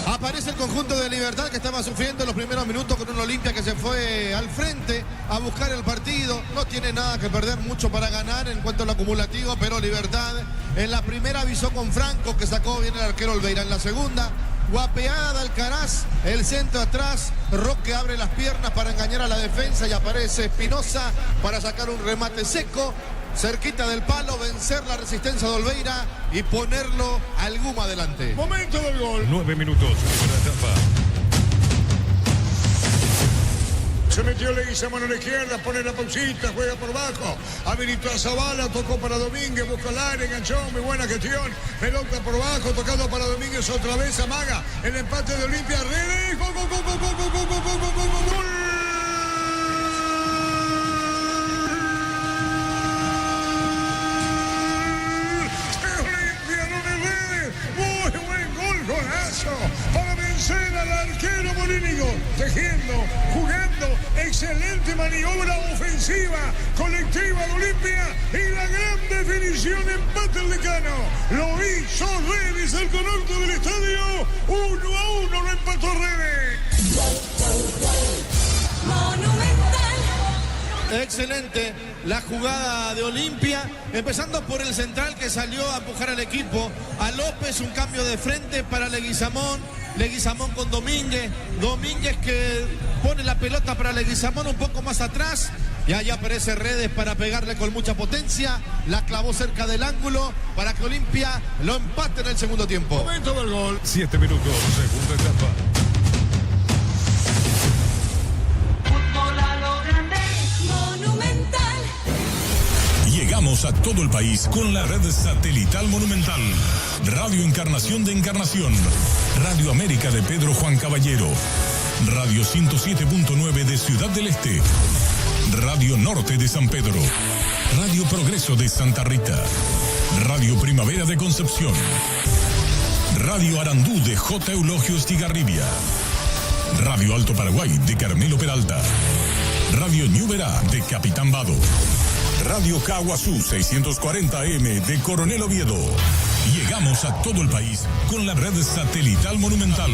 Aparece el conjunto de Libertad que estaba sufriendo en los primeros minutos con un Olimpia que se fue al frente a buscar el partido. No tiene nada que perder, mucho para ganar en cuanto al acumulativo, pero Libertad en la primera avisó con Franco, que sacó bien el arquero Olveira. En la segunda, guapeada de Alcaraz, el centro atrás, Roque abre las piernas para engañar a la defensa y aparece Espinosa para sacar un remate seco, cerquita del palo, vencer la resistencia de Olveira y ponerlo al Guma adelante. Momento del gol. 9 minutos, primera etapa. Se metió Leguizamón a la izquierda, pone la pausita, juega por bajo. Habilitó a Zavala, tocó para Domínguez, busca el área, enganchó, muy buena gestión. Pelota por bajo, tocando para Domínguez, otra vez amaga. El empate de Olimpia, Redes, gol, gol, gol, gol, gol, gol, gol, gol, gol, gol, gol. Para vencer al arquero Molínigo, tejiendo, jugando, excelente maniobra ofensiva, colectiva de Olimpia y la gran definición, empate el Decano. Lo hizo Redes, el conorte del estadio, 1-1 lo empató Redes. Excelente la jugada de Olimpia, empezando por el central que salió a empujar al equipo, a López, un cambio de frente para Leguizamón con Domínguez que pone la pelota para Leguizamón un poco más atrás, y ahí aparece Redes para pegarle con mucha potencia, la clavó cerca del ángulo para que Olimpia lo empate en el segundo tiempo. Momento del gol. 7 minutos, segunda etapa. Llegamos a todo el país con la red satelital Monumental. Radio Encarnación de Encarnación. Radio América de Pedro Juan Caballero. Radio 107.9 de Ciudad del Este. Radio Norte de San Pedro. Radio Progreso de Santa Rita. Radio Primavera de Concepción. Radio Arandú de J. Eulogio Estigarribia. Radio Alto Paraguay de Carmelo Peralta. Radio Ñuberá de Capitán Vado. Radio Caguazú 640 AM de Coronel Oviedo. Llegamos a todo el país con la red satelital Monumental.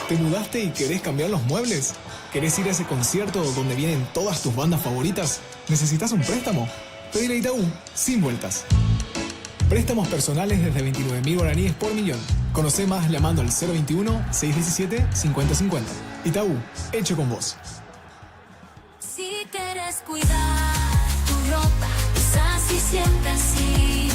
¿Te mudaste y querés cambiar los muebles? ¿Querés ir a ese concierto donde vienen todas tus bandas favoritas? ¿Necesitas un préstamo? Pedile a Itaú sin vueltas. Préstamos personales desde 29.000 guaraníes por millón. Conoce más llamando al 021-617-5050. Itaú, hecho con vos. Si quieres cuidar tu ropa, usa así siempre así.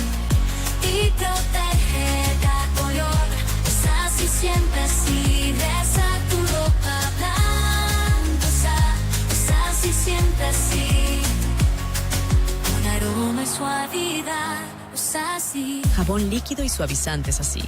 Y protege cada color, usa así siempre así. Reza tu ropa blanca, usa así siempre así. Con aroma y suavidad, usa así. Jabón líquido y suavizantes así.